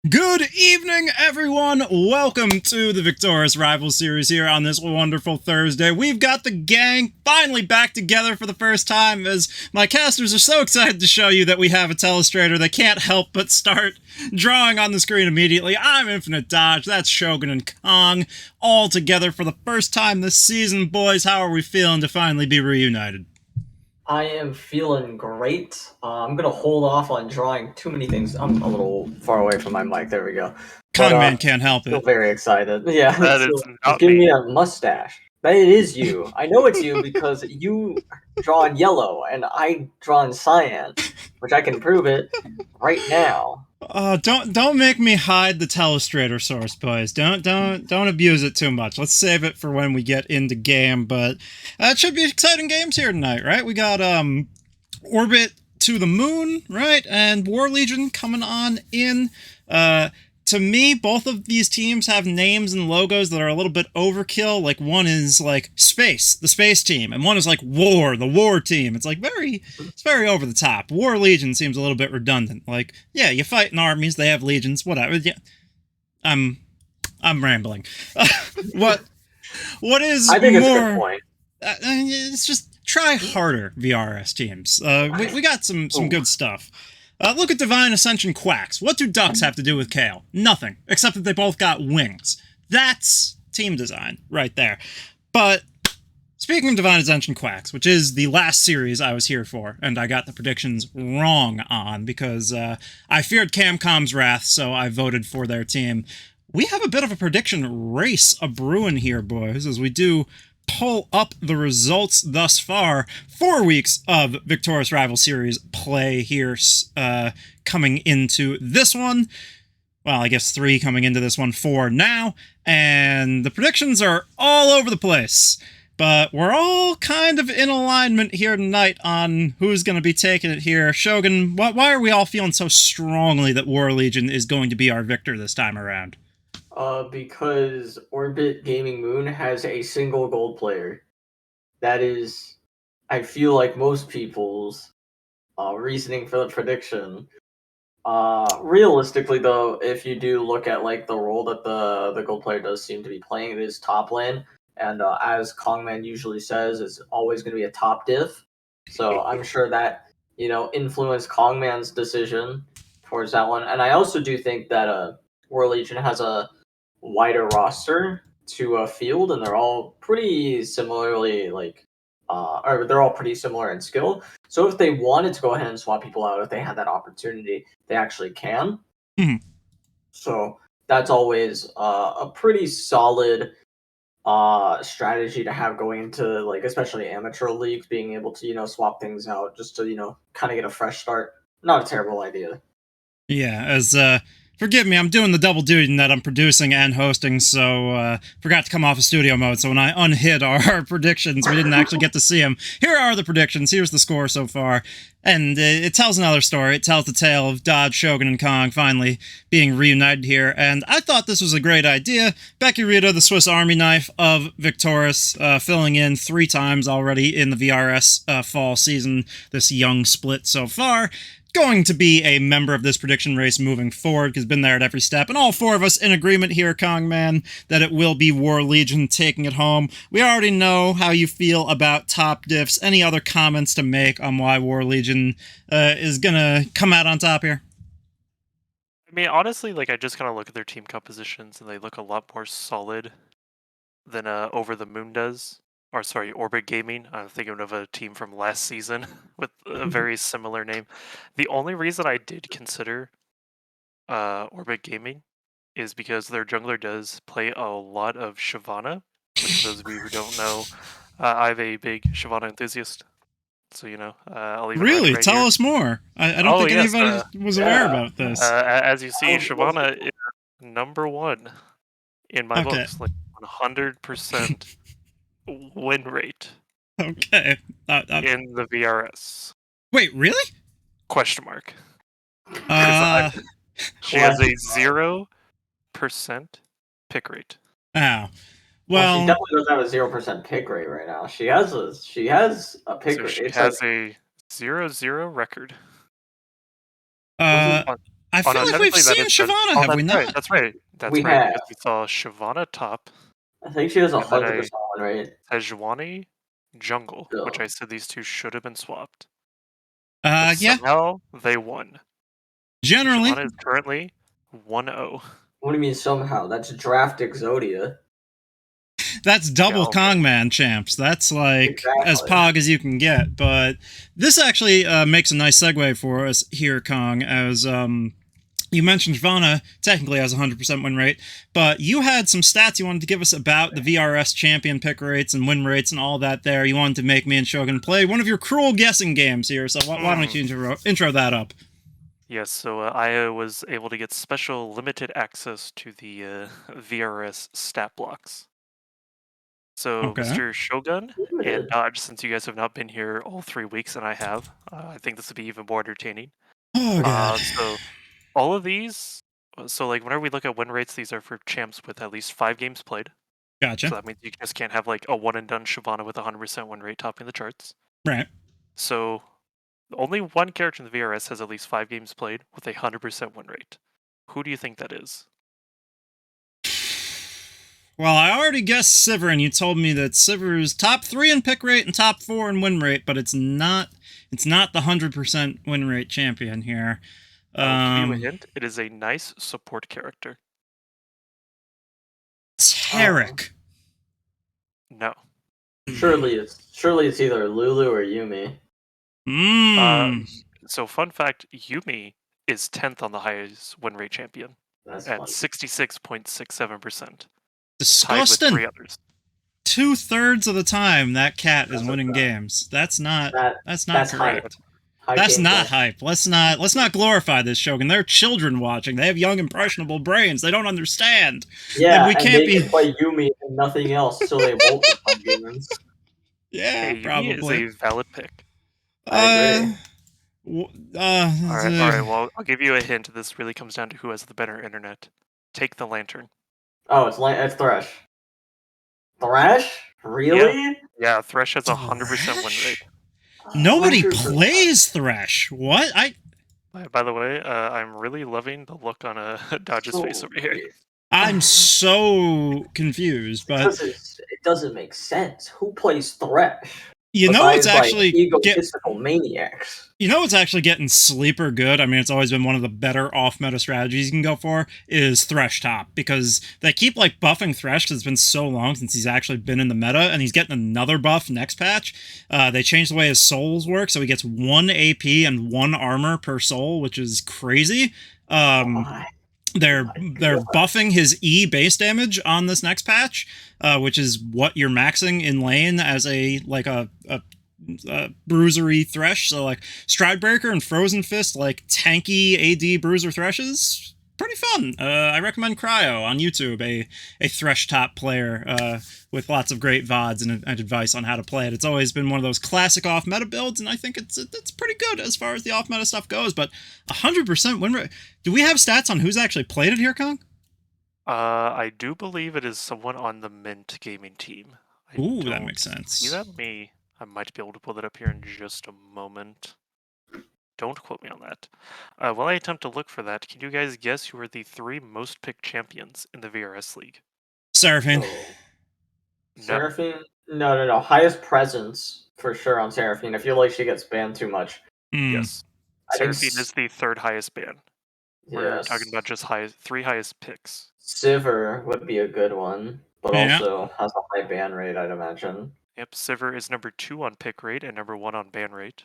Good evening, everyone! Welcome to the Victoris Rival Series here on this wonderful Thursday. We've got the gang finally back together for the first time as my casters are so excited to show you that we have a telestrator they can't help but start drawing on the screen immediately. I'm Infinite Dodge, that's Shogun and Kong, all together for the first time this season. Boys, how are we feeling to finally be reunited? I am feeling great. I'm gonna hold off on drawing too many things. I'm a little far away from my mic. There we go. But Kongman can't help still it. very excited. Yeah, That is so just not give me me. a mustache. But it is you. I know it's you because you draw in yellow and I draw in cyan, which I can prove it right now. Don't make me hide the telestrator source, boys. Don't abuse it too much. Let's save it for when we get into game. But it should be exciting games here tonight, right? We got Orbit to the Moon, right, and War Legion coming on in. To me, both of these teams have names and logos that are a little bit overkill. Like, one is like Space, the Space Team, and one is like War, the War Team. It's very over the top. War Legion seems a little bit redundant. Like, yeah, you fight in armies, they have legions, whatever. Yeah, I'm rambling. what what is I think more? it's a good point. It's just try harder, VRS teams. We got some good stuff. Look at Divine Ascension Quacks. What do ducks have to do with Kale? Nothing, except that they both got wings. That's team design right there. But speaking of Divine Ascension Quacks, which is the last series I was here for, and I got the predictions wrong on because I feared Camcom's wrath, so I voted for their team. We have a bit of a prediction race a-brewing here, boys, as we do pull up the results thus far. 4 weeks of Victoris Rival Series play here coming into this one. Well, I guess 3 coming into this one, 4 now. And the predictions are all over the place. But we're all kind of in alignment here tonight on who's going to be taking it here. Shogun, why are we all feeling so strongly that War Legion is going to be our victor this time around? Because Orbit Gaming Moon has a single gold player. That is, I feel like most people's reasoning for the prediction. Realistically, though, if you do look at like the role that the gold player does seem to be playing, it is top lane, and as Kongman usually says, it's always going to be a top diff. So I'm sure that influenced Kongman's decision towards that one, and I also do think that World Legion has a wider roster to field, and they're all pretty similarly or they're all pretty similar in skill. So if they wanted to go ahead and swap people out, if they had that opportunity, they actually can. Mm-hmm. So that's always a pretty solid strategy to have going into like especially amateur leagues, being able to swap things out just to kind of get a fresh start. Not a terrible idea. Yeah, as forgive me, I'm doing the double duty in that I'm producing and hosting, so forgot to come off of studio mode. So when I unhid our predictions, we didn't actually get to see them. Here are the predictions. Here's the score so far, and it tells another story. It tells the tale of Dodge, Shogun, and Kong finally being reunited here. And I thought this was a great idea. Becky Rita, the Swiss Army knife of Victoris, filling in 3 times already in the VRS fall season. This young split so far. Going to be a member of this prediction race moving forward, because been there at every step, and all 4 of us in agreement here, Kongman, that it will be War Legion taking it home. We already know how you feel about top diffs. Any other comments to make on why War Legion is gonna come out on top here? I mean, honestly, like I just kind of look at their team compositions, and they look a lot more solid than Over the Moon does. Or sorry, Orbit Gaming. I'm thinking of a team from last season with a very similar name. The only reason I did consider Orbit Gaming is because their jungler does play a lot of Shyvana. Which, for those of you who don't know, I'm a big Shyvana enthusiast. So I'll even write it Really? right Tell here. us more. I don't Oh think yes, anybody was aware Yeah. about this. as you see, Oh, well, Shyvana is #1 in my Okay. books, like 100% win rate Okay. in the VRS. Wait, really? Question mark. Uh, She has a 0% pick rate. oh. well, she Well, definitely doesn't have a 0% pick rate right now. She has a pick So rate. she It's like has a 0-0 record. uh, Fun. I feel like we've seen Shyvana, have we not? That's right. That's We right. have. Because we saw Shyvana top, I think she has and then 100% win rate. Sejuani jungle, which Ugh. I said these two should have been swapped. Yeah. Somehow they won. Generally. Shyvana is currently 1-0. What do you mean somehow? That's draft Exodia. That's double Yeah, okay. Kongman champs. That's like Exactly. as pog as you can get. But this actually makes a nice segue for us here, Kong, as you mentioned Shyvana technically has 100% win rate, but you had some stats you wanted to give us about the VRS champion pick rates and win rates and all that there. You wanted to make me and Shogun play one of your cruel guessing games here, so why don't you intro that up? Yes, so I was able to get special limited access to the VRS stat blocks. So, Okay. Mr. Shogun and Limited. Dodge, since you guys have not been here all 3 weeks and I have, I think this would be even more entertaining. Oh, God. So, all of these, so like whenever we look at win rates, these are for champs with at least 5 games played. So Gotcha. that means you just can't have like a one and done Shyvana with 100% win rate topping the charts. Right. So, only one character in the VRS has at least 5 games played with a 100% win rate. Who do you think that is? Well, I already guessed Sivir, and you told me that Sivir's top 3 in pick rate and top 4 in win rate, but it's not the 100% win rate champion here. I'll give you a hint. It is a nice support character. Tarek. No. Surely it's either Lulu or Yumi. So fun fact, Yumi is 10th on the highest win rate champion That's at funny. 66.67%. Disgusting. Tied with 3 others. 2/3 of the time that cat is That's winning okay. games. That's not That's correct. hype. That's not hype. Let's not glorify this, Shogun. They're children watching. They have young, impressionable brains. They don't understand. Yeah, we can't they can play Yumi and nothing else, so they won't become demons. Yeah, Hey, probably. Yumi is a valid pick. I agree. All right. Well, I'll give you a hint. This really comes down to who has the better internet. Take the lantern. Oh, it's Thresh. Thresh? Really? Yeah, Thresh has 100% win rate. Nobody 100%. plays Thresh. What? By the way, I'm really loving the look on Dodge's face over here. I'm so confused, but it doesn't make sense. Who plays Thresh? you know it's Besides, actually egotistical maniacs. You know what's actually getting sleeper good? I mean, it's always been one of the better off-meta strategies you can go for, is Thresh top, because they keep, like, buffing Thresh because it's been so long since he's actually been in the meta, and he's getting another buff next patch. They changed the way his souls work, so he gets 1 AP and 1 armor per soul, which is crazy. They're buffing his E base damage on this next patch, which is what you're maxing in lane as a bruisery Thresh. So like Stridebreaker and Frozen Fist, like tanky AD bruiser Threshes, pretty fun. I recommend Cryo on YouTube, a Thresh top player with lots of great VODs and advice on how to play it. It's always been one of those classic off meta builds, and I think it's pretty good as far as the off meta stuff goes. But 100% win rate. Do we have stats on who's actually played it here, Kong? I do believe it is someone on the Mint gaming team. Ooh, that makes sense. See that? I might be able to pull that up here in just a moment. Don't quote me on that. While I attempt to look for that, can you guys guess who are the 3 most picked champions in the VRS League? Seraphine. No. Seraphine? No. Highest presence for sure on Seraphine. I feel like she gets banned too much. Yes. Seraphine is the 3rd highest ban. We're Yes. talking about just 3 highest picks. Sivir would be a good one, but also has a high ban rate, I'd imagine. Yep, Sivir is number 2 on pick rate and number 1 on ban rate.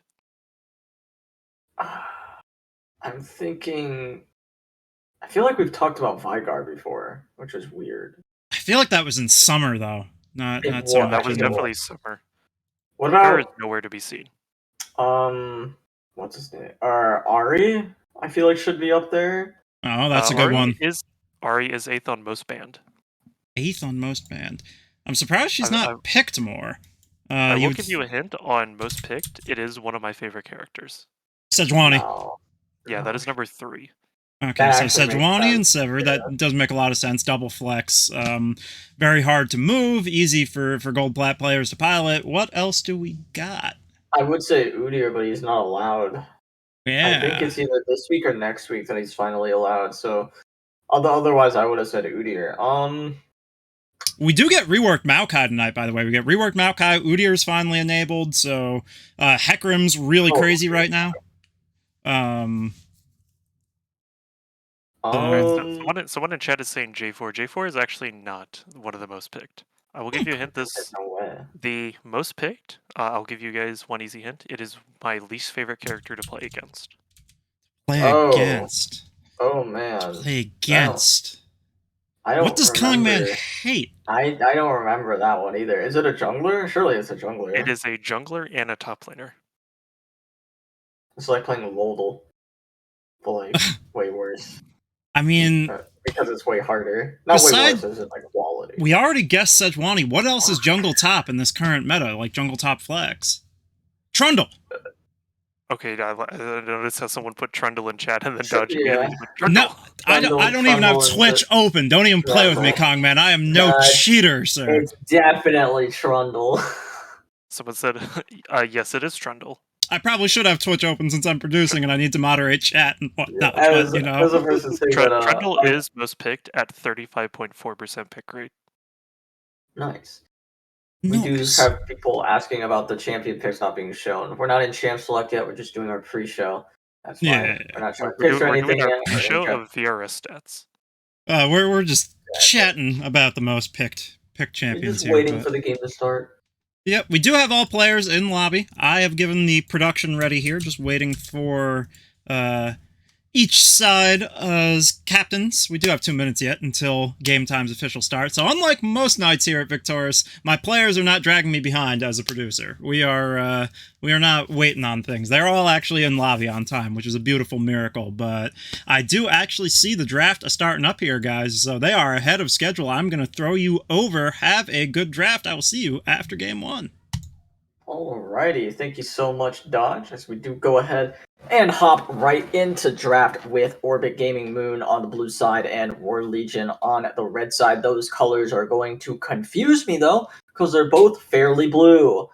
I'm thinking... I feel like we've talked about Vygar before, which is weird. I feel like that was in summer, though. Not so much. That was definitely summer. What Vygar about... is nowhere to be seen. What's his name? Ari? I feel like should be up there. Oh, that's a good one. Ari is 8th on most banned. 8th on most banned. I'm surprised she's not picked more. I will give you a hint on most picked. It is one of my favorite characters. Sejuani. No. Yeah, that is number 3. Okay, so Sejuani and Sivir, that does make a lot of sense. Double flex. Very hard to move, easy for gold plat players to pilot. What else do we got? I would say Udyr, but he's not allowed. I think Yeah. it's either this week or next week that he's finally allowed. So, otherwise, I would have said Udyr. We do get reworked Maokai tonight, by the way. We get reworked Maokai. Udyr's finally enabled, so Hecarim's really crazy right now. Alright, so Um, someone in chat is saying J4. J4 is actually not one of the most picked. I will give you a hint. there's no way. The most picked. I'll give you guys one easy hint. It is my least favorite character to play against. Play Oh, against. oh man. Play against. I don't What does Kongman remember. hate? I don't remember that one either. Is it a jungler? Surely it's a jungler. It is a jungler and a top laner. It's like playing Lodel, but like way worse. I mean, Because it's way harder. Not way worse, it's like quality. we already guessed Sejuani. What else is jungle top in this current meta, like jungle top flex? Trundle. Okay, I noticed how someone put Trundle in chat and then Dodge Yeah. immediately put Trundle. No, I don't even have Twitch open. Don't even play with me, Kongman. I am no cheater, sir. It's definitely Trundle. Someone said, yes, it is Trundle. I probably should have Twitch open since I'm producing and I need to moderate chat and whatnot. As But, a person saying that, Trundle is most picked at 35.4% pick rate. Nice. We do have people asking about the champion picks not being shown. We're not in champ select yet. We're just doing our pre-show. That's fine. Yeah. We're not showing We're picks or anything doing our yet. pre-show of VRS stats. We're just chatting about the most picked champions We're just here. waiting for the game to start. Yep, we do have all players in lobby. I have given the production ready here, just waiting for each side as captains. We do have 2 minutes yet until game time's official start. So unlike most nights here at Victoris, my players are not dragging me behind as a producer. We are not waiting on things. They're all actually in lobby on time, which is a beautiful miracle. But I do actually see the draft starting up here, guys. So they are ahead of schedule. I'm going to throw you over. Have a good draft. I will see you after game 1. Alrighty, thank you so much, Dodge, as we do go ahead and hop right into draft with Orbit Gaming Moon on the blue side and War Legion on the red side. Those colors are going to confuse me, though, because they're both fairly blue.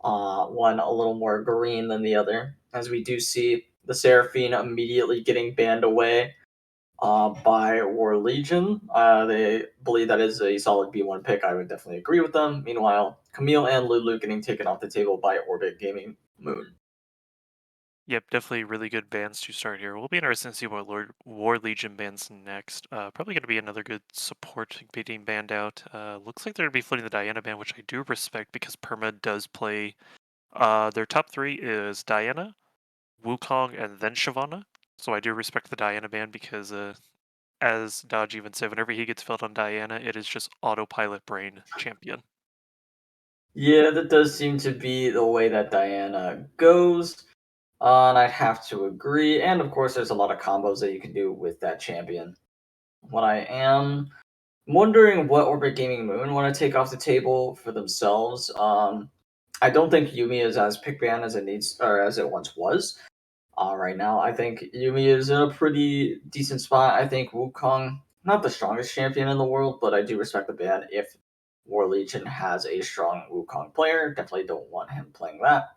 One a little more green than the other, as we do see the Seraphine immediately getting banned away by War Legion. They believe that is a solid B1 pick. I would definitely agree with them. Meanwhile, Camille and Lulu getting taken off the table by Orbit Gaming Moon. Yep, definitely really good bans to start here. We'll be interested to see what War Legion bans next. Probably going to be another good support being banned out. Looks like they're going to be floating the Diana ban, which I do respect because Perma does play. Their top 3 is Diana, Wukong, and then Shyvana. So I do respect the Diana ban because, as Dodge even said, whenever he gets filled on Diana, it is just autopilot brain champion. Yeah, that does seem to be the way that Diana goes. And I'd have to agree. And of course, there's a lot of combos that you can do with that champion. What I am wondering what Orbit Gaming Moon want to take off the table for themselves. I don't think Yumi is as pick ban as it needs or as it once was. Right now, I think Yumi is in a pretty decent spot. I think Wukong, not the strongest champion in the world, but I do respect the ban if War Legion has a strong Wukong player. Definitely don't want him playing that.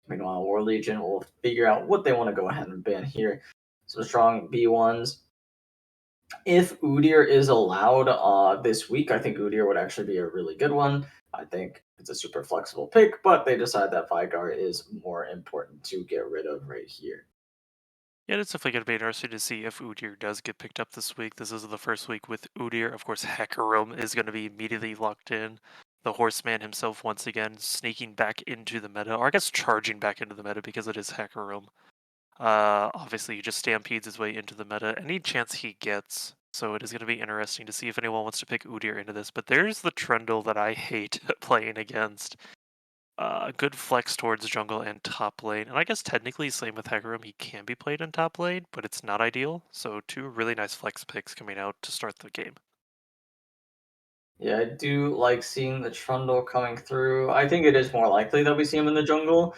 Meanwhile, War Legion will figure out what they want to go ahead and ban here. Some strong B1s. If Udyr is allowed this week, I think Udyr would actually be a really good one. I think it's a super flexible pick, but they decide that Vigar is more important to get rid of right here. Yeah, it's definitely going to be interesting to see if Udyr does get picked up this week. This is the first week with Udyr. Of course, Hecarim is going to be immediately locked in. The Horseman himself, once again, sneaking back into the meta, or I guess charging back into the meta because it is Hecarim. Obviously, he just stampedes his way into the meta any chance he gets. So it is going to be interesting to see if anyone wants to pick Udyr into this. But there's the Trundle that I hate playing against. Good flex towards jungle and top lane. And I guess technically, same with Hecarim, he can be played in top lane, but it's not ideal. So 2 really nice flex picks coming out to start the game. Yeah, I do like seeing the Trundle coming through. I think it is more likely that we see him in the jungle.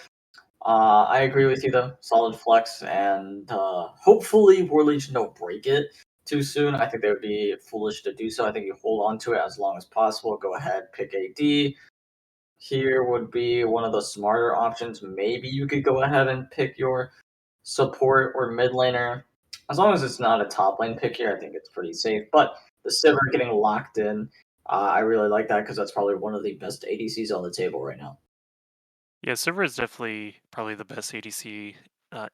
I agree with you though. Solid flex, and hopefully War Legion don't break it too soon. I think they would be foolish to do so. I think you hold on to it as long as possible. Go ahead, pick AD. Here would be one of the smarter options. Maybe you could go ahead and pick your support or mid laner, as long as it's not a top lane pick here, I think it's pretty safe. But the Sivir getting locked in, I really like that because that's probably one of the best ADCs on the table right now. Yeah, Silver is definitely probably the best ADC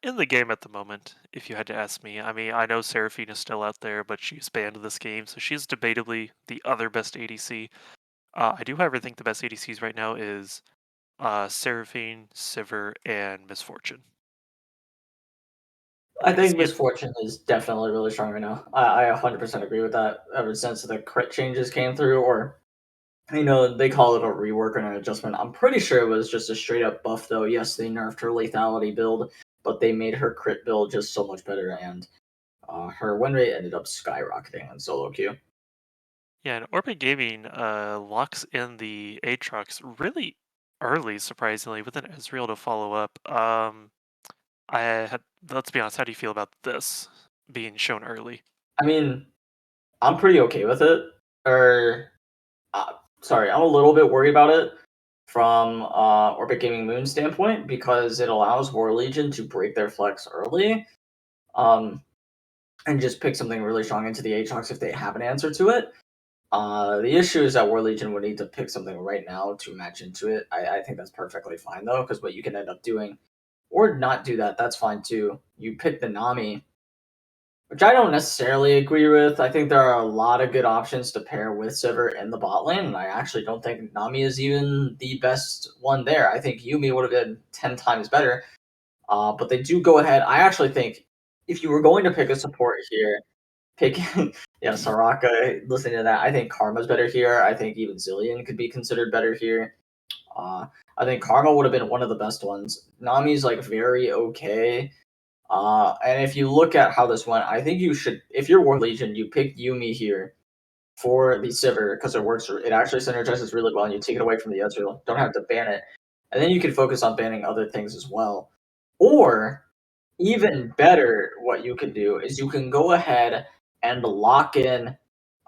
in the game at the moment, if you had to ask me. I mean, I know Seraphine is still out there, but she's banned this game, so she's debatably the other best ADC. I do, however, think the best ADCs right now is Seraphine, Sivir, and Misfortune. I Because think Misfortune is definitely really strong right now. I 100% agree with that. Ever since the crit changes came through, or they call it a rework or an adjustment. I'm pretty sure it was just a straight up buff, though. Yes, they nerfed her lethality build, but they made her crit build just so much better, and her win rate ended up skyrocketing on solo queue. yeah, and Orbit Gaming locks in the Aatrox really early, surprisingly, with an Ezreal to follow up. I had, let's be honest, how do you feel about this being shown early? I mean, I'm pretty okay with it. Or, uh, sorry, I'm a little bit worried about it from Orbit Gaming Moon standpoint because it allows War Legion to break their flex early. Um, and just pick something really strong into the Aatrox if they have an answer to it. The issue is that War Legion would need to pick something right now to match into it. I think that's perfectly fine though, because what you can end up doing, or not do that, that's fine too. You pick the Nami, which I don't necessarily agree with. I think there are a lot of good options to pair with Sivir in the bot lane, and I actually don't think Nami is even the best one there. I think Yumi would have been 10 times better. But they do go ahead. I actually think if you were going to pick a support here, pick yeah, Soraka, listening to that, I think Karma's better here. I think even Zillion could be considered better here. Uh, I think Karma would have been one of the best ones. Nami's like very okay. And if you look at how this went, I think you should, if you're War Legion, you pick Yumi here for the Sivir because it works. It actually synergizes really well, and you take it away from the Ezreal. Don't have to ban it, and then you can focus on banning other things as well. Or even better, what you can do is you can go ahead and lock in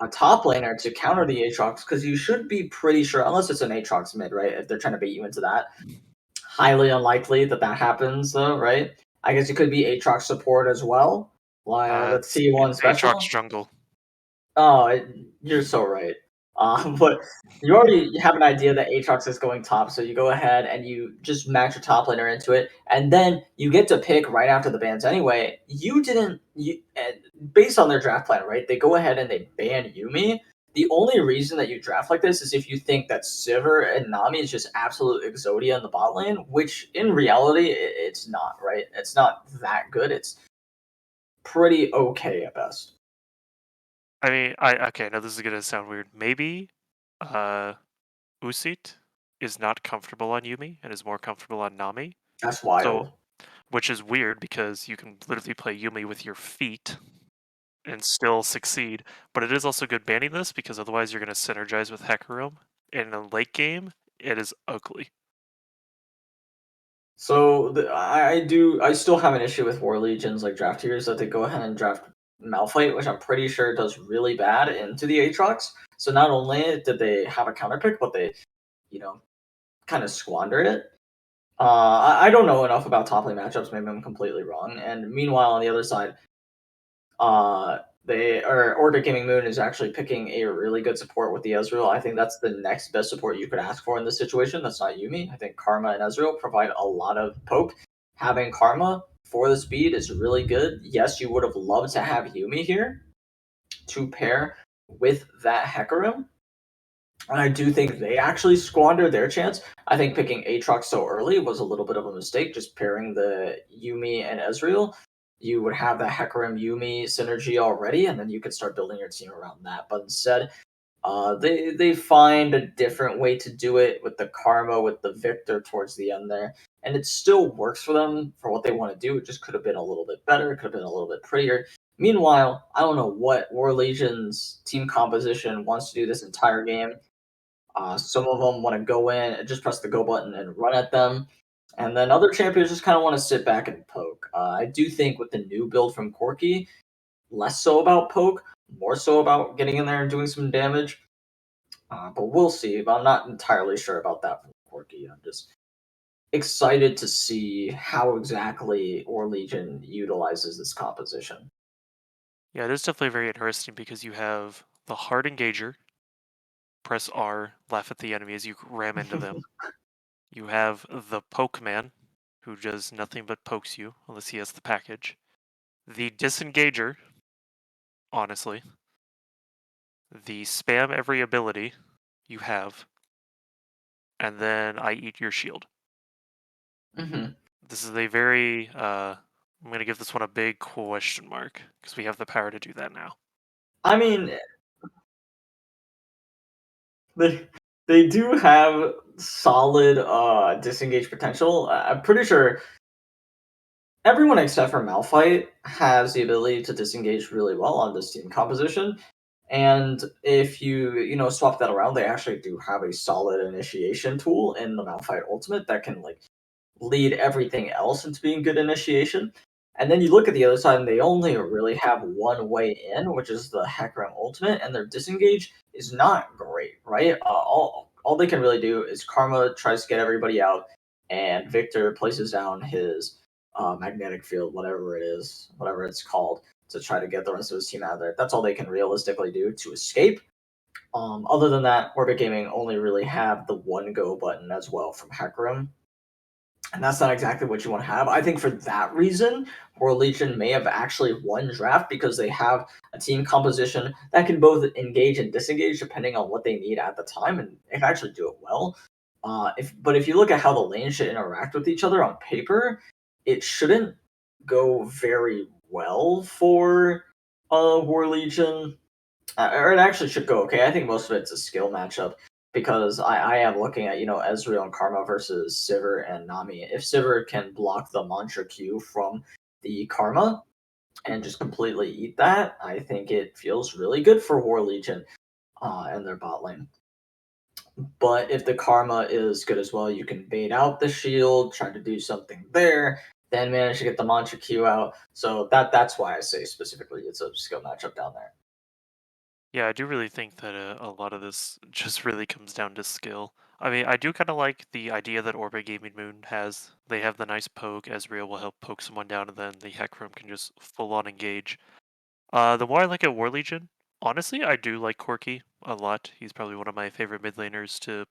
a top laner to counter the Aatrox because you should be pretty sure, unless it's an Aatrox mid, right? If they're trying to bait you into that, highly unlikely that that happens, though, right? I guess it could be Aatrox support as well, like the T1 It's Aatrox special. jungle. Oh, you're so right. But you already have an idea that Aatrox is going top, so you go ahead and you just match your top laner into it, and then you get to pick right after the bans anyway. You didn't, based on their draft plan, right? They go ahead and they ban Yumi. The only reason that you draft like this is if you think that Sivir and Nami is just absolute Exodia in the bot lane, which in reality it's not, right? It's not that good. It's pretty okay at best. I mean, okay, now this is gonna sound weird. Maybe uh Usit is not comfortable on Yumi and is more comfortable on Nami. That's So, wild. which is weird because you can literally play Yumi with your feet and still succeed. But it is also good banning this because otherwise you're gonna synergize with Hecarim. And in a late game, it is ugly. So I still have an issue with War Legions like draft tiers that they go ahead and draft Malphite, which I'm pretty sure does really bad into the Aatrox. So not only did they have a counter pick, but they, you know, kind of squandered it. I don't know enough about top lane matchups. Maybe I'm completely wrong. And meanwhile, on the other side, they or Orbit Gaming Moon is actually picking a really good support with the Ezreal. I think that's the next best support you could ask for in this situation. That's not Yumi. I think Karma and Ezreal provide a lot of poke. Having Karma for the speed is really good. Yes, you would have loved to have Yumi here to pair with that Hecarim. And I do think they actually squandered their chance. I think picking Aatrox so early was a little bit of a mistake, just pairing the Yumi and Ezreal. You would have the Hecarim Yumi synergy already, and then you could start building your team around that. But instead, they find a different way to do it with the Karma, with the Victor towards the end there. And it still works for them for what they want to do. It just could have been a little bit better, could have been a little bit prettier. Meanwhile, I don't know what War Legion's team composition wants to do this entire game. Some of them want to go in and just press the go button and run at them. And then other champions just kind of want to sit back and poke. I do think with the new build from Corki, less so about poke, more so about getting in there and doing some damage. But we'll see. But I'm not entirely sure about that from Corki. I'm just excited to see how exactly Legion utilizes this composition. Yeah, it is definitely very interesting because you have the hard engager, press R, laugh at the enemy as you ram into them. You have the poke man, who does nothing but pokes you, unless he has the package. The disengager, honestly. The spam every ability you have. And then I eat your shield. Hmm. This is a very, I'm going to give this one a big question mark, because we have the power to do that now. I mean, they do have solid disengage potential. I'm pretty sure everyone except for Malphite has the ability to disengage really well on this team composition. And if you swap that around, they actually do have a solid initiation tool in the Malphite ultimate that can like lead everything else into being good initiation. And then you look at the other side, and they only really have one way in, which is the Hecarim ultimate, and their disengage is not great, right? All they can really do is Karma tries to get everybody out, and Victor places down his magnetic field, whatever it is, whatever it's called, to try to get the rest of his team out of there. That's all they can realistically do to escape. Other than that, Orbit Gaming only really have the one go button as well from Hecarim, and that's not exactly what you want to have. I think for that reason, World Legion may have actually won draft because they have a team composition that can both engage and disengage depending on what they need at the time, and they can actually do it well. If you look at how the lanes should interact with each other on paper, it shouldn't go very well for War Legion, or it actually should go okay. I think most of it's a skill matchup because I am looking at Ezreal and Karma versus Sivir and Nami. If Sivir can block the Mantra Q from the Karma and just completely eat that, I think it feels really good for War Legion and their bot lane. But if the Karma is good as well, you can bait out the shield, try to do something there, then manage to get the Mantra Q out. So that's why I say specifically it's a skill matchup down there. Yeah, I do really think that a lot of this just really comes down to skill. I mean, I do kind of like the idea that Orbit Gaming Moon has. They have the nice poke. Ezreal will help poke someone down, and then the Hecarim can just full on engage. The more I look at War Legion, honestly, I do like Corki a lot. He's probably one of my favorite mid laners to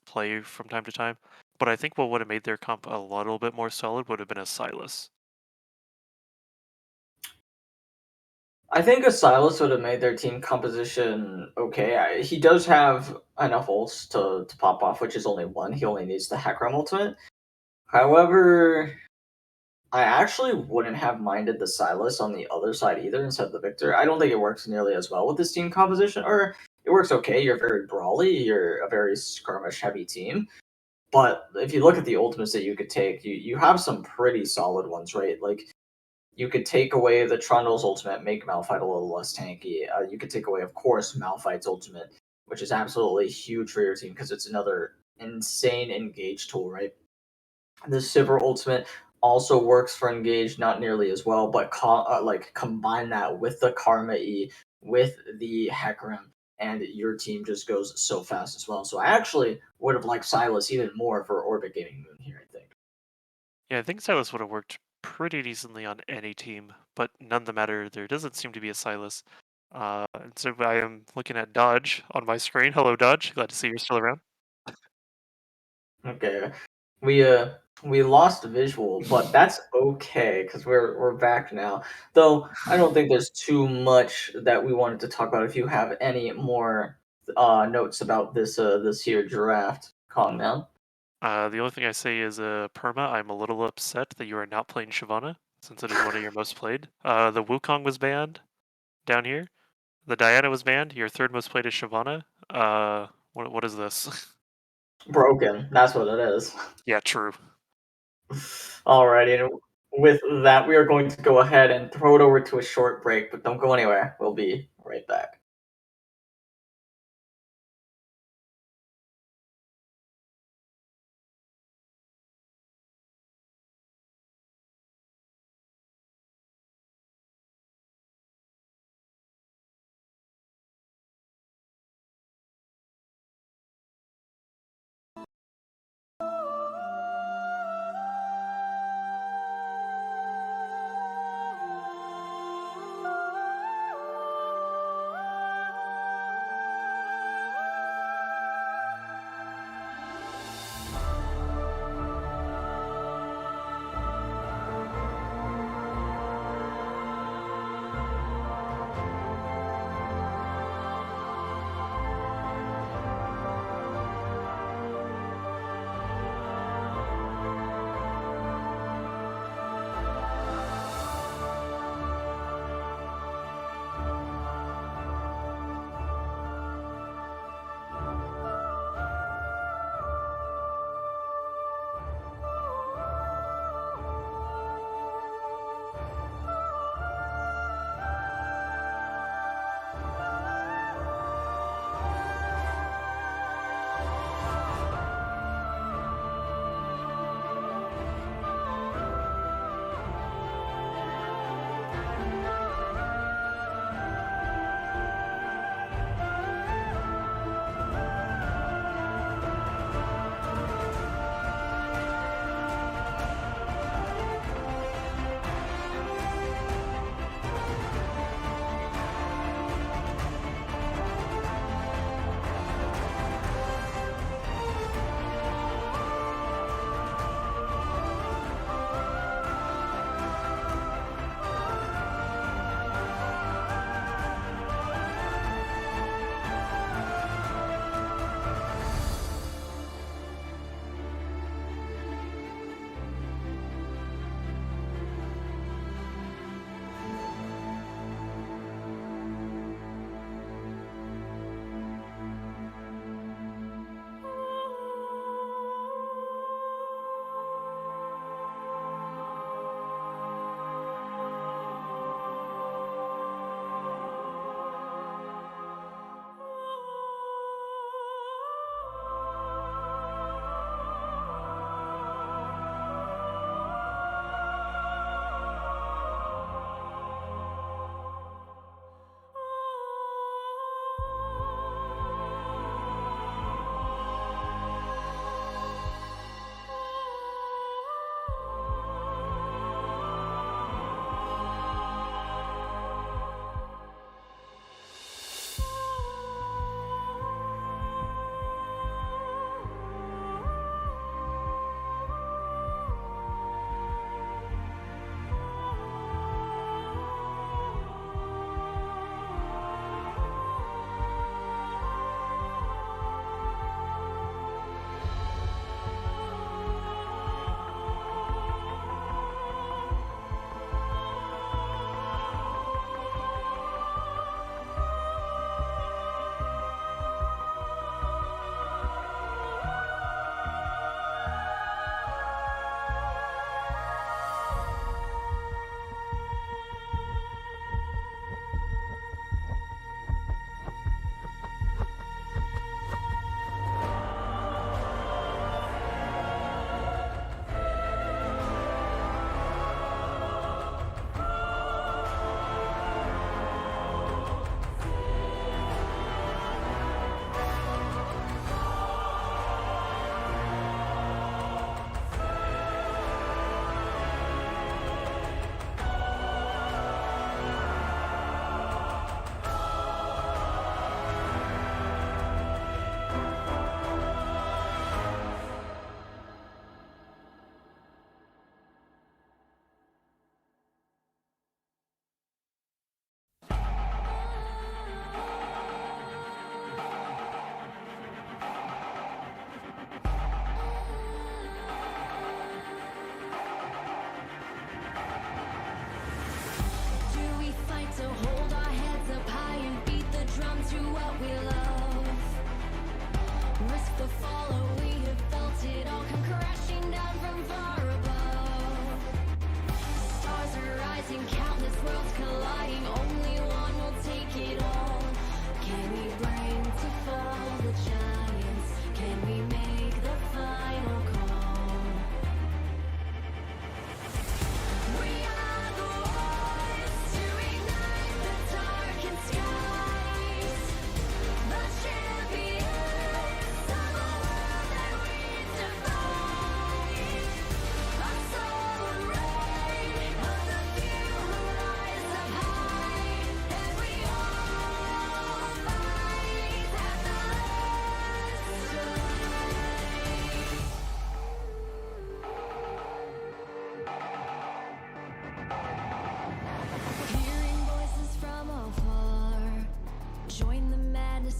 play from time to time. But I think what would have made their comp a little bit more solid would have been a Silas. I think a Silas would have made their team composition okay. He does have enough ults to pop off, which is only one. He only needs the Hecarim ultimate. However, I actually wouldn't have minded the Silas on the other side either instead of the Victor. I don't think it works nearly as well with this team composition, or it works okay. You're very brawly. You're a very skirmish heavy team. But if you look at the ultimates that you could take, you have some pretty solid ones, right? Like you could take away the Trundle's ultimate, make Malphite a little less tanky. You could take away, of course, Malphite's ultimate, which is absolutely huge for your team because it's another insane engage tool, right? The Sivir ultimate also works for engage, not nearly as well, but combine that with the Karma E, with the Hecarim, and your team just goes so fast as well. So I actually would have liked Silas even more for Orbit Gaming Moon here, I think. Yeah, I think Silas would have worked pretty decently on any team, but none the matter, there doesn't seem to be a Silas. And so I am looking at Dodge on my screen. Hello, Dodge. Glad to see you're still around. Okay. We lost visual, but that's okay because we're back now. Though I don't think there's too much that we wanted to talk about. If you have any more notes about this here draft, calm down. The only thing I say is, Perma, I'm a little upset that you are not playing Shyvana, since it is one of your most played. The Wukong was banned down here. The Diana was banned. Your third most played is Shyvana. What is this? Broken. That's what it is. Yeah, true. Alrighty, and with that, we are going to go ahead and throw it over to a short break, but don't go anywhere. We'll be right back.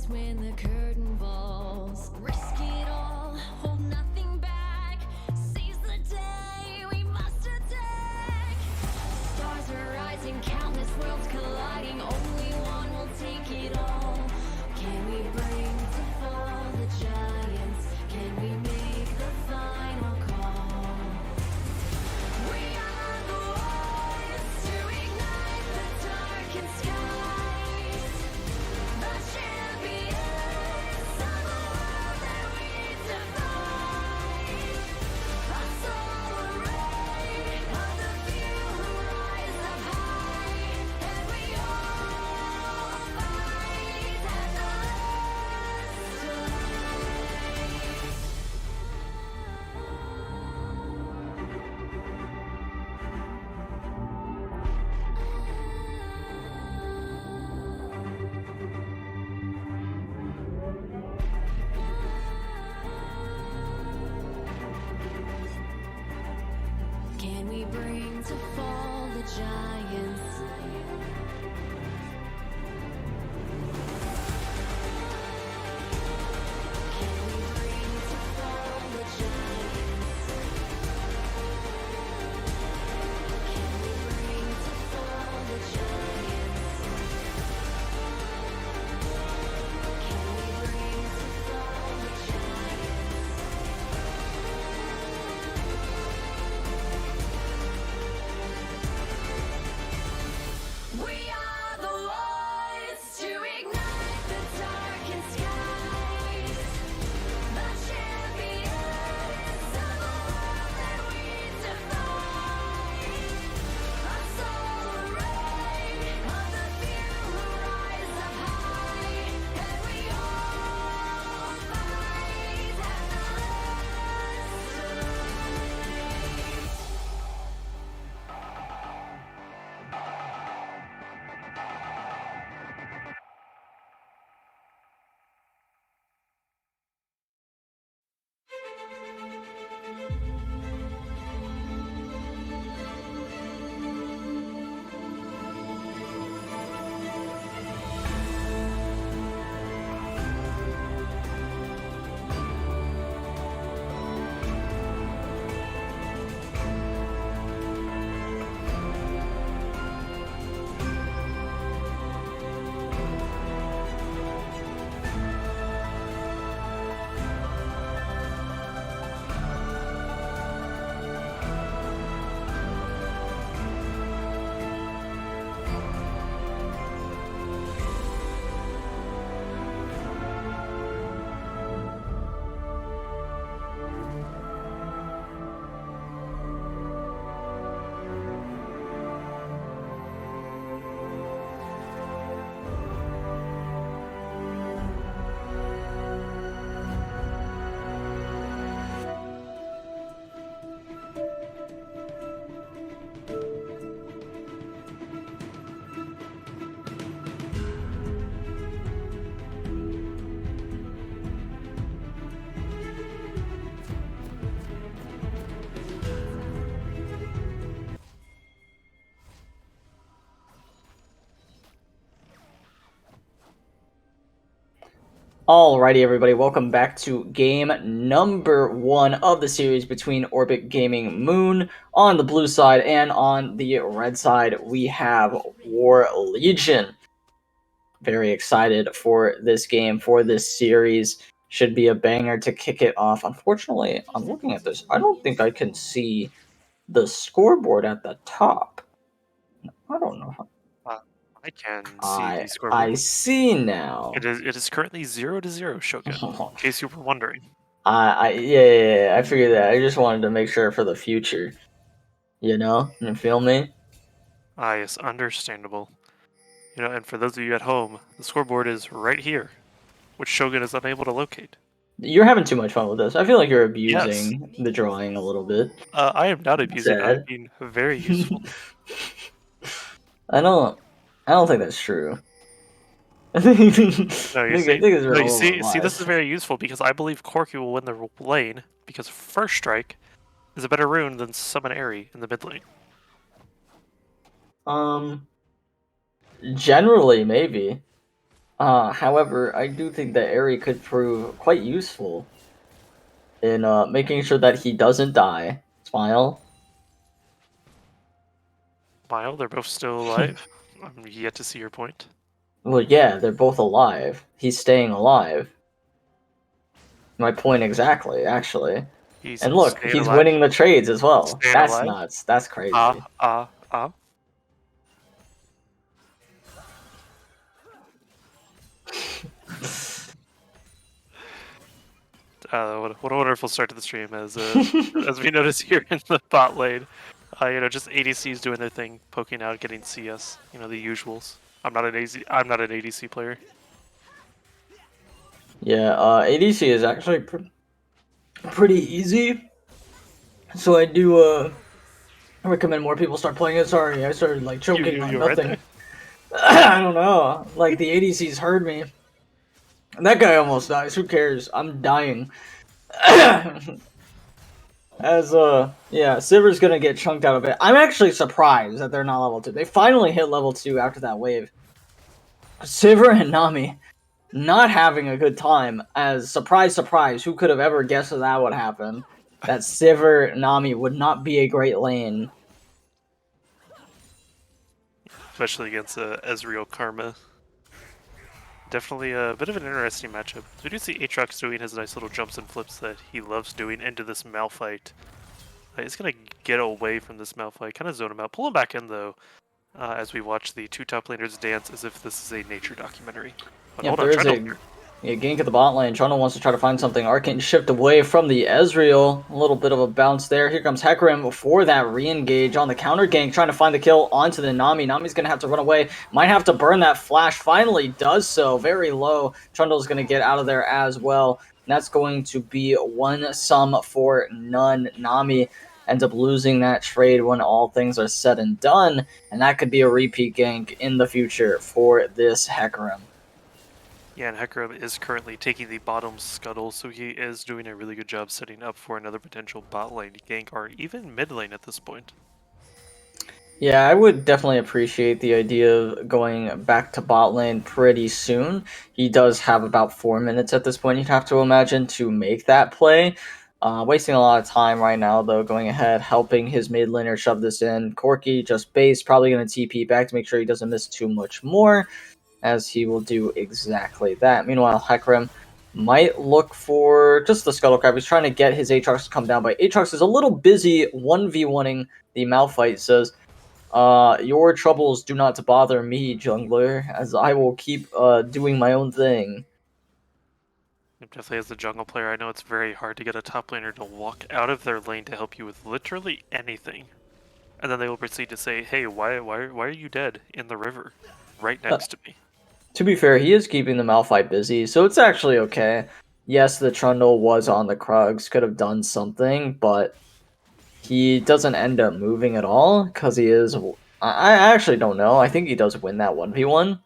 is when the curtain falls. Risk it all, hold nothing back. Seize the day, we must attack. Stars are rising, countless worlds colliding. Only one will take it all. Can we bring to fall the giants? Can we make the final call? We are the ones to ignite the darkened skies. The champions of the world that we defy. A solar ray of the few who rise up high. And we all fight at the Can we bring to fall the giants? Can we bring to fall the giants? Can we bring to fall the giants? Can we bring to fall the giants? We are the ones to ignite the darkened skies. The champions of the world that we defy. A solar ray of the few who rise up high. And we all fight at the Alrighty, everybody, welcome back to game number 1 of the series between Orbit Gaming Moon on the blue side, and on the red side we have War Legion. Very excited for this game, for this series. Should be a banger to kick it off. Unfortunately, I'm looking at this. I don't think I can see the scoreboard at the top. I don't know. I can see the I scoreboard. see now. It is currently 0-0, Shogun. In case you were wondering. Yeah, I figured that. I just wanted to make sure for the future. You know? You feel me? Yes, understandable. And for those of you at home, the scoreboard is right here, which Shogun is unable to locate. You're having too much fun with this. I feel like you're abusing the drawing a little bit. I am not abusing it. I'm Sad. being very useful. I don't think that's true. I think No, you I think it's no, real you see, this biased. is very useful because I believe Corki will win the lane because First Strike is a better rune than Summon Airy in the mid lane. Generally, maybe. However, I do think that Eri could prove quite useful in making sure that he doesn't die. Smile. Mile, they're both still alive. I'm yet to see your point. Well, yeah, they're both alive. He's staying alive. My point exactly, actually. He's And look, staying he's alive. winning the trades as well. Staying That's alive? nuts. That's crazy. Ah. What a wonderful start to the stream as as we notice here in the bot lane. Just ADCs doing their thing, poking out, getting CS. The usuals. I'm not an ADC player. Yeah, ADC is actually pretty easy. So I do recommend more people start playing it. Sorry, I started like choking on you right nothing. I don't know. Like the ADCs heard me. That guy almost dies. Who cares? I'm dying. Yeah, Sivir's gonna get chunked out of it. I'm actually surprised that they're not level 2. They finally hit level 2 after that wave. Sivir and Nami not having a good time, as surprise, who could have ever guessed that would happen? That Sivir Nami would not be a great lane. Especially against Ezreal Karma. Definitely a bit of an interesting matchup. We do see Aatrox doing his nice little jumps and flips that he loves doing into this Malphite. He's going to get away from this Malphite, kind of zone him out. Pull him back in, though, as we watch the two top laners dance as if this is a nature documentary. But Yeah, hold on, there is a gank at the bot lane. Trundle wants to try to find something. Arcane shift away from the Ezreal. A little bit of a bounce there. Here comes Hecarim for that re-engage on the counter gank, trying to find the kill onto the Nami. Nami's going to have to run away. Might have to burn that flash. Finally does so. Very low. Trundle's going to get out of there as well. And that's going to be one sum for none. Nami ends up losing that trade when all things are said and done. And that could be a repeat gank in the future for this Hecarim. Yeah, and Hecarim is currently taking the bottom scuttle, so he is doing a really good job setting up for another potential bot lane gank, or even mid lane at this point. Yeah, I would definitely appreciate the idea of going back to bot lane pretty soon. He does have about 4 minutes at this point, you'd have to imagine, to make that play. Wasting a lot of time right now, though, going ahead, helping his mid laner shove this in. Corki just base, probably going to TP back to make sure he doesn't miss too much more, as he will do exactly that. Meanwhile, Hecarim might look for just the Scuttle Crab. He's trying to get his Aatrox to come down, but Aatrox is a little busy 1v1ing the Malphite. Says, your troubles do not bother me, jungler, as I will keep doing my own thing. Definitely as a jungle player, I know it's very hard to get a top laner to walk out of their lane to help you with literally anything. And then they will proceed to say, hey, why are you dead in the river right next to me? To be fair, he is keeping the Malphite busy, so it's actually okay. Yes, the Trundle was on the Krugs, could have done something, but he doesn't end up moving at all, because he is... I actually don't know. I think he does win that 1v1,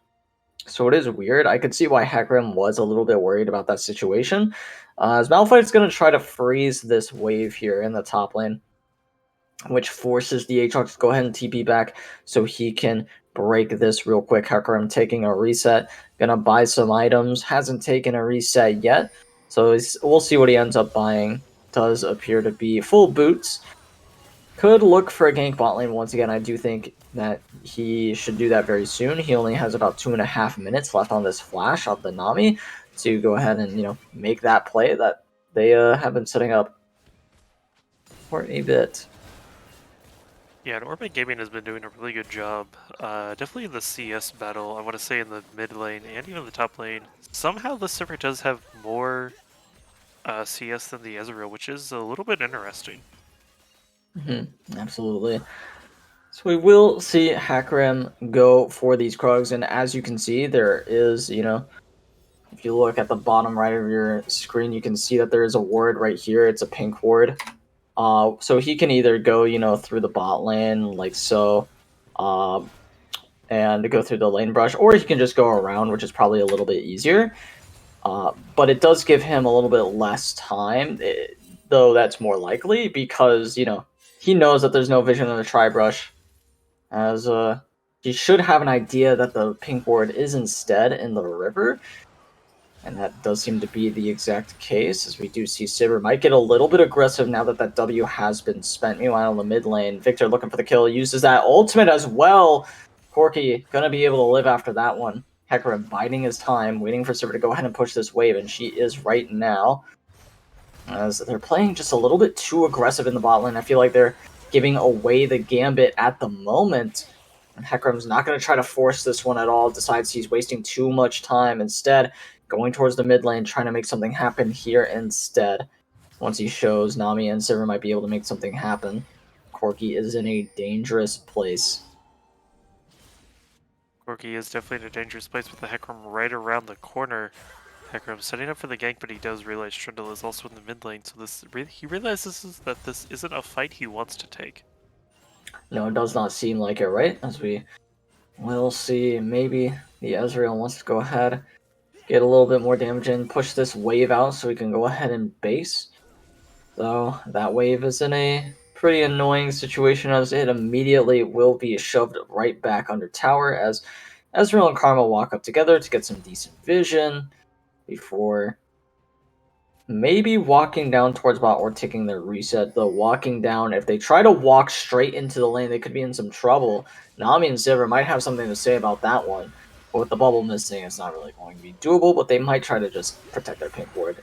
so it is weird. I could see why Hecarim was a little bit worried about that situation. As Malphite's going to try to freeze this wave here in the top lane, which forces the Aatrox to go ahead and TP back so he can break this real quick. Hecarim taking a reset, gonna buy some items, hasn't taken a reset yet, so we'll see what he ends up buying. Does appear to be full boots. Could look for a gank bot lane once again. I do think that he should do that very soon. He only has about 2.5 minutes left on this flash of the Nami to go ahead and, make that play that they have been setting up for a bit. Yeah, and Orbit Gaming has been doing a really good job. Definitely in the CS battle, I want to say in the mid lane and even the top lane. Somehow the Sivir does have more CS than the Ezreal, which is a little bit interesting. Absolutely. So we will see Hecarim go for these Krugs, and as you can see, there is, if you look at the bottom right of your screen, you can see that there is a ward right here. It's a pink ward. So he can either go, through the bot lane, like so, and go through the lane brush, or he can just go around, which is probably a little bit easier. But it does give him a little bit less time, though that's more likely, because, he knows that there's no vision in the tri-brush, as he should have an idea that the pink ward is instead in the river. And that does seem to be the exact case, as we do see Sivir might get a little bit aggressive now that that W has been spent. Meanwhile, in the mid lane, Victor looking for the kill, uses that ultimate as well. Corki gonna be able to live after that one. Hecarim biding his time, waiting for Sivir to go ahead and push this wave, and she is right now. As they're playing just a little bit too aggressive in the bot lane. I feel like they're giving away the gambit at the moment. And Hecarim's not going to try to force this one at all. Decides he's wasting too much time. Instead, going towards the mid lane, trying to make something happen here instead. Once he shows Nami and Sivir might be able to make something happen, Corki is in a dangerous place. Corki is definitely in a dangerous place with the Hecarim right around the corner. Hecarim setting up for the gank, but he does realize Trundle is also in the mid lane, so he realizes that this isn't a fight he wants to take. No, it does not seem like it, right? As we will see, maybe the Ezreal wants to go ahead, get a little bit more damage in, push this wave out so we can go ahead and base. So that wave is in a pretty annoying situation as it immediately will be shoved right back under tower as Ezreal and Karma walk up together to get some decent vision before maybe walking down towards bot or taking their reset. Though walking down, if they try to walk straight into the lane, they could be in some trouble. Nami and Sivir might have something to say about that one. But with the bubble missing, it's not really going to be doable, but they might try to just protect their pink ward.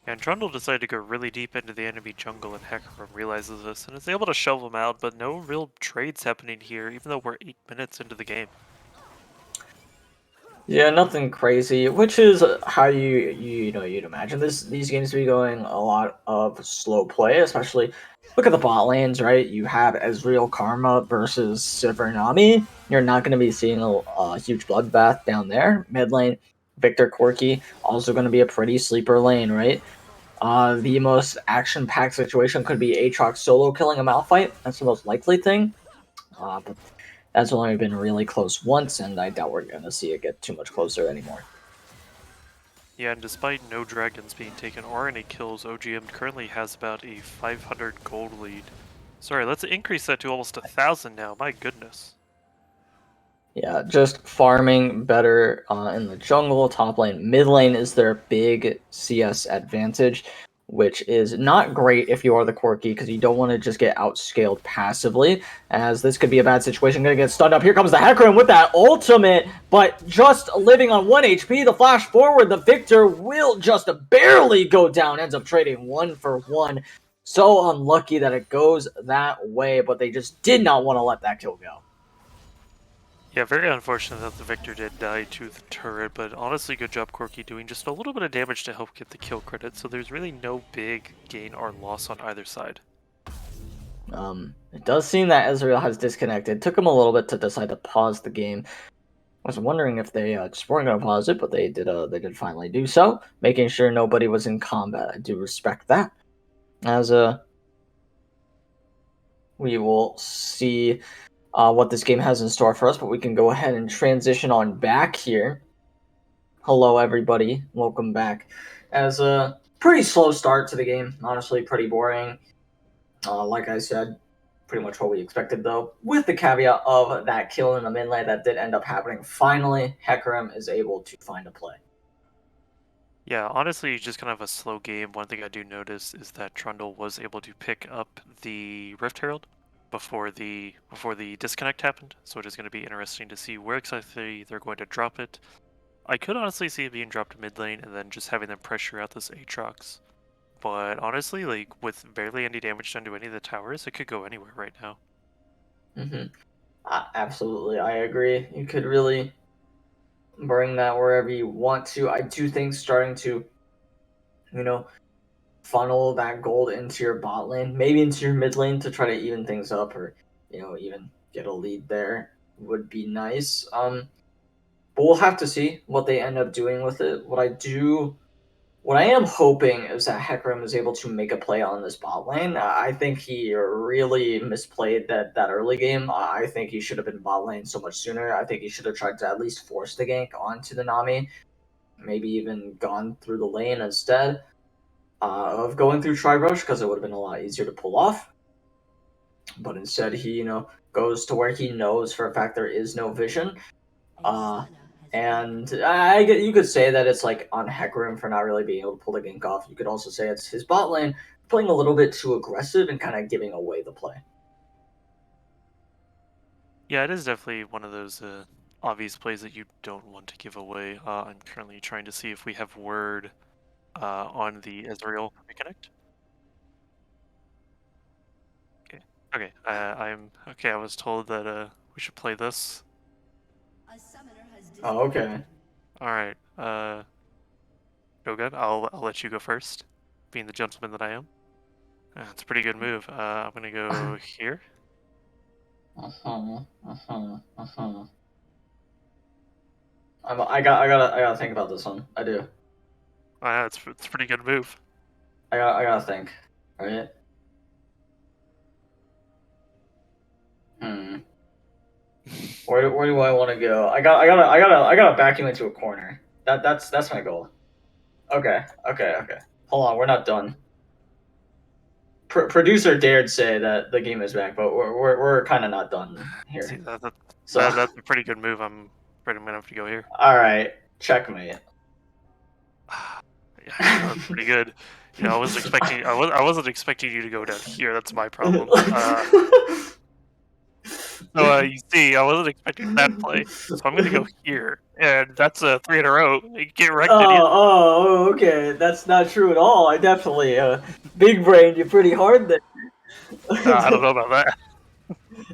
And Trundle decided to go really deep into the enemy jungle, and Hecarim realizes this and is able to shove him out, but no real trades happening here, even though we're 8 minutes into the game. Yeah, nothing crazy, which is how you'd imagine these games to be going. A lot of slow play, especially look at the bot lanes, right? You have Ezreal Karma versus Sivir Nami. You're not going to be seeing a huge bloodbath down there. Mid lane, Victor Corki, also going to be a pretty sleeper lane, right? The most action-packed situation could be Aatrox solo killing a Malphite. That's the most likely thing. But that's only been really close once, and I doubt we're going to see it get too much closer anymore. Yeah, and despite no dragons being taken or any kills, OGM currently has about a 500 gold lead. Sorry, let's increase that to almost 1,000 now, my goodness. Yeah, just farming better in the jungle, top lane. Mid lane is their big CS advantage, which is not great if you are the Corki, because you don't want to just get outscaled passively, as this could be a bad situation. Gonna get stunned up. Here comes the Hecarim with that ultimate, but just living on 1 HP. The flash forward, the Victor will just barely go down, ends up trading 1 for 1. So unlucky that it goes that way, but they just did not want to let that kill go. Yeah, very unfortunate that the Victor did die to the turret, but honestly, good job Corki doing just a little bit of damage to help get the kill credit, so there's really no big gain or loss on either side. It does seem that Ezreal has disconnected. It took him a little bit to decide to pause the game. I was wondering if they just weren't going to pause it, but they did finally do so, making sure nobody was in combat. I do respect that. As we will see what this game has in store for us, but we can go ahead and transition on back here. Hello, everybody. Welcome back. As a pretty slow start to the game, honestly, pretty boring. Like I said, pretty much what we expected, though, with the caveat of that kill in the mid lane that did end up happening. Finally, Hecarim is able to find a play. Yeah, honestly, just kind of a slow game. One thing I do notice is that Trundle was able to pick up the Rift Herald before the disconnect happened, so it is going to be interesting to see where exactly they're going to drop it. I could honestly see it being dropped mid lane and then just having them pressure out this Aatrox. But honestly, like with barely any damage done to any of the towers, it could go anywhere right now. Absolutely, I agree. You could really bring that wherever you want to. I do think starting to, funnel that gold into your bot lane, maybe into your mid lane to try to even things up, or even get a lead there would be nice. But we'll have to see what they end up doing with it. What I am hoping is that Hecarim is able to make a play on this bot lane. I think he really misplayed that early game. I think he should have been bot lane so much sooner. I think he should have tried to at least force the gank onto the Nami, maybe even gone through the lane instead of going through Tri-Rush, because it would have been a lot easier to pull off. but instead he, goes to where he knows for a fact there is no vision. And you could say that it's like on Hecarim for not really being able to pull the gank off. You could also say it's his bot lane playing a little bit too aggressive and kind of giving away the play. Yeah, it is definitely one of those obvious plays that you don't want to give away. I'm currently trying to see if we have word on the Ezreal reconnect. Okay. Okay. I'm okay. I was told that we should play this. Oh, okay. All right. Go good. I'll let you go first, being the gentleman that I am. It's a pretty good move. I'm gonna go here. I gotta think about this one. I do. It's a pretty good move. I gotta think. Right. Where do I want to go? I gotta back you into a corner. That's my goal. Okay. Hold on, we're not done. Producer dared say that the game is back, but we're kind of not done here. See, that's a pretty good move. I'm afraid I'm gonna have to go here. All right, checkmate. Yeah, that's pretty good. I wasn't expecting. I wasn't expecting you to go down here. That's my problem. So you see, I wasn't expecting that play, so I'm gonna go here, and that's a 3 in a row. Get wrecked, idiot. Okay. That's not true at all. I definitely big brained you pretty hard there. I don't know about that.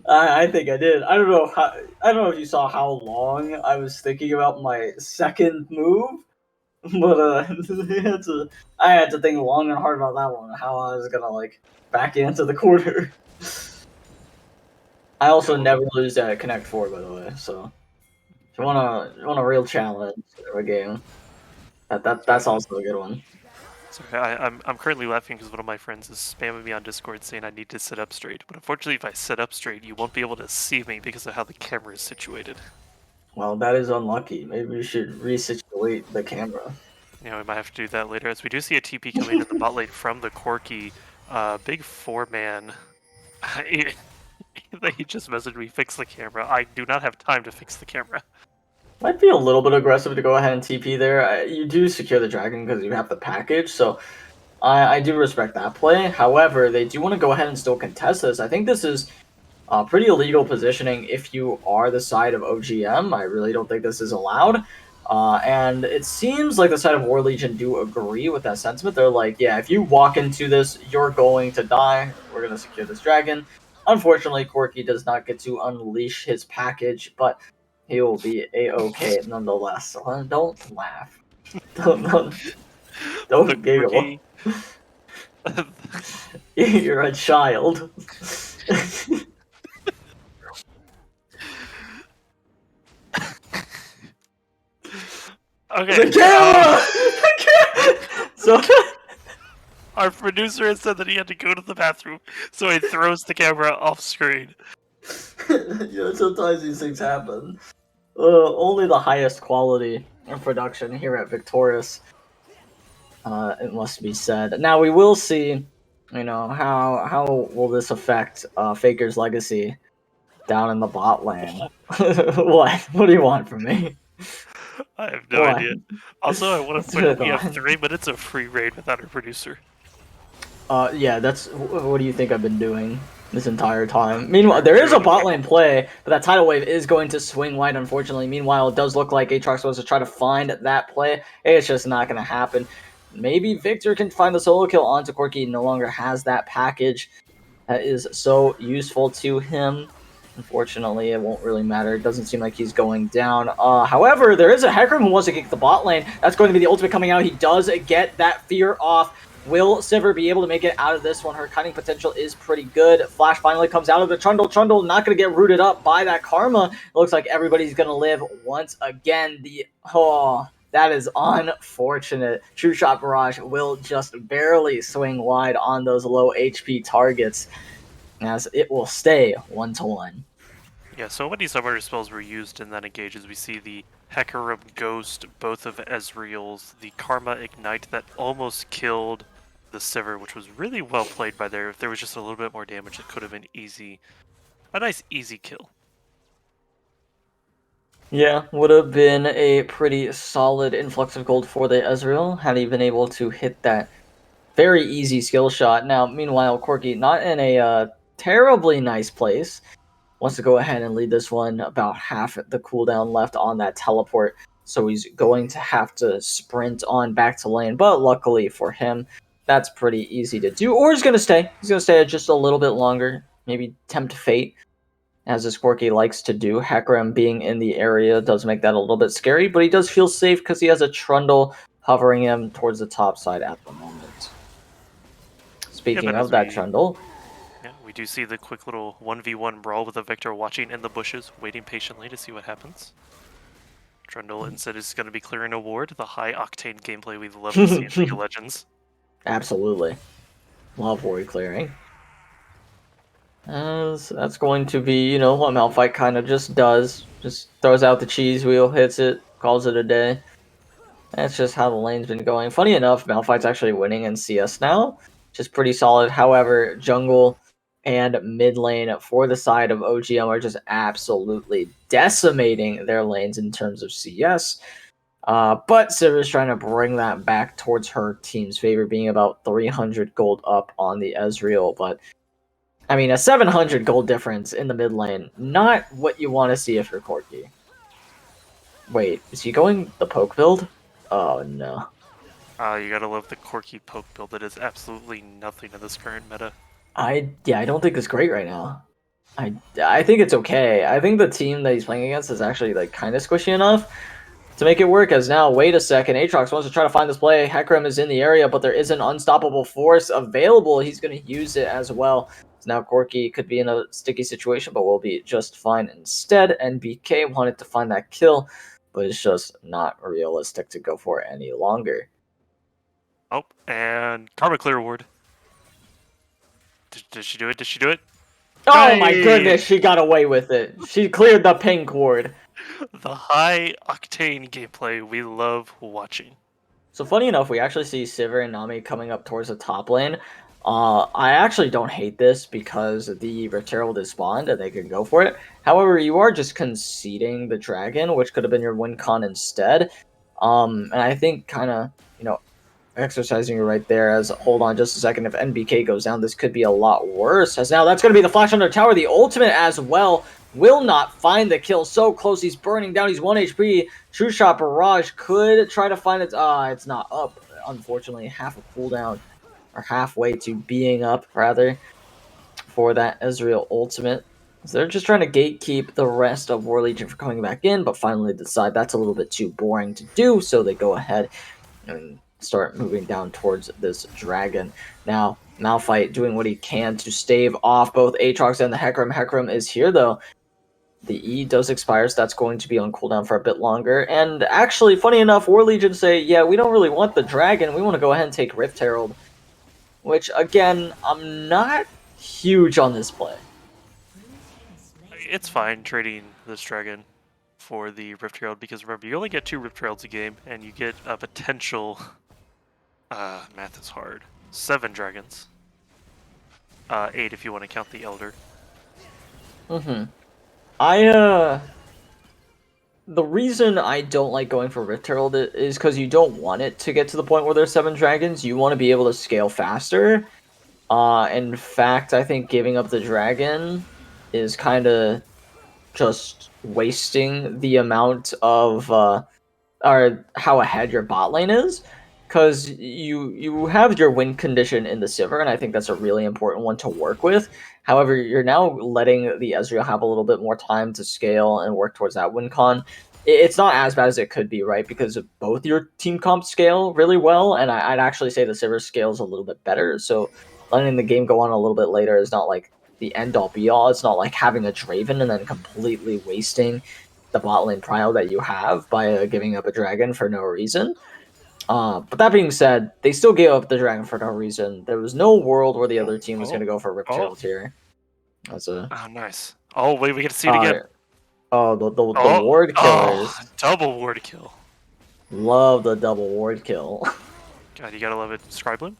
I think I did. I don't know if you saw how long I was thinking about my second move, but I had to think long and hard about that one. How I was gonna back into the corner. I also never lose that Connect 4, by the way. So if you want a real challenge or a game, that's also a good one. Sorry, I'm currently laughing because one of my friends is spamming me on Discord saying I need to sit up straight. But unfortunately, if I sit up straight, you won't be able to see me because of how the camera is situated. Well, that is unlucky. Maybe we should resituate the camera. We might have to do that later. As we do see a TP coming in the bot lane from the Corki, big 4-man. He just messaged me, fix the camera. I do not have time to fix the camera. Might be a little bit aggressive to go ahead and TP there. You do secure the dragon because you have the package, so I do respect that play. However, they do want to go ahead and still contest this. I think this is pretty illegal positioning if you are the side of OGM. I really don't think this is allowed. And it seems like the side of War Legion do agree with that sentiment. They're like, yeah, if you walk into this, you're going to die. We're going to secure this dragon. Unfortunately, Corki does not get to unleash his package, but he will be a-okay nonetheless. So don't laugh. Don't giggle. You're a child. Okay. The camera! So our producer has said that he had to go to the bathroom, so he throws the camera off screen. Sometimes these things happen. Only the highest quality of production here at Victoris. It must be said. Now we will see, how will this affect Faker's legacy down in the bot lane? What? What do you want from me? I have no idea. Also, I want to point out we have 3 minutes of free raid without our producer. Yeah, that's what do you think I've been doing this entire time? Meanwhile, there is a bot lane play, but that tidal wave is going to swing wide, unfortunately. Meanwhile, it does look like Aatrox was to try to find that play. It's just not going to happen. Maybe Victor can find the solo kill onto Corki. He no longer has that package that is so useful to him. Unfortunately, it won't really matter. It doesn't seem like he's going down. However, there is a Hecarim who wants to kick the bot lane. That's going to be the ultimate coming out. He does get that fear off. Will Sivir be able to make it out of this one? Her cutting potential is pretty good. Flash finally comes out of the Trundle. Trundle not going to get rooted up by that Karma. It looks like everybody's going to live once again. That is unfortunate. True Shot Barrage will just barely swing wide on those low HP targets, as it will stay 1-1. Yeah, so many summoner spells were used in that engage as we see the Hecarim Ghost, both of Ezreal's, the Karma Ignite that almost killed the Sivir, which was really well played by there. If there was just a little bit more damage, it could have been a nice easy kill. Yeah, would have been a pretty solid influx of gold for the Ezreal had he been able to hit that very easy skill shot. Now, meanwhile, Corki, not in a terribly nice place, wants to go ahead and lead this one. About half the cooldown left on that teleport, so he's going to have to sprint on back to lane. But luckily for him, that's pretty easy to do. Or he's going to stay. He's going to stay just a little bit longer, maybe tempt fate, as this Corki likes to do. Hecarim being in the area does make that a little bit scary, but he does feel safe because he has a Trundle hovering him towards the top side at the moment. Speaking of that Trundle, yeah, we do see the quick little 1v1 brawl with a Victor watching in the bushes, waiting patiently to see what happens. Trundle instead is going to be clearing a ward, the high-octane gameplay we love to see in League of Legends. Absolutely. Love ward clearing. As that's going to be, you know, what Malphite kind of just does. Just throws out the cheese wheel, hits it, calls it a day. That's just how the lane's been going. Funny enough, Malphite's actually winning in CS now, which is pretty solid. However, jungle and mid lane for the side of OGM are just absolutely decimating their lanes in terms of CS. But Sivir's trying to bring that back towards her team's favor, being about 300 gold up on the Ezreal. But, I mean, a 700 gold difference in the mid lane, not what you want to see if you're Corki. Wait, is he going the poke build? Oh, no. You gotta love the Corki poke build. That is absolutely nothing in this current meta. I don't think it's great right now. I think it's okay. I think the team that he's playing against is actually like kind of squishy enough to make it work. As now, wait a second, Aatrox wants to try to find this play. Hecarim is in the area, but there is an unstoppable force available. He's going to use it as well. So now Corki could be in a sticky situation, but will be just fine instead. NBK wanted to find that kill, but it's just not realistic to go for it any longer. Oh, and Karma Clear Ward. Did she do it? Did she do it? Oh my goodness, she got away with it. She cleared the pink ward. The high octane gameplay we love watching. So funny enough, we actually see Sivir and Nami coming up towards the top lane. I actually don't hate this because the Rift Herald is spawned and they can go for it. However, you are just conceding the dragon, which could have been your win con instead. And I think kind of, you know, exercising right there as, hold on just a second, if NBK goes down, this could be a lot worse. As now that's going to be the flash under tower. The ultimate as well will not find the kill. So close, he's burning down, he's 1 HP. True Shot Barrage could try to find it. It's not up, unfortunately. Half a cooldown, or halfway to being up, rather, for that Ezreal ultimate. So they're just trying to gatekeep the rest of War Legion for coming back in, but finally decide that's a little bit too boring to do, so they go ahead and start moving down towards this dragon. Now, Malphite doing what he can to stave off both Aatrox and the Hecarim. Hecarim is here, though. The E does expire, so that's going to be on cooldown for a bit longer. And actually, funny enough, War Legion say, yeah, we don't really want the dragon. We want to go ahead and take Rift Herald. Which, again, I'm not huge on this play. It's fine trading this dragon for the Rift Herald, because remember, you only get 2 Rift Heralds a game, and you get a potential... math is hard. 7 dragons. 8 if you want to count the Elder. The reason I don't like going for Rift Herald is because you don't want it to get to the point where there's 7 dragons. You want to be able to scale faster. In fact, I think giving up the dragon is kind of just wasting the amount of, or how ahead your bot lane is. Because you have your win condition in the Sivir, and I think that's a really important one to work with. However, you're now letting the Ezreal have a little bit more time to scale and work towards that win con. It's not as bad as it could be, right? Because both your team comps scale really well, and I'd actually say the Sivir scales a little bit better. So letting the game go on a little bit later is not like the end-all be-all. It's not like having a Draven and then completely wasting the bot lane prio that you have by giving up a dragon for no reason. But that being said, they still gave up the dragon for no reason. There was no world where the other team was going to go for Rift Herald here. That's a... Oh, nice. Oh, wait, we get to see it again. The ward killers. Double ward kill. Love the double ward kill. God, you gotta love it. Scribeling?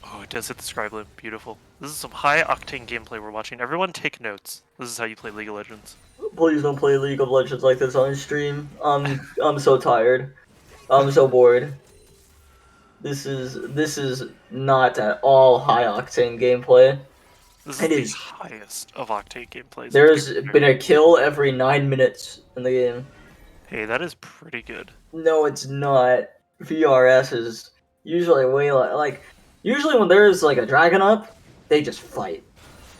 Oh, it does hit the scribe limb. Beautiful. This is some high octane gameplay we're watching. Everyone take notes. This is how you play League of Legends. Please don't play League of Legends like this on stream. I'm so tired. I'm so bored. This is not at all high octane gameplay. This It is is. the highest of octane gameplays. There's been a kill every 9 minutes in the game. Hey, that is pretty good. No, it's not. VRS is usually usually when there's like a dragon up, they just fight.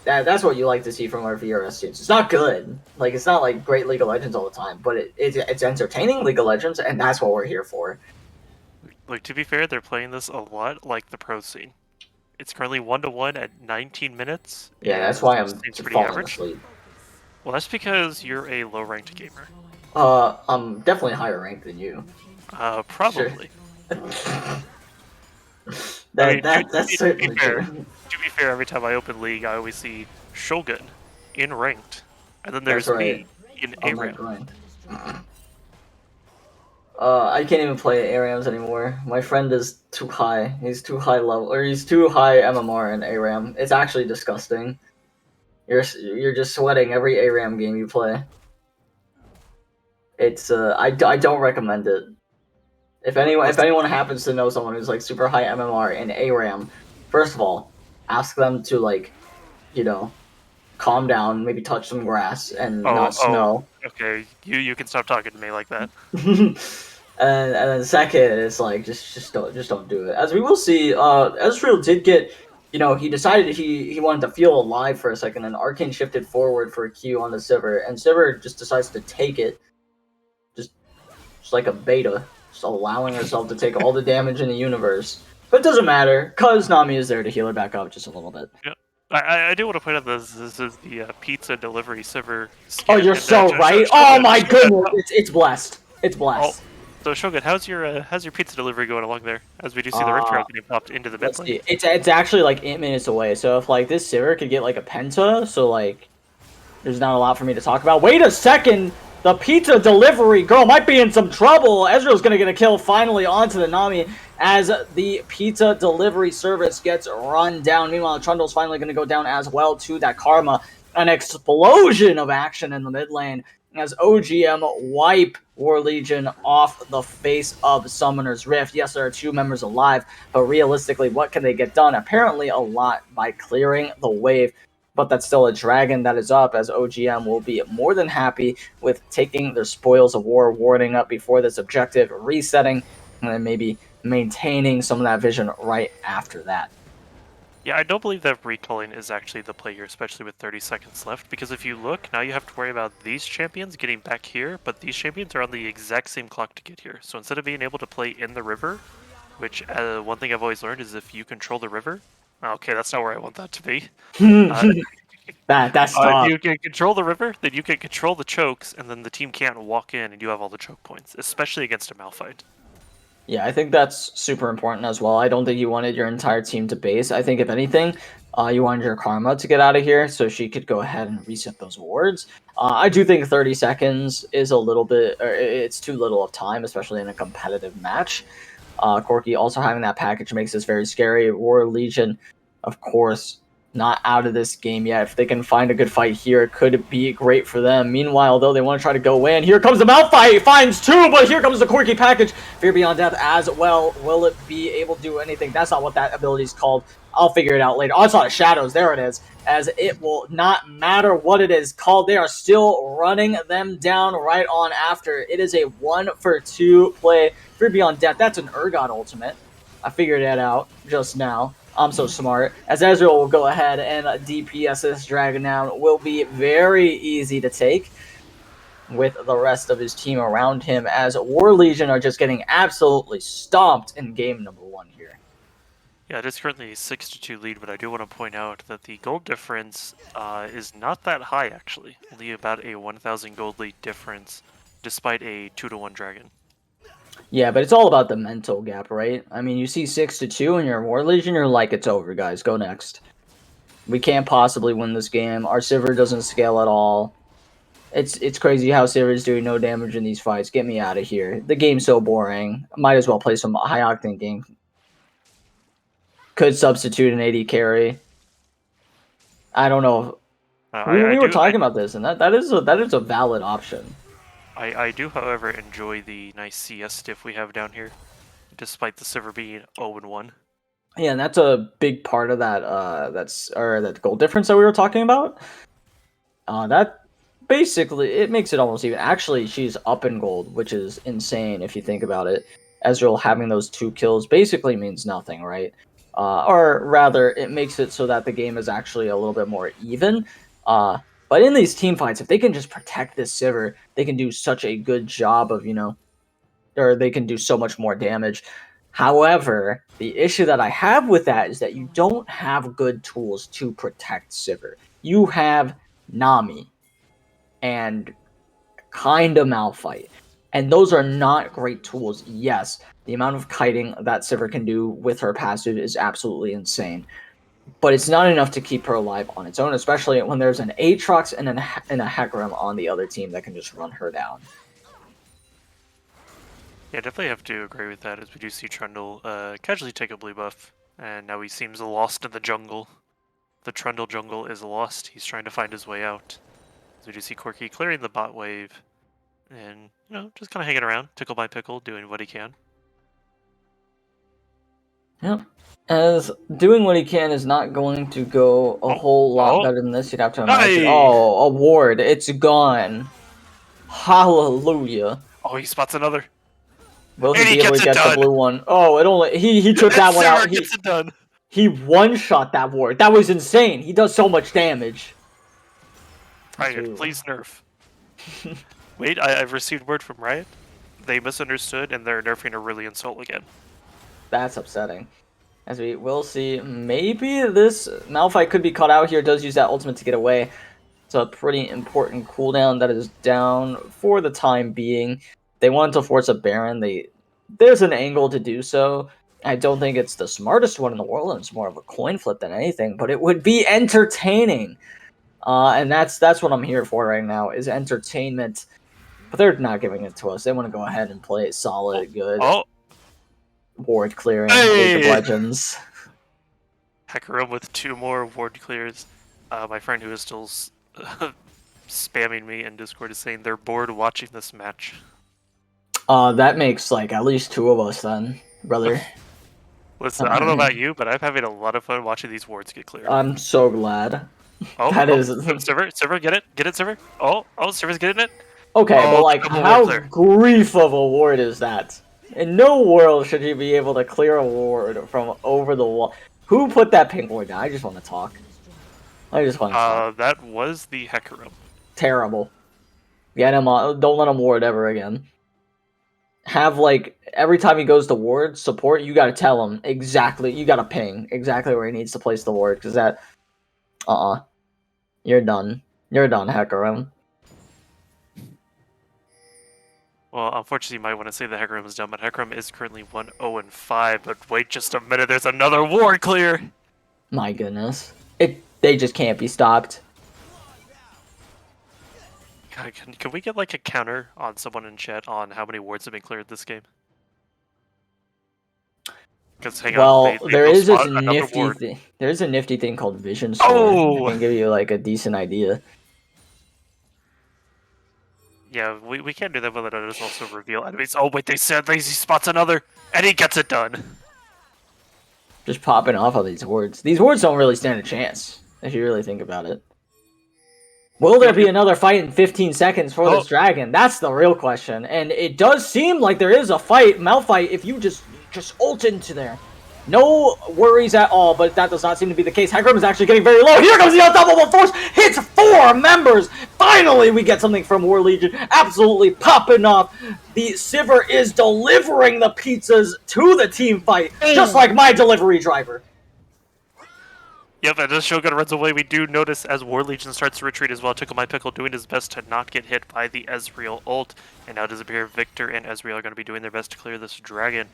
That's what you like to see from our VRS teams. It's not good. Like it's not like great League of Legends all the time, but it's entertaining League of Legends, and that's what we're here for. Like, to be fair, they're playing this a lot like the pro scene. It's currently 1-1 at 19 minutes. Yeah, and that's why I'm seems pretty falling average. asleep. Well, that's because you're a low-ranked gamer. I'm definitely higher ranked than you. Probably. That's certainly fair, true. to be fair, every time I open League, I always see Shogun in ranked, and then there's That's right. me in On my ARAM. grind. I can't even play ARAMs anymore. My friend is too high. He's too high level, or he's too high MMR in ARAM. It's actually disgusting. You're just sweating every ARAM game you play. It's I don't recommend it. If anyone happens to know someone who's like super high MMR in ARAM, first of all, ask them to like, calm down, maybe touch some grass and not snow. Okay, you can stop talking to me like that. and then second, it's like just don't do it. As we will see, Ezreal did get, he decided he wanted to feel alive for a second, and Arcane shifted forward for a Q on the Sivir, and Sivir just decides to take it, just like a beta, just allowing herself to take all the damage in the universe. But it doesn't matter, cause Nami is there to heal her back up just a little bit. Yeah. I do want to point out this is the pizza delivery Sivir skin. Oh, you're so right. Oh my goodness, it's blessed. It's blessed. So Shogun, how's your pizza delivery going along there? As we do see the Rift Trail getting popped into the mid lane. It's actually like 8 minutes away. So if like this Sivir could get like a penta, so like there's not a lot for me to talk about. Wait a second, the pizza delivery girl might be in some trouble. Ezreal's gonna get a kill finally onto the Nami as the pizza delivery service gets run down. Meanwhile, Trundle's finally gonna go down as well to that Karma. An explosion of action in the mid lane as OGM wipe War Legion off the face of Summoner's Rift. Yes, there are 2 members alive, but realistically, what can they get done? Apparently a lot by clearing the wave, but that's still a dragon that is up, as OGM will be more than happy with taking their spoils of war, warding up before this objective, resetting, and then maybe maintaining some of that vision right after that. Yeah, I don't believe that recalling is actually the play here, especially with 30 seconds left, because if you look, now you have to worry about these champions getting back here, but these champions are on the exact same clock to get here. So instead of being able to play in the river, which one thing I've always learned is if you control the river, okay, that's not where I want that to be. That's tough. If you can control the river, then you can control the chokes, and then the team can't walk in and you have all the choke points, especially against a Malphite. Yeah, I think that's super important as well. I don't think you wanted your entire team to base. I think, if anything, you wanted your Karma to get out of here so she could go ahead and reset those wards. I do think 30 seconds is a little bit, or it's too little of time, especially in a competitive match. Corki also having that package makes this very scary. War Legion, of course, not out of this game yet. If they can find a good fight here, it could be great for them. Meanwhile, though, they want to try to go in. Here comes the Malphite, finds 2, but here comes the Corki package. Fear Beyond Death as well. Will it be able to do anything? That's not what that ability is called. I'll figure it out later. Oh, it's not Shadows. There it is. As it will not matter what it is called. They are still running them down right on after. It is a 1-for-2 play. Fear Beyond Death. That's an Urgot ultimate. I figured that out just now. I'm so smart. As Ezreal will go ahead and DPS this dragon down, will be very easy to take with the rest of his team around him, as War Legion are just getting absolutely stomped in game number 1 here. Yeah, it is currently a 6-2 lead, but I do want to point out that the gold difference is not that high, actually. Only about a 1,000 gold lead difference, despite a 2-1 dragon. Yeah, but it's all about the mental gap, right? I mean, you see 6-2 and you're in War Legion, you're like, it's over, guys. Go next. We can't possibly win this game. Our Sivir doesn't scale at all. It's crazy how Sivir is doing no damage in these fights. Get me out of here. The game's so boring. Might as well play some high-octane game. could substitute an AD carry. I don't know. We were talking about this, and that is a valid option. I do, however, enjoy the nice CS stiff we have down here, despite the Sivir being 0-1. Yeah, and that's a big part of that that goal difference that we were talking about. That basically it makes it almost even. Actually, she's up in gold, which is insane if you think about it. Ezreal having those 2 kills basically means nothing, right? Or rather, it makes it so that the game is actually a little bit more even. But in these team fights, if they can just protect this Sivir, they can do such a good job of, or they can do so much more damage. However, the issue that I have with that is that you don't have good tools to protect Sivir. You have Nami and kind of Malphite. And those are not great tools. Yes, the amount of kiting that Sivir can do with her passive is absolutely insane. But it's not enough to keep her alive on its own, especially when there's an Aatrox and a Hecarim on the other team that can just run her down. Yeah, definitely have to agree with that, as we do see Trundle casually take a blue buff, and now he seems lost in the jungle. The Trundle jungle is lost. He's trying to find his way out. As we do see Corki clearing the bot wave, and, just kind of hanging around, tickle by pickle, doing what he can. Yep. As doing what he can is not going to go a whole lot better than this, you'd have to imagine. Hey! Oh, a ward. It's gone. Hallelujah. Oh, he spots another. Will And he he be able gets to it get the done. blue one? Oh, it only he took that one out. Gets it done. He one-shot that ward. That was insane. He does so much damage. Riot, please nerf. Wait, I've received word from Riot. They misunderstood, and they're nerfing Aurelion Soul again. That's upsetting. As we will see, maybe this Malphite could be caught out here. Does use that ultimate to get away. It's a pretty important cooldown that is down for the time being. They wanted to force a Baron. There's an angle to do so. I don't think it's the smartest one in the world, and it's more of a coin flip than anything, but it would be entertaining. And that's what I'm here for right now, is entertainment. But they're not giving it to us. They want to go ahead and play it solid, good. Ward clearing, League of Legends. Hecarim with 2 more ward clears. My friend who is still spamming me in Discord is saying they're bored watching this match. That makes at least 2 of us then, brother. Listen, I don't know about you, but I'm having a lot of fun watching these wards get cleared. I'm so glad. Sivir, get it, Sivir. Sivir's getting it. Okay, but how grief of a ward is that? In no world should you be able to clear a ward from over the wall. Who put that pink ward down? I just want to talk. That was the Hecarim. Terrible. Get him on. Don't let him ward ever again. Have every time he goes to ward support, you gotta tell him exactly. You gotta ping exactly where he needs to place the ward, because that. You're done. You're done, Hecarim. Well, unfortunately, you might want to say the Hecarim is done, but Hecarim is currently 1-0-5. But wait just a minute, there's another ward clear. My goodness, they just can't be stopped. God, can we get a counter on someone in chat on how many wards have been cleared this game? Because there is this nifty thing. There's a nifty thing called Vision Sword. Oh! I can give you a decent idea. Yeah, we can't do that, but let us also reveal enemies. Oh wait, they said he spots another, and he gets it done. Just popping off all these wards. These wards don't really stand a chance, if you really think about it. Will there be another fight in 15 seconds for this dragon? That's the real question. And it does seem like there is a fight. Malphite, if you just ult into there. No worries at all, but that does not seem to be the case. Hecarim is actually getting very low. Here comes the unstoppable force. Hits 4 members. Finally, we get something from War Legion. Absolutely popping off. The Sivir is delivering the pizzas to the team fight, just like my delivery driver. Yep, and as Shogun runs away, we do notice as War Legion starts to retreat as well. Tickle My Pickle doing his best to not get hit by the Ezreal ult. And now it does appear Victor and Ezreal are going to be doing their best to clear this dragon.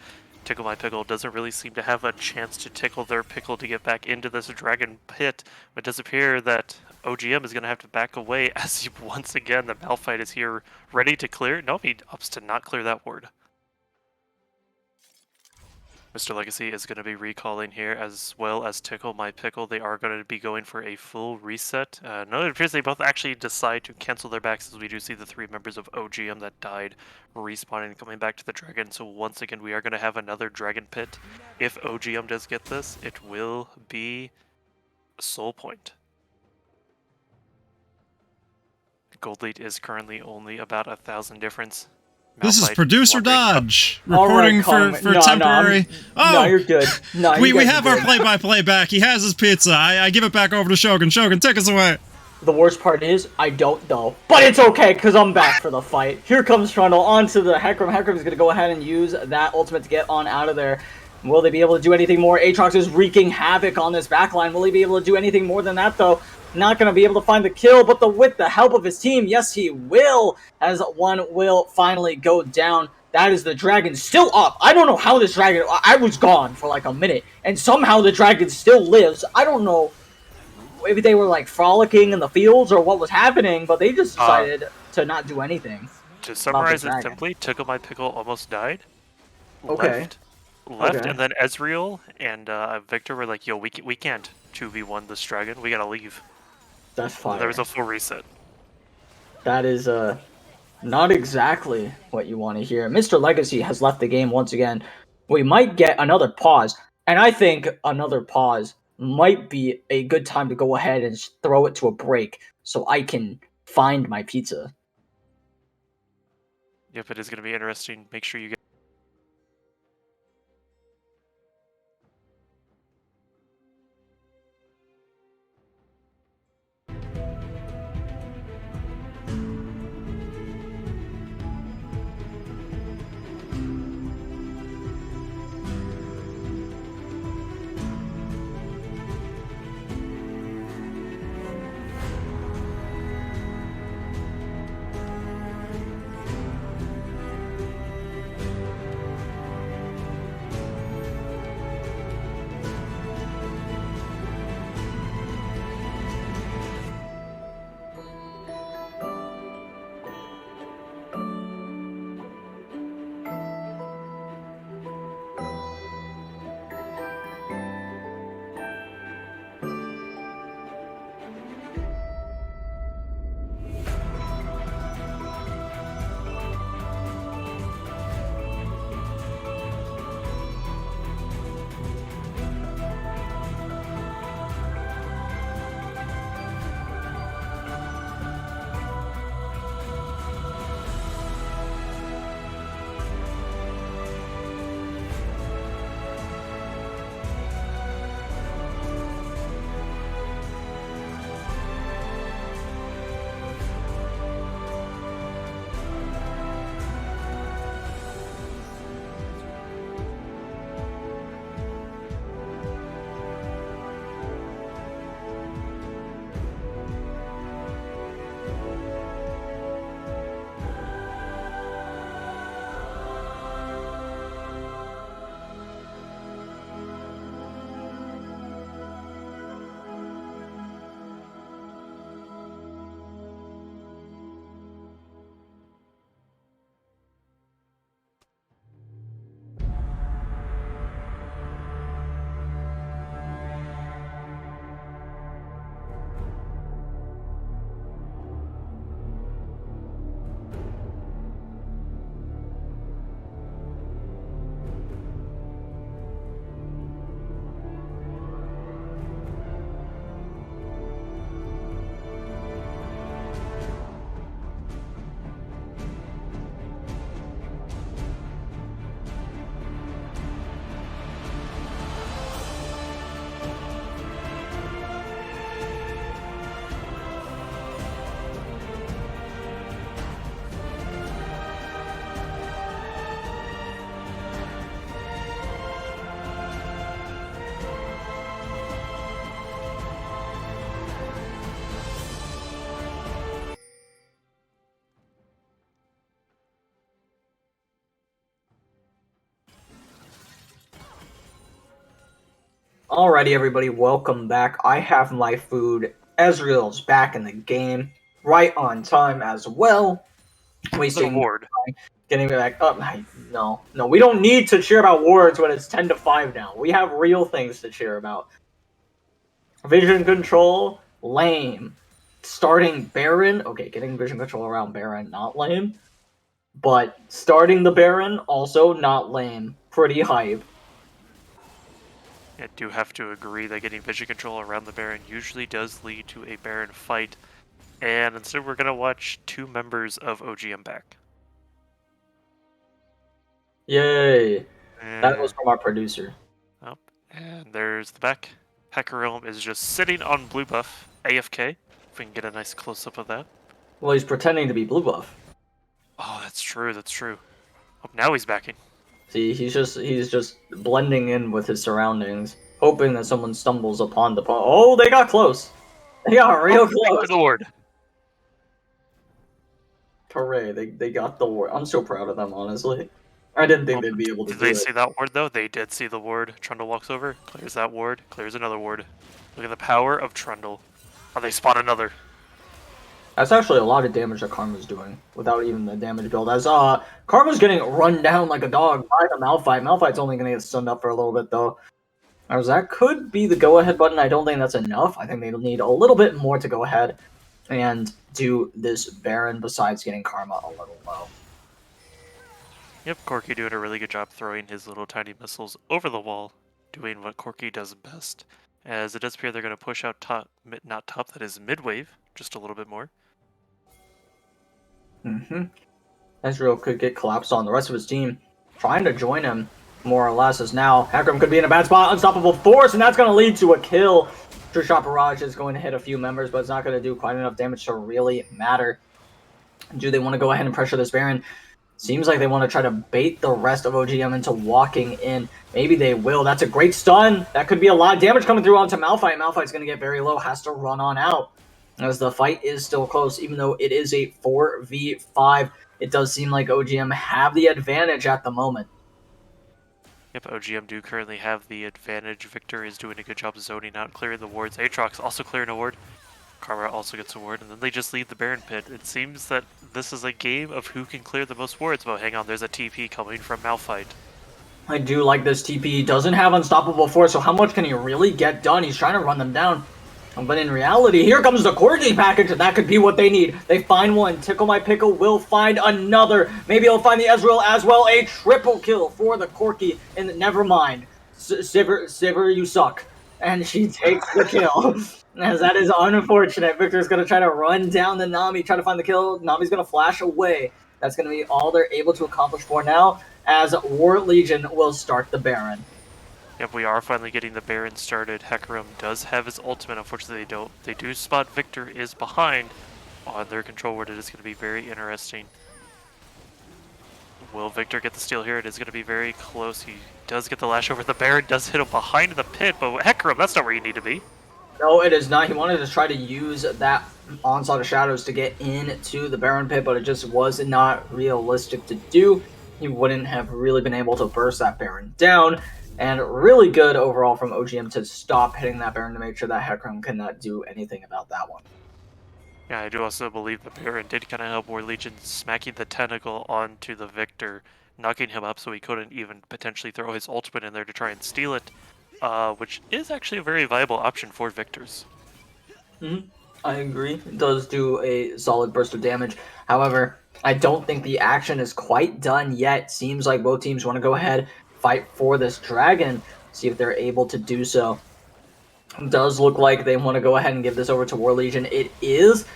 Tickle My Pickle doesn't really seem to have a chance to tickle their pickle to get back into this dragon pit. But it does appear that OGM is going to have to back away as he, once again, the Malphite is here ready to clear. No, he opts to not clear that ward. Mr. Legacy is going to be recalling here, as well as Tickle My Pickle. They are going to be going for a full reset. No, it appears they both actually decide to cancel their backs, as we do see the 3 members of OGM that died respawning and coming back to the dragon. So once again, we are going to have another dragon pit. If OGM does get this, it will be a soul point. Gold lead is currently only about 1,000 difference. This is Malphite producer wondering- Dodge All right, reporting Colin, for no, temporary. No, you're good. No, we you guys have are our good. play-by-play back. He has his pizza. I give it back over to Shogun. Shogun, take us away. The worst part is, I don't know. But it's okay, because I'm back for the fight. Here comes Trundle onto the Hecarim. Hecarim is going to go ahead and use that ultimate to get on out of there. Will they be able to do anything more? Aatrox is wreaking havoc on this backline. Will he be able to do anything more than that, though? Not going to be able to find the kill, but with the help of his team, yes, he will, as one will finally go down. That is the dragon still up. I don't know how this dragon... I was gone for like a minute, and somehow the dragon still lives. I don't know if they were like frolicking in the fields or what was happening, but they just decided to not do anything. To summarize it dragon. simply, Tickle My Pickle almost died. Okay. Left, Okay. and then Ezreal and Victor were like, yo, we can't 2v1 this dragon. We gotta leave. That's fine. There was a full reset. That is not exactly what you want to hear. Mr. Legacy has left the game once again. We might get another pause, and I think another pause might be a good time to go ahead and throw it to a break so I can find my pizza. Yep, it is gonna be interesting. Make sure you get. Alrighty, everybody, welcome back. I have my food. Ezreal's back in the game, right on time as well. The Wasting reward. getting back up. No, we don't need to cheer about wards when it's 10-5 now. We have real things to cheer about. Vision control, lame. Starting Baron, okay, getting vision control around Baron, not lame. But starting the Baron, also not lame. Pretty hype. I do have to agree that getting vision control around the Baron usually does lead to a Baron fight. And instead we're going to watch 2 members of OGM back. Yay. That was from our producer. Oh, and there's the back. Hecarim is just sitting on blue buff, AFK. If we can get a nice close-up of that. Well, he's pretending to be blue buff. Oh, that's true, that's true. Oh, now he's backing. See, he's just blending in with his surroundings, hoping that someone stumbles upon the Oh, they got close. They got real close. For the ward. Hooray, they got the ward. I'm so proud of them, honestly. I didn't think they'd be able to Did do they it. see that ward, though? They did see the ward. Trundle walks over, clears that ward, clears another ward. Look at the power of Trundle. Oh, they spot another. That's actually a lot of damage that Karma's doing, without even the damage build. As Karma's getting run down like a dog by the Malphite. Malphite's only gonna get stunned up for a little bit, though. As that could be the go-ahead button. I don't think that's enough. I think they'll need a little bit more to go ahead and do this Baron, besides getting Karma a little low. Yep, Corki doing a really good job throwing his little tiny missiles over the wall, doing what Corki does best. As it does appear they're going to push out top, not top, that is mid-wave, just a little bit more. Ezreal could get collapsed on. The rest of his team trying to join him, more or less, as now Hecarim could be in a bad spot. Unstoppable Force, and that's going to lead to a kill. True Shot Barrage is going to hit a few members, but it's not going to do quite enough damage to really matter. Do they want to go ahead and pressure this Baron? Seems like they want to try to bait the rest of OGM into walking in. Maybe they will. That's a great stun. That could be a lot of damage coming through onto Malphite. Malphite's going to get very low, has to run on out. As the fight is still close, even though it is a 4v5, it does seem like OGM have the advantage at the moment. Yep, OGM do currently have the advantage. Victor is doing a good job zoning out, clearing the wards. Aatrox also clearing a ward. Karma also gets a ward, and then they just leave the Baron pit. It seems that this is a game of who can clear the most wards. But hang on, there's a TP coming from Malphite. I do like this TP. He doesn't have Unstoppable Force, so how much can he really get done? He's trying to run them down. But in reality, here comes the Corki package, and that could be what they need. They find one. Tickle My Pickle will find another. Maybe he'll find the Ezreal as well. A triple kill for the Corki, and never mind. Sivir, you suck. And she takes the kill. As that is unfortunate. Victor's going to try to run down the Nami, try to find the kill. Nami's going to flash away. That's going to be all they're able to accomplish for now, as War Legion will start the Baron. Yep, we are finally getting the Baron started. Hecarim does have his ultimate. Unfortunately, they don't. They do spot Victor is behind on their control ward. It is going to be very interesting. Will Victor get the steal here? It is going to be very close. He does get the lash over. The Baron does hit him behind the pit, but Hecarim, that's not where you need to be. No, it is not. He wanted to try to use that Onslaught of Shadows to get into the Baron pit, but it just was not realistic to do. He wouldn't have really been able to burst that Baron down. And really good overall from OGM to stop hitting that Baron to make sure that Hecarim cannot do anything about that one. Yeah, I do also believe the Baron did kind of help War Legion, smacking the tentacle onto the Victor, knocking him up so he couldn't even potentially throw his ultimate in there to try and steal it, which is actually a very viable option for Victors. I agree. It does do a solid burst of damage. However, I don't think the action is quite done yet. Seems like both teams want to go ahead, fight for this dragon, see if they're able to do so. It does look like they want to go ahead and give this over to War Legion. It is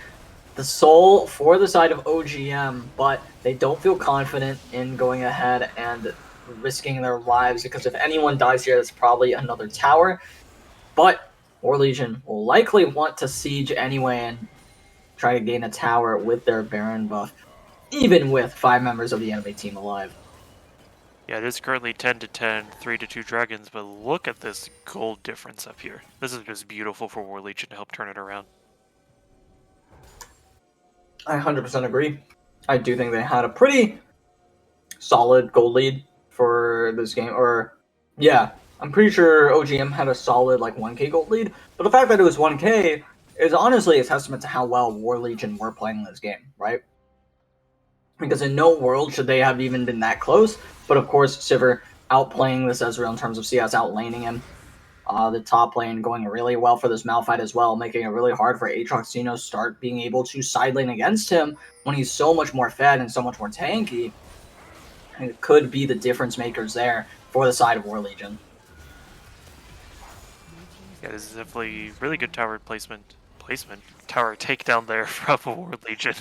the soul for the side of OGM, but they don't feel confident in going ahead and risking their lives, because if anyone dies here, it's probably another tower. But War Legion will likely want to siege anyway and try to gain a tower with their Baron buff, even with 5 members of the enemy team alive. Yeah, it is currently 10-10, 3-2 dragons, but look at this gold difference up here. This is just beautiful for War Legion to help turn it around. I 100% agree. I do think they had a pretty solid gold lead for this game. Or, yeah, I'm pretty sure OGM had a solid, like, 1k gold lead. But the fact that it was 1k is honestly a testament to how well War Legion were playing this game, right? because in no world should they have even been that close. But of course, Sivir outplaying this Ezreal in terms of CS, outlaning him. The top lane going really well for this Malphite as well, making it really hard for Aatrox to start being able to side lane against him when he's so much more fed and so much more tanky. And it could be the difference makers there for the side of War Legion. Yeah, this is definitely really good tower placement. Tower takedown there from War Legion.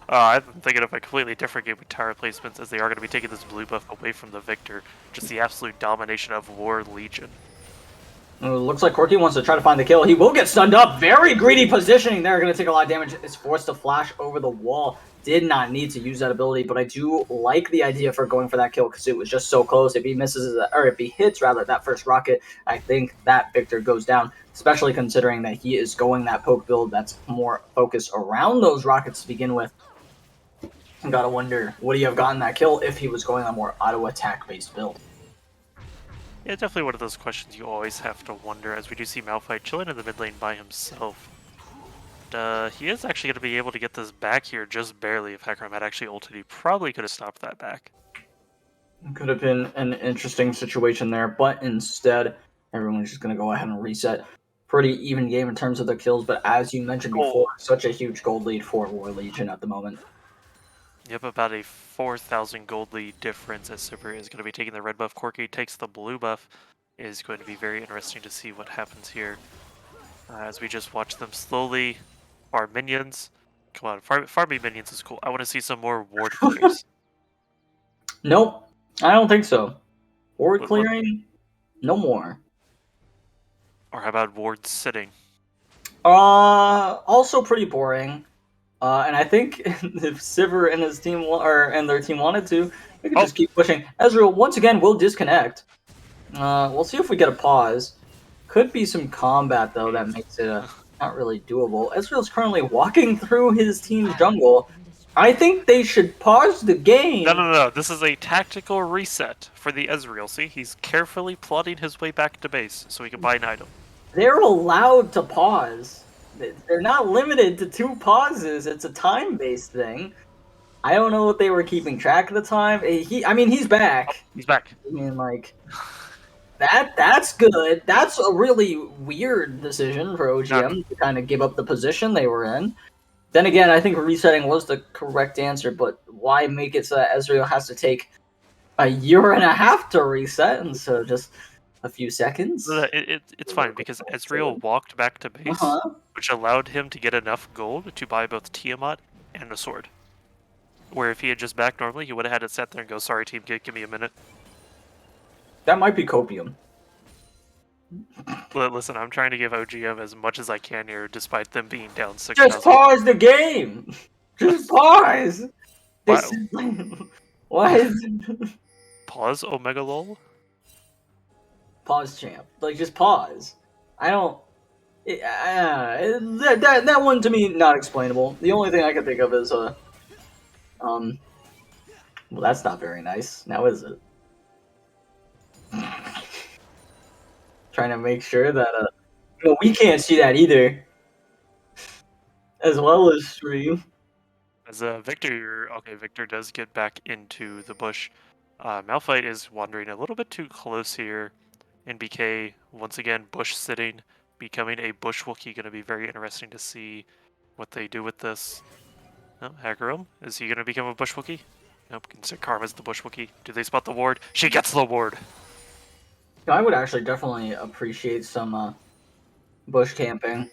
I'm thinking of a completely different game with tower placements, as they are going to be taking this blue buff away from the Victor. Just the absolute domination of War Legion. It looks like Corki wants to try to find the kill. He will get stunned up. Very greedy positioning there. Going to take a lot of damage. Is forced to flash over the wall. Did not need to use that ability, but I do like the idea for going for that kill because it was just so close. If he misses, or if he hits rather that first rocket, I think that Victor goes down, especially considering that he is going that poke build that's more focused around those rockets to begin with. Gotta wonder, would he have gotten that kill if he was going on a more auto-attack based build? Yeah, definitely one of those questions you always have to wonder, as we do see Malphite chilling in the mid lane by himself. He is actually going to be able to get this back here just barely. If Hecarim had actually ulted, he probably could have stopped that back. Could have been an interesting situation there, but instead, everyone's just going to go ahead and reset. Pretty even game in terms of the kills, but as you mentioned before, such a huge gold lead for War Legion at the moment. Yep, about a 4,000 gold lead difference, as Sivir is going to be taking the red buff. Corki takes the blue buff. It is going to be very interesting to see what happens here. As we just watch them slowly farm minions. Come on, farming minions is cool. I want to see some more ward clears. Nope, I don't think so. Ward clearing, no more. Or how about ward sitting? Also pretty boring. And I think if Sivir and his team and their team wanted to, they could just keep pushing. Ezreal once again will disconnect. We'll see if we get a pause. Could be some combat though that makes it not really doable. Ezreal's currently walking through his team's jungle. I think they should pause the game. No. This is a tactical reset for the Ezreal. See, he's carefully plotting his way back to base so he can buy an item. They're allowed to pause. They're not limited to 2 pauses. It's a time-based thing. I don't know what they were keeping track of the time. He's back. Oh, he's back. I mean, like, that's good. That's a really weird decision for OGM to kind of give up the position they were in. Then again, I think resetting was the correct answer, but why make it so that Ezreal has to take a year and a half to reset instead of just a few seconds? It's fine, because Ezreal walked back to base, which allowed him to get enough gold to buy both Tiamat and a sword. Where if he had just backed normally, he would have had it sat there and go, sorry team, give me a minute. That might be copium. Listen, I'm trying to give OGM as much as I can here, despite them being down 6,000. Just pause the game! Just pause! What? Pause, Omega Lol? Pause, champ. Like, just pause. I don't... that one, to me, not explainable. The only thing I can think of is, well, that's not very nice. Now is it? Trying to make sure that, we can't see that either. As well as stream. As Victor does get back into the bush. Malphite is wandering a little bit too close here. NBK, once again, bush sitting, becoming a bush Wookiee. Going to be very interesting to see what they do with this. Oh, Hecarim, is he going to become a bush Wookiee? Nope, consider Karma's the bush Wookiee. Do they spot the ward? She gets the ward! I would actually definitely appreciate some bush camping.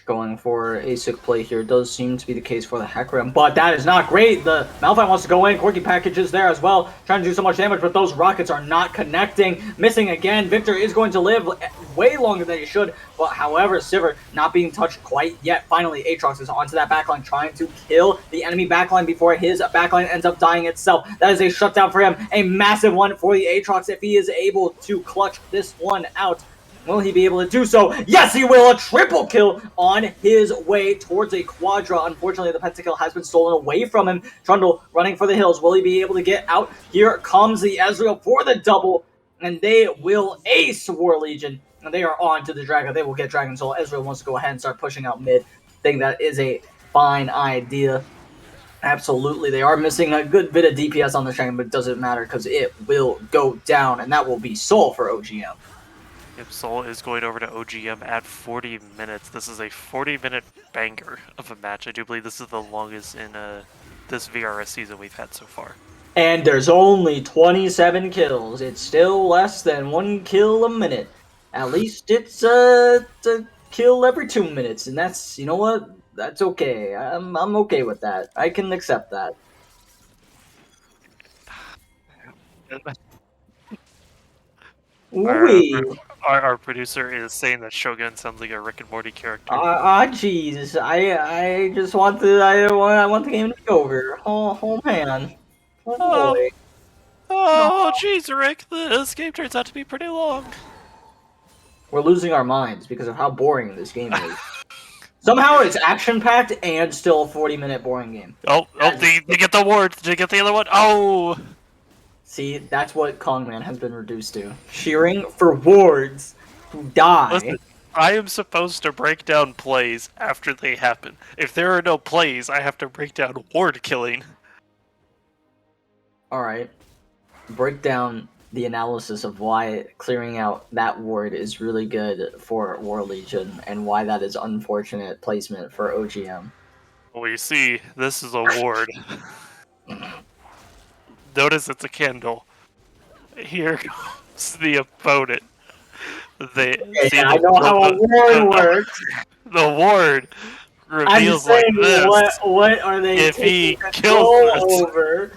Going for ASIC play here does seem to be the case for the Hecarim, but that is not great. The Malphite wants to go in. Corki package is there as well, trying to do so much damage, but those rockets are not connecting. Missing again. Victor is going to live way longer than he should, but however, Sivir not being touched quite yet. Finally, Aatrox is onto that backline, trying to kill the enemy backline before his backline ends up dying itself. That is a shutdown for him, a massive one for the Aatrox if he is able to clutch this one out. Will he be able to do so? Yes, he will! A triple kill on his way towards a quadra. Unfortunately, the pentakill has been stolen away from him. Trundle running for the hills. Will he be able to get out? Here comes the Ezreal for the double, and they will ace War Legion. And they are on to the Dragon. They will get Dragon Soul. Ezreal wants to go ahead and start pushing out mid. I think that is a fine idea. Absolutely, they are missing a good bit of DPS on the Shank, but it doesn't matter because it will go down, and that will be Soul for OGM. Yep, Soul is going over to OGM at 40 minutes. This is a 40-minute banger of a match. I do believe this is the longest in this VRS season we've had so far. And there's only 27 kills. It's still less than 1 kill a minute. At least it's a kill every 2 minutes, and that's, you know what? That's okay. I'm okay with that. I can accept that. Our, Wee. our producer is saying that Shogun sounds like a Rick and Morty character. Jeez. I just want I want the game to be over. Oh man. Oh boy. Oh, jeez, Rick, this game turns out to be pretty long. We're losing our minds because of how boring this game is. Somehow it's action-packed and still a 40-minute boring game. Oh, they get the award. Did they get the other one? Oh! See, that's what Kongman has been reduced to. Cheering for wards who die. Listen, I am supposed to break down plays after they happen. If there are no plays, I have to break down ward killing. Alright. Break down the analysis of why clearing out that ward is really good for War Legion and why that is unfortunate placement for OGM. Well, you see, this is a ward. Notice it's a candle. Here comes the opponent. They see I know how a ward works. The ward I'm reveals saying, like this. what are they If he taking kills control this. over?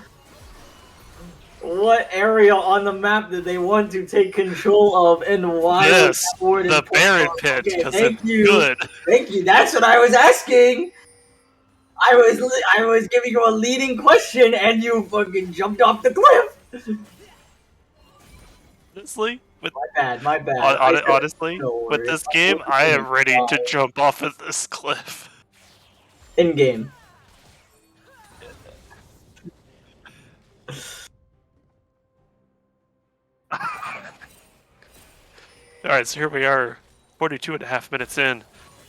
What area on the map did they want to take control of, and why was This, that ward the important? Baron Pit, Okay, because thank it's you. good. Thank you. That's what I was asking. I was giving you a leading question, and you fucking jumped off the cliff. Honestly, with My bad. honestly, no with worries. this game, I am ready to jump off of this cliff. In game. Alright, so here we are, 42 and a half minutes in.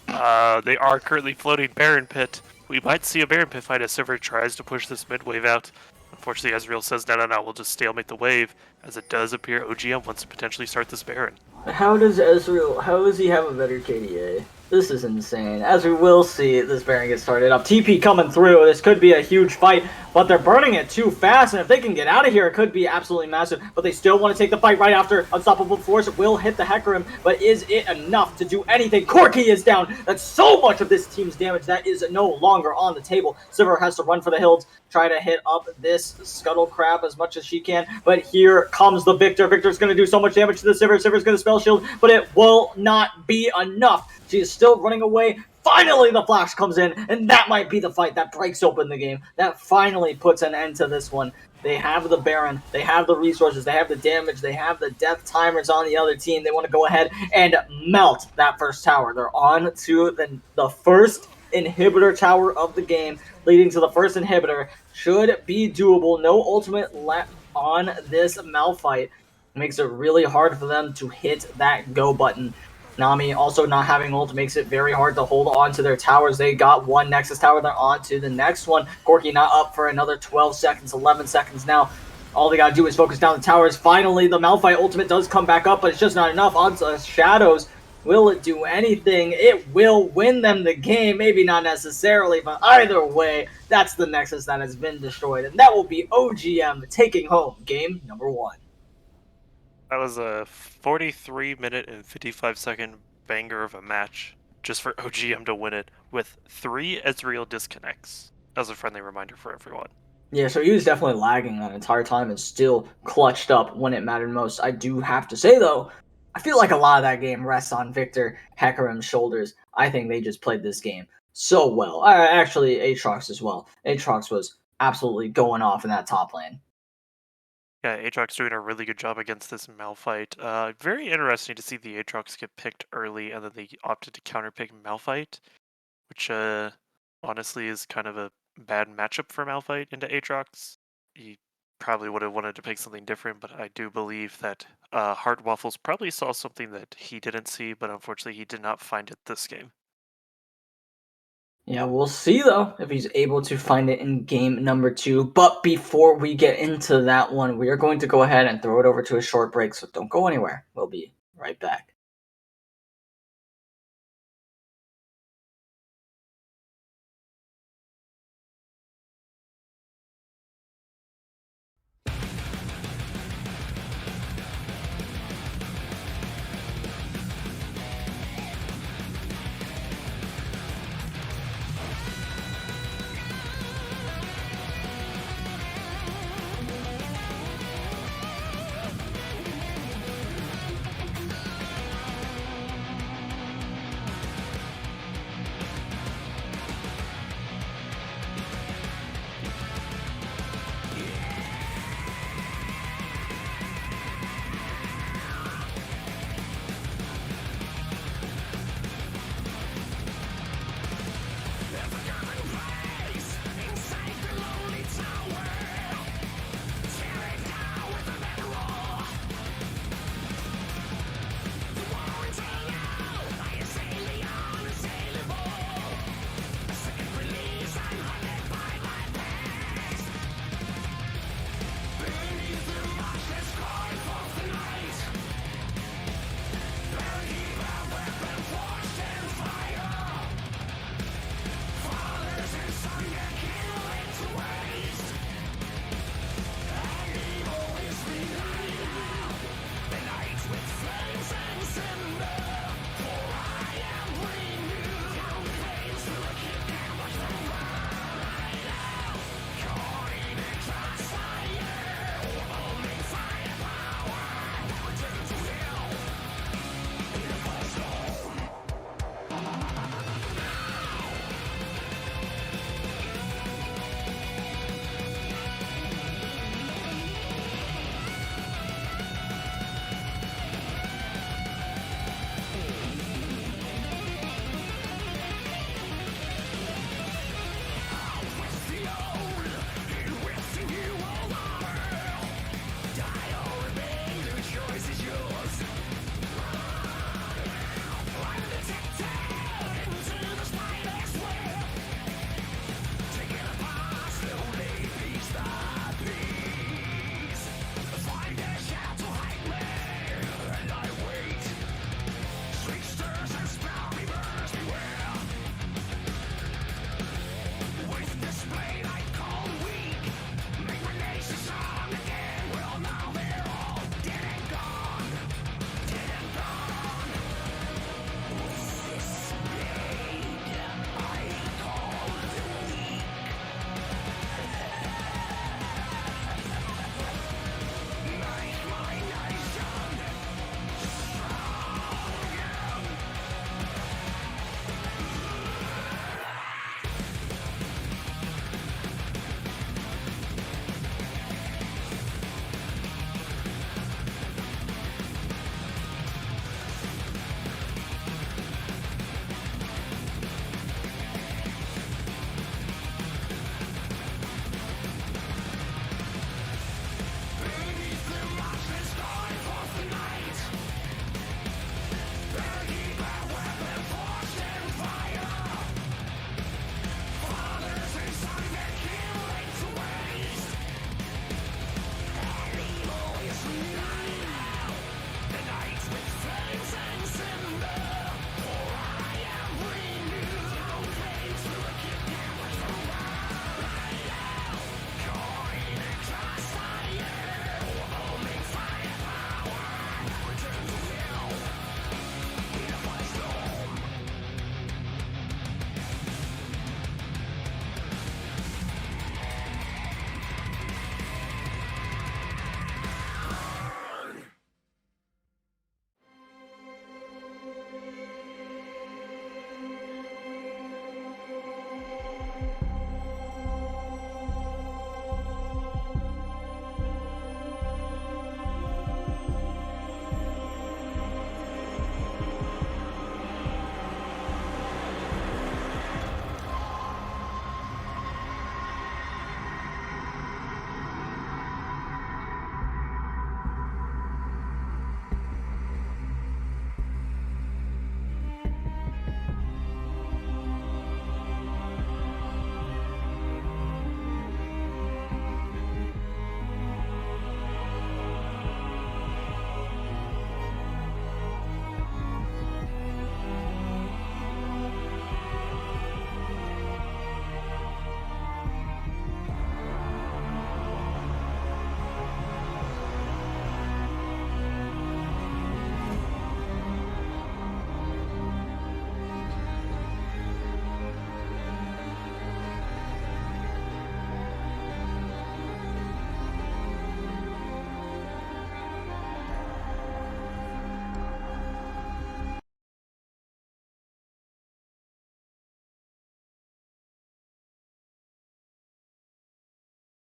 They are currently floating Baron Pit. We might see a Baron Pit fight as Sivir tries to push this mid wave out. Unfortunately, Ezreal says, no, we'll just stalemate the wave, as it does appear OGM wants to potentially start this Baron. How does he have a better KDA? This is insane. As we will see, this Baron gets started up. TP coming through. This could be a huge fight, but they're burning it too fast, and if they can get out of here, it could be absolutely massive. But they still want to take the fight right after. Unstoppable Force will hit the Hecarim, but is it enough to do anything? Corki is down. That's so much of this team's damage that is no longer on the table. Sivir has to run for the hills, try to hit up this Scuttle Crab as much as she can, but here comes the Victor. Victor's going to do so much damage to the Sivir. Sivir's going to spell shield, but it will not be enough. She is still running away. Finally, the flash comes in, and that might be the fight that breaks open the game. That finally puts an end to this one. They have the Baron, they have the resources, they have the damage, they have the death timers on the other team. They want to go ahead and melt that first tower. They're on to the first inhibitor tower of the game, leading to the first inhibitor. Should be doable. No ultimate left on this Malphite. Makes it really hard for them to hit that go button. Nami also not having ult makes it very hard to hold on to their towers. They got one Nexus tower, they're on to the next one. Corki not up for another 12 seconds, 11 seconds now. All they gotta do is focus down the towers. Finally, the Malphite ultimate does come back up, but it's just not enough. On to Shadows. Will it do anything? It will win them the game. Maybe not necessarily, but either way, that's the Nexus that has been destroyed. And that will be OGM taking home game number 1. That was a 43-minute and 55-second banger of a match, just for OGM to win it, with 3 Ezreal disconnects, as a friendly reminder for everyone. Yeah, so he was definitely lagging that entire time and still clutched up when it mattered most. I do have to say, though, I feel like a lot of that game rests on Victor Hecarim's shoulders. I think they just played this game so well. Actually, Aatrox as well. Aatrox was absolutely going off in that top lane. Yeah, Aatrox doing a really good job against this Malphite. Very interesting to see the Aatrox get picked early, and then they opted to counterpick Malphite, which honestly is kind of a bad matchup for Malphite into Aatrox. He probably would have wanted to pick something different, but I do believe that Heart Waffles probably saw something that he didn't see, but unfortunately he did not find it this game. Yeah, we'll see though if he's able to find it in game number 2. But before we get into that one, we are going to go ahead and throw it over to a short break. So don't go anywhere. We'll be right back.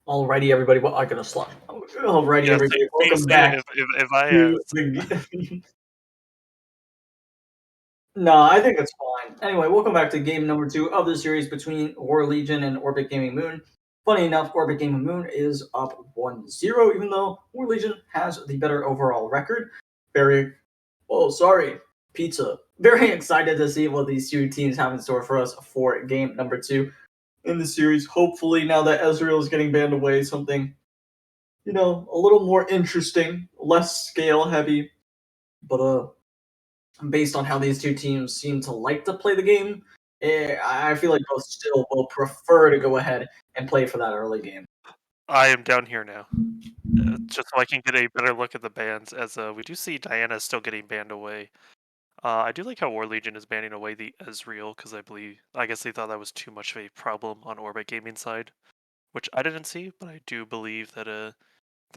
Alrighty, everybody. Well, I gotta slap. Alrighty, Yeah, everybody. see, Welcome back if I to the. No, I think it's fine. Anyway, welcome back to game number 2 of the series between War Legion and Orbit Gaming Moon. Funny enough, Orbit Gaming Moon is up 1-0, even though War Legion has the better overall record. Pizza. Very excited to see what these two teams have in store for us for game number 2 in the series. Hopefully, now that Ezreal is getting banned away, something, a little more interesting, less scale heavy, but based on how these two teams seem to like to play the game, I feel like both still will prefer to go ahead and play for that early game. I am down here now, just so I can get a better look at the bans. As we do see Diana still getting banned away. I do like how War Legion is banning away the Ezreal because I guess they thought that was too much of a problem on Orbit Gaming side, which I didn't see, but I do believe that the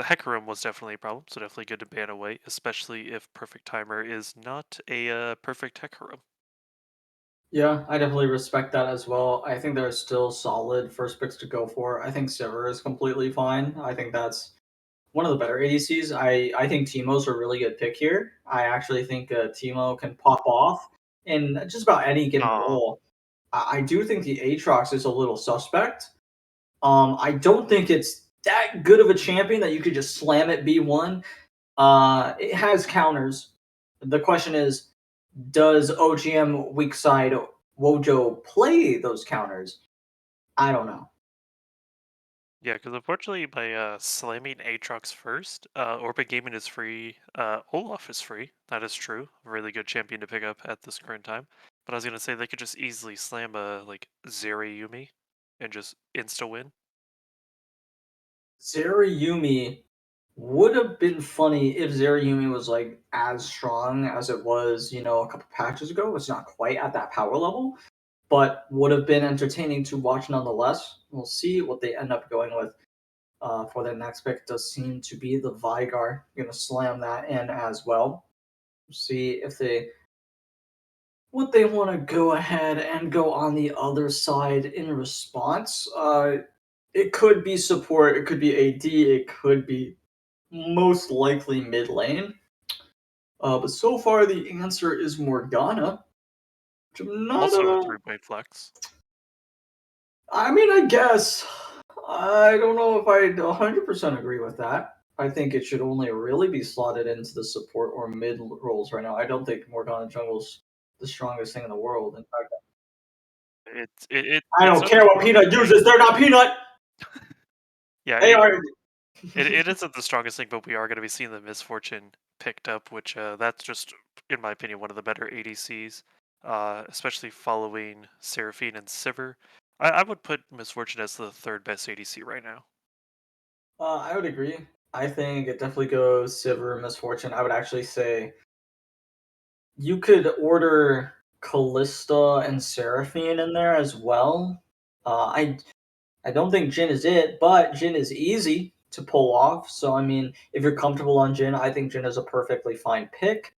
Hecarim was definitely a problem, so definitely good to ban away, especially if Perfect Timer is not a perfect Hecarim. Yeah, I definitely respect that as well. I think they're still solid first picks to go for. I think Sivir is completely fine. I think that's one of the better ADCs. I think Teemo's a really good pick here. I actually think Teemo can pop off in just about any given Oh, role. I do think the Aatrox is a little suspect. I don't think it's that good of a champion that you could just slam it B1. It has counters. The question is, does OGM weak side Wojo play those counters? I don't know. yeah, because unfortunately by slamming Aatrox first, Orbit Gaming is free, Olaf is free. That is true. A really good champion to pick up at this current time. But I was gonna say they could just easily slam like Zeri Yumi and just insta win. Yumi would have been funny if Yumi was like as strong as it was, a couple patches ago. It's not quite at that power level, but would have been entertaining to watch nonetheless. We'll see what they end up going with for their next pick. It does seem to be the Vigar. Going to slam that in as well. See if they what they want to go ahead and go on the other side in response. It could be support, it could be AD, it could be most likely mid lane. But so far the answer is Morgana. Which I'm not. Also a 3-point flex. I mean, I guess. I don't know if I'd 100% agree with that. I think it should only really be slotted into the support or mid roles right now. I don't think Morgana Jungle's the strongest thing in the world. In fact, I It's don't not care the what Peanut strongest thing. uses. They're not Peanut. Yeah, They are. it isn't the strongest thing, but we are going to be seeing the Misfortune picked up, which that's just, in my opinion, one of the better ADCs, especially following Seraphine and Sivir. I would put Misfortune as the third best ADC right now. I would agree. I think it definitely goes Sivir, Misfortune. I would actually say you could order Callista and Seraphine in there as well. I don't think Jin is it, but Jin is easy to pull off. So I mean, if you're comfortable on Jin, I think Jin is a perfectly fine pick.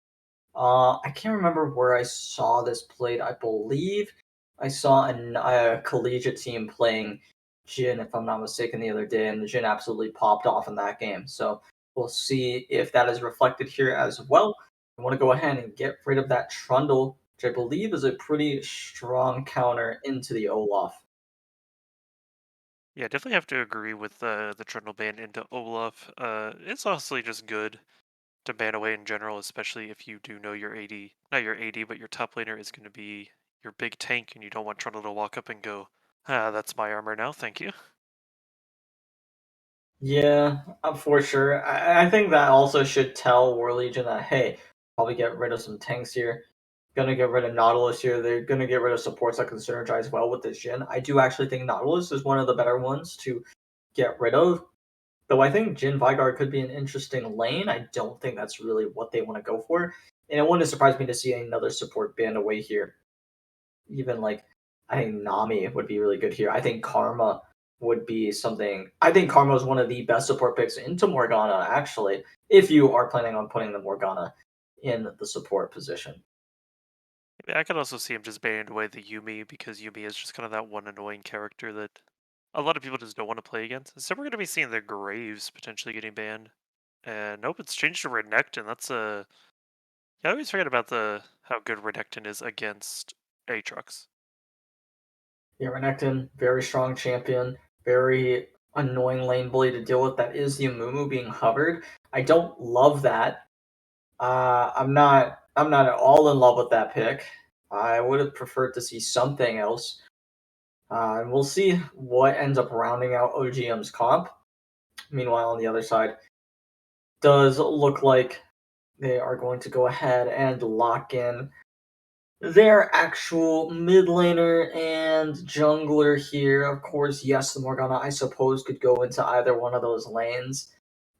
I can't remember where I saw this played. I believe I saw a collegiate team playing Jin, if I'm not mistaken, the other day, and the Jin absolutely popped off in that game. So we'll see if that is reflected here as well. I want to go ahead and get rid of that Trundle, which I believe is a pretty strong counter into the Olaf. Yeah, definitely have to agree with the Trundle ban into Olaf. It's honestly just good to ban away in general, especially if you do know your AD, not your AD, but your top laner is going to be your big tank, and you don't want Trundle to walk up and go, "Ah, that's my armor now, thank you." Yeah, for sure. I think that also should tell War Legion that, hey, probably get rid of some tanks here. Gonna get rid of Nautilus here. They're gonna get rid of supports that can synergize well with this Jin. I do actually think Nautilus is one of the better ones to get rid of. Though I think Jin Vigard could be an interesting lane. I don't think that's really what they want to go for. And it wouldn't surprise me to see another support band away here. Even like I think Nami would be really good here. I think Karma would be something. I think Karma is one of the best support picks into Morgana, actually, if you are planning on putting the Morgana in the support position. I could also see him just banning away the Yumi because Yumi is just kind of that one annoying character that a lot of people just don't want to play against. So we're going to be seeing the Graves potentially getting banned. And nope, it's changed to Renekton. That's a. I always forget about how good Renekton is against Aatrox. Yeah, Renekton, very strong champion, very annoying lane bully to deal with. That is the Amumu being hovered. I don't love that. I'm not at all in love with that pick. I would have preferred to see something else. And we'll see what ends up rounding out OGM's comp. Meanwhile, on the other side, does look like they are going to go ahead and lock in their actual mid laner and jungler here. Of course, yes, the Morgana, I suppose, could go into either one of those lanes.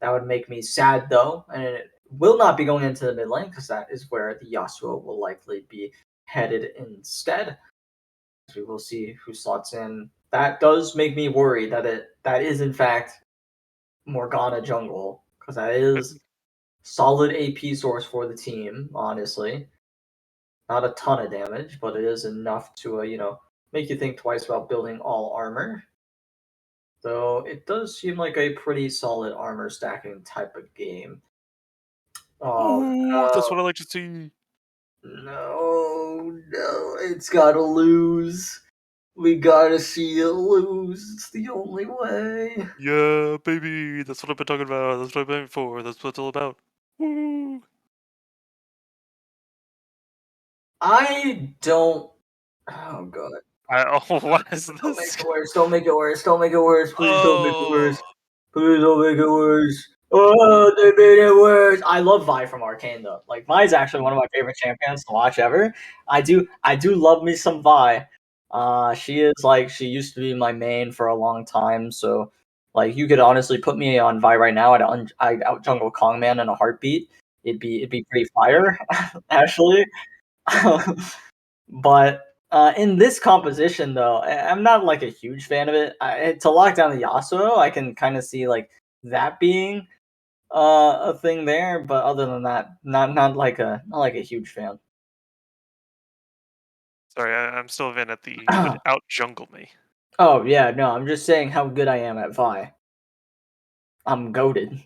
That would make me sad, though, and it will not be going into the mid lane because that is where the Yasuo will likely be headed instead. We will see who slots in. That does make me worry that is in fact Morgana jungle because that is solid AP source for the team. Honestly, not a ton of damage, but it is enough to make you think twice about building all armor. Though it does seem like a pretty solid armor stacking type of game. Oh Ooh, that's what I like to see. no, it's gotta lose. We gotta see it lose. It's the only way. Yeah, baby. That's what I've been talking about. That's what I've been for. That's what it's all about. Woo. I don't. Oh god. What is Don't make this? it worse. Don't make it worse. Don't make it worse. Please don't make it worse. Oh, Please don't make it worse. Oh, they made it worse. I love Vi from Arcane though. Like Vi is actually one of my favorite champions to watch ever. I do love me some Vi. She used to be my main for a long time. So like you could honestly put me on Vi right now. I'd out jungle Kongman in a heartbeat. It'd be pretty fire, actually. But in this composition, though, I'm not like a huge fan of it. To lock down the Yasuo, I can kind of see like that being a thing there. But other than that, not like a huge fan. sorry. I'm still Vin at the. You would out jungle me. Oh yeah, no, I'm just saying how good I am at Vi. I'm goaded.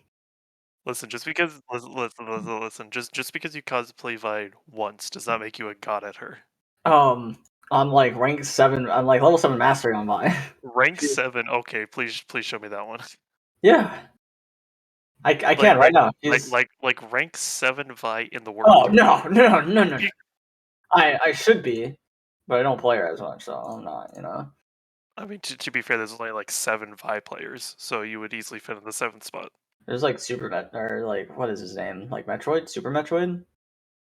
Listen, listen. Just because you cosplay Vi once does not make you a god at her. I'm like rank 7. I'm like level 7 mastery on Vi. Rank 7. Okay, please show me that one. Yeah, I can right now. Like rank 7 Vi in the Oh world. no. I should be, but I don't play her as much, so I'm not. I mean, to be fair, there's only like 7 Vi players, so you would easily fit in the 7th spot. There's like or like what is his name? Like Metroid, Super Metroid.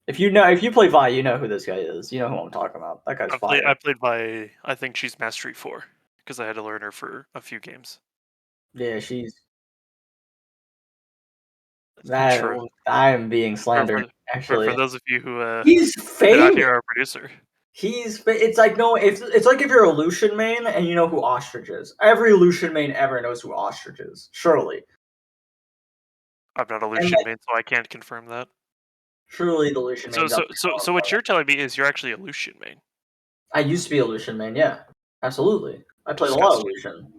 If you play Vi, you know who this guy is. You know who I'm talking about. That guy's fire. I played Vi. I think she's Mastery 4 because I had to learn her for a few games. Yeah, she's that. True. I am being For, slandered. Actually, for those of you who he's did not famous. hear our producer, It's like no. It's like if you're a Lucian main and you know who Ostrich is. Every Lucian main ever knows who Ostrich is. Surely. I'm not a Lucian main, so I can't confirm that. Surely the Lucian main. So what you're telling me is you're actually a Lucian main. I used to be a Lucian main. Yeah, absolutely. I played a lot of Lucian.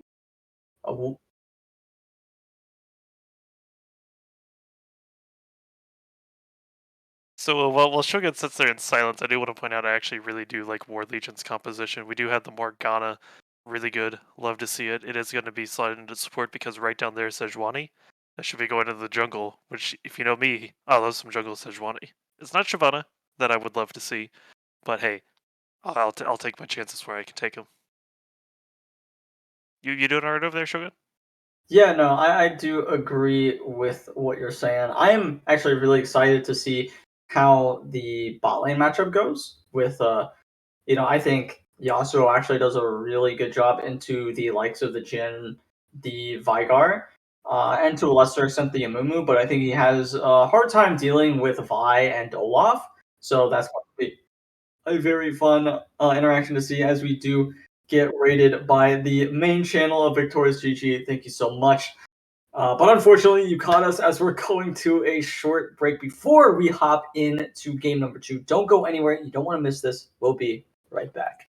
So while Shogun sits there in silence, I do want to point out I actually really do like War Legion's composition. We do have the Morgana, really good. Love to see it. It is going to be slotted into support because right down there is Sejuani. That should be going into the jungle, which, if you know me, I love some jungle Sejuani. It's not Shyvana that I would love to see, but hey, I'll take my chances where I can take them. You doing alright over there, Shogun? Yeah, no, I do agree with what you're saying. I am actually really excited to see how the bot lane matchup goes with I think Yasuo actually does a really good job into the likes of the Jin, the Vigar, and to a lesser extent the Amumu, but I think he has a hard time dealing with Vi and Olaf. So that's going to be a very fun interaction to see as we do get rated by the main channel of Victoris GG. Thank you so much. But unfortunately, you caught us as we're going to a short break before we hop into game number 2. Don't go anywhere. You don't want to miss this. We'll be right back.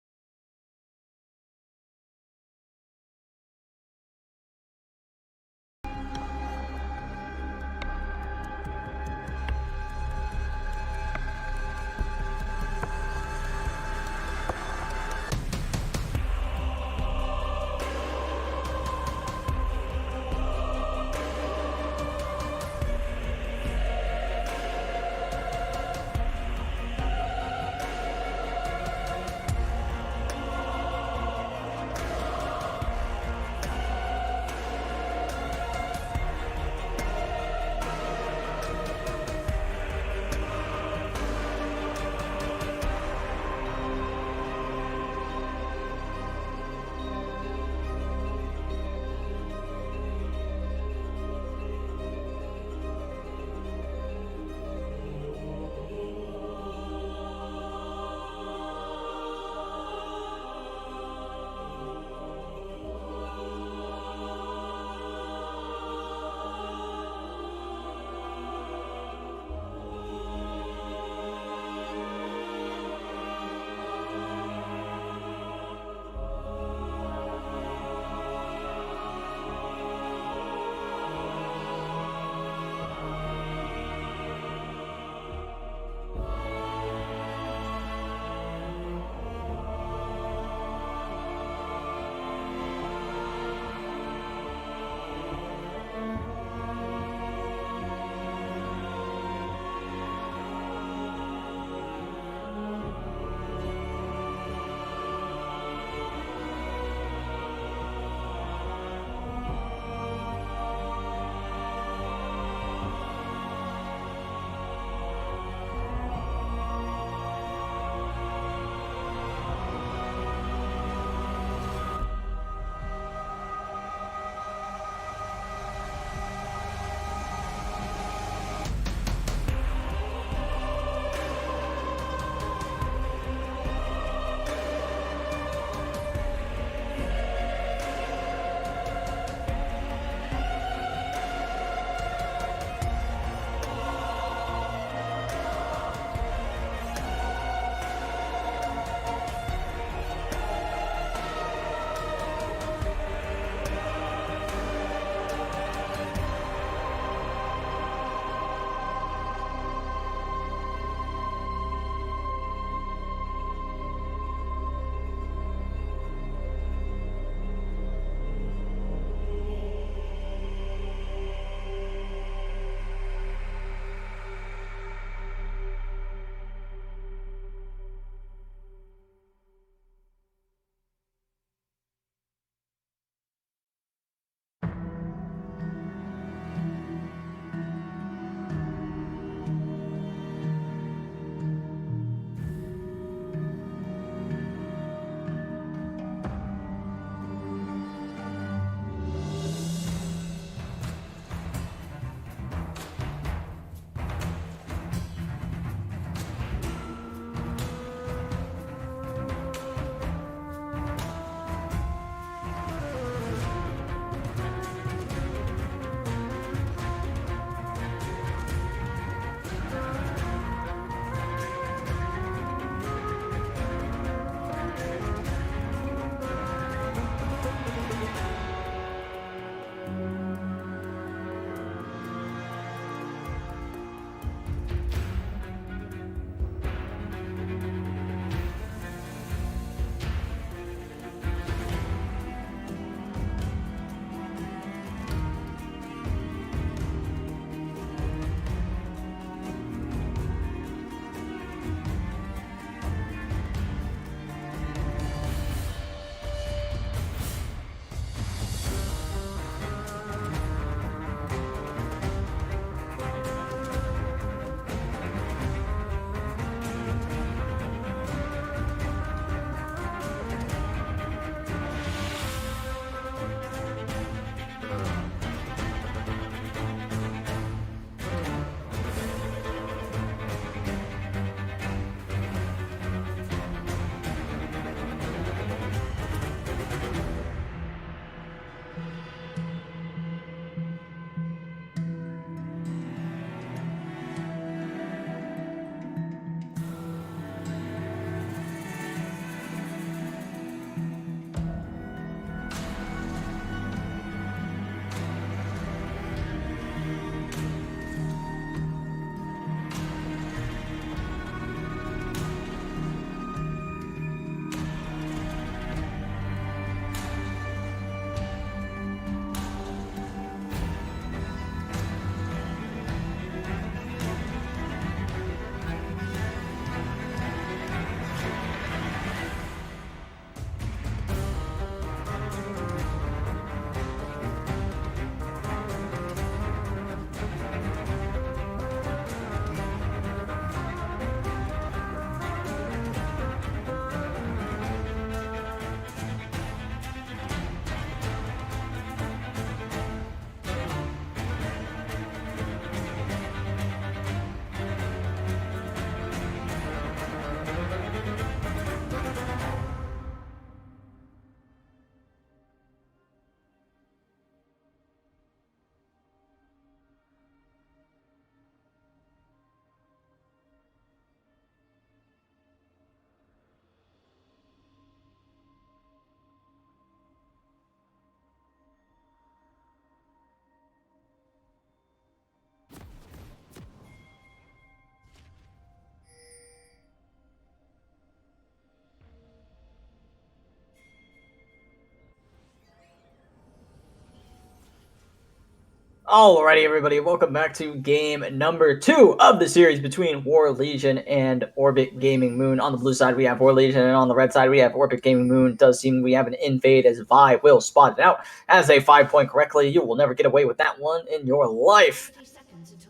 Alrighty, everybody, welcome back to game number 2 of the series between War Legion and Orbit Gaming Moon. On the blue side, we have War Legion, and on the red side, we have Orbit Gaming Moon. It does seem we have an invade as Vi will spot it out as a 5-point correctly. You will never get away with that one in your life.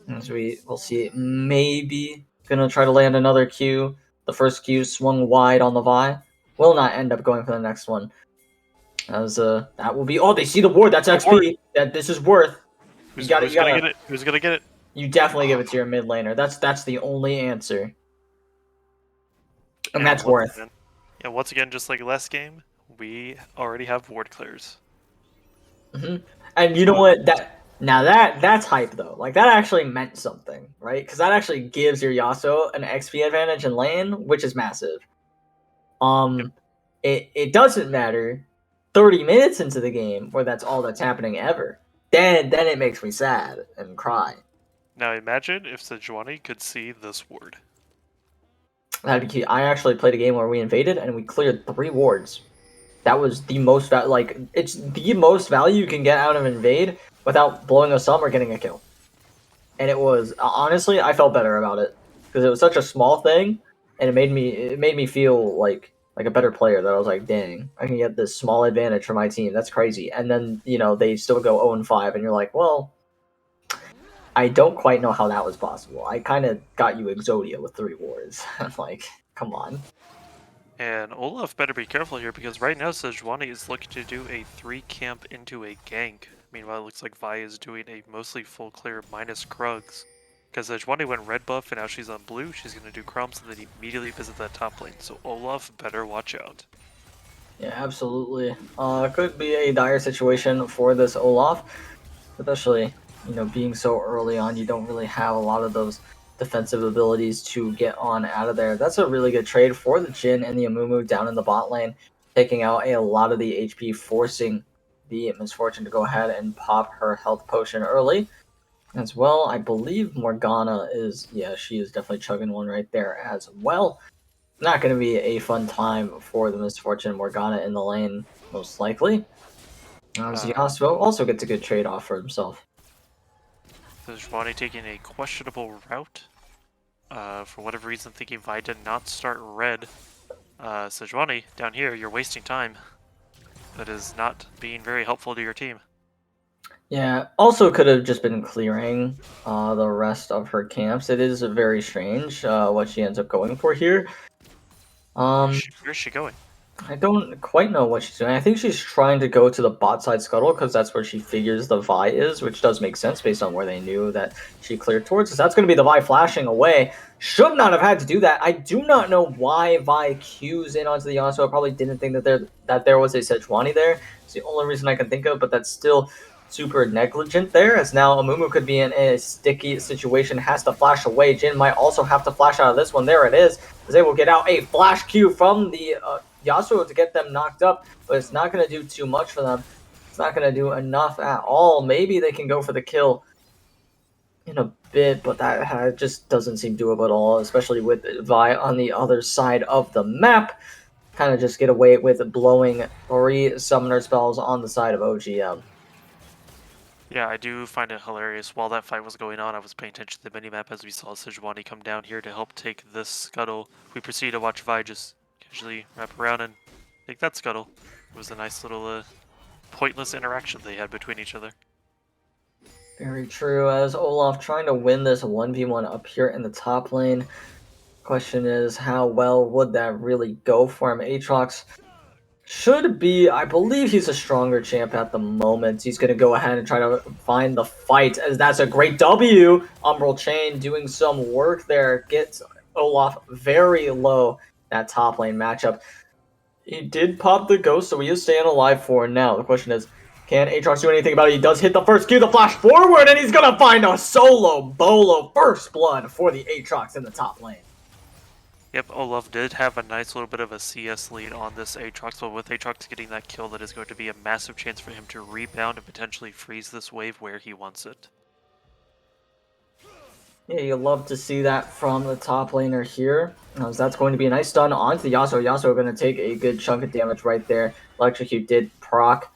As we will see, maybe gonna try to land another Q. The first Q swung wide on the Vi. Will not end up going for the next one. As that will be. Oh, they see the ward. That's XP. That this is worth. Who's You gotta gonna get it? Who's gonna get it? You definitely give it to your mid laner. That's the only answer. And that's worth. Again, yeah, once again, just like last game, we already have ward clears. And you know what? That's hype though. Like that actually meant something, right? Because that actually gives your Yasuo an XP advantage in lane, which is massive. It doesn't matter 30 minutes into the game where that's all that's happening ever. Then it makes me sad and cry. Now imagine if Sejuani could see this ward. That'd be key. I actually played a game where we invaded and we cleared 3 wards. That was the most it's the most value you can get out of invade without blowing us up or getting a kill. And it was honestly, I felt better about it because it was such a small thing, and it made me feel like a better player. That I was like, dang, I can get this small advantage for my team. That's crazy. And then they still go 0-5, and you're like, well, I don't quite know how that was possible. I kind of got you Exodia with 3 wards. I'm like, come on. And Olaf better be careful here because right now Sejuani is looking to do a 3 camp into a gank. Meanwhile, it looks like Vi is doing a mostly full clear minus Krugs. Because Sejuani went red buff and now she's on blue, she's going to do crumbs and then immediately visit that top lane. So Olaf better watch out. Yeah, absolutely. Could be a dire situation for this Olaf, especially being so early on. You don't really have a lot of those defensive abilities to get on out of there. That's a really good trade for the Jhin and the Amumu down in the bot lane, taking out a lot of the HP, forcing the Misfortune to go ahead and pop her health potion early. As well, I believe Morgana is, she is definitely chugging one right there as well. Not going to be a fun time for the Misfortune Morgana in the lane, most likely. Yasuo also gets a good trade-off for himself. Sejuani taking a questionable route. For whatever reason, thinking Vi did not start red. Sejuani, down here, you're wasting time. That is not being very helpful to your team. Yeah, also could have just been clearing the rest of her camps. It is very strange what she ends up going for here. Where's she going? I don't quite know what she's doing. I think she's trying to go to the bot side scuttle because that's where she figures the Vi is, which does make sense based on where they knew that she cleared towards. So that's going to be the Vi flashing away. Should not have had to do that. I do not know why Vi Q's in onto the Yasuo. I probably didn't think that there was a Sejuani there. It's the only reason I can think of, but that's still super negligent there, as now Amumu could be in a sticky situation, has to flash away. Jhin might also have to flash out of this one. There it is, as they will get out a flash Q from the Yasuo to get them knocked up, but it's not going to do too much for them. It's not going to do enough at all. Maybe they can go for the kill in a bit, but that just doesn't seem doable at all, especially with Vi on the other side of the map. Kind of just get away with blowing 3 summoner spells on the side of OGM. Yeah, I do find it hilarious. While that fight was going on, I was paying attention to the minimap as we saw Sejuani come down here to help take this scuttle. We proceed to watch Vi just casually wrap around and take that scuttle. It was a nice little pointless interaction they had between each other. Very true, as Olaf trying to win this 1v1 up here in the top lane. Question is, how well would that really go for him? Aatrox should be, I believe he's a stronger champ at the moment. He's going to go ahead and try to find the fight, as that's a great W. Umbral Chain doing some work there. Gets Olaf very low, that top lane matchup. He did pop the ghost, so he is staying alive for now. The question is, can Aatrox do anything about it? He does hit the first Q, the flash forward, and he's going to find a solo bolo first blood for the Aatrox in the top lane. Yep, Olaf did have a nice little bit of a CS lead on this Aatrox, but with Aatrox getting that kill, that is going to be a massive chance for him to rebound and potentially freeze this wave where he wants it. Yeah, you love to see that from the top laner here. So that's going to be a nice stun onto the Yasuo. Yasuo going to take a good chunk of damage right there. Electrocute did proc.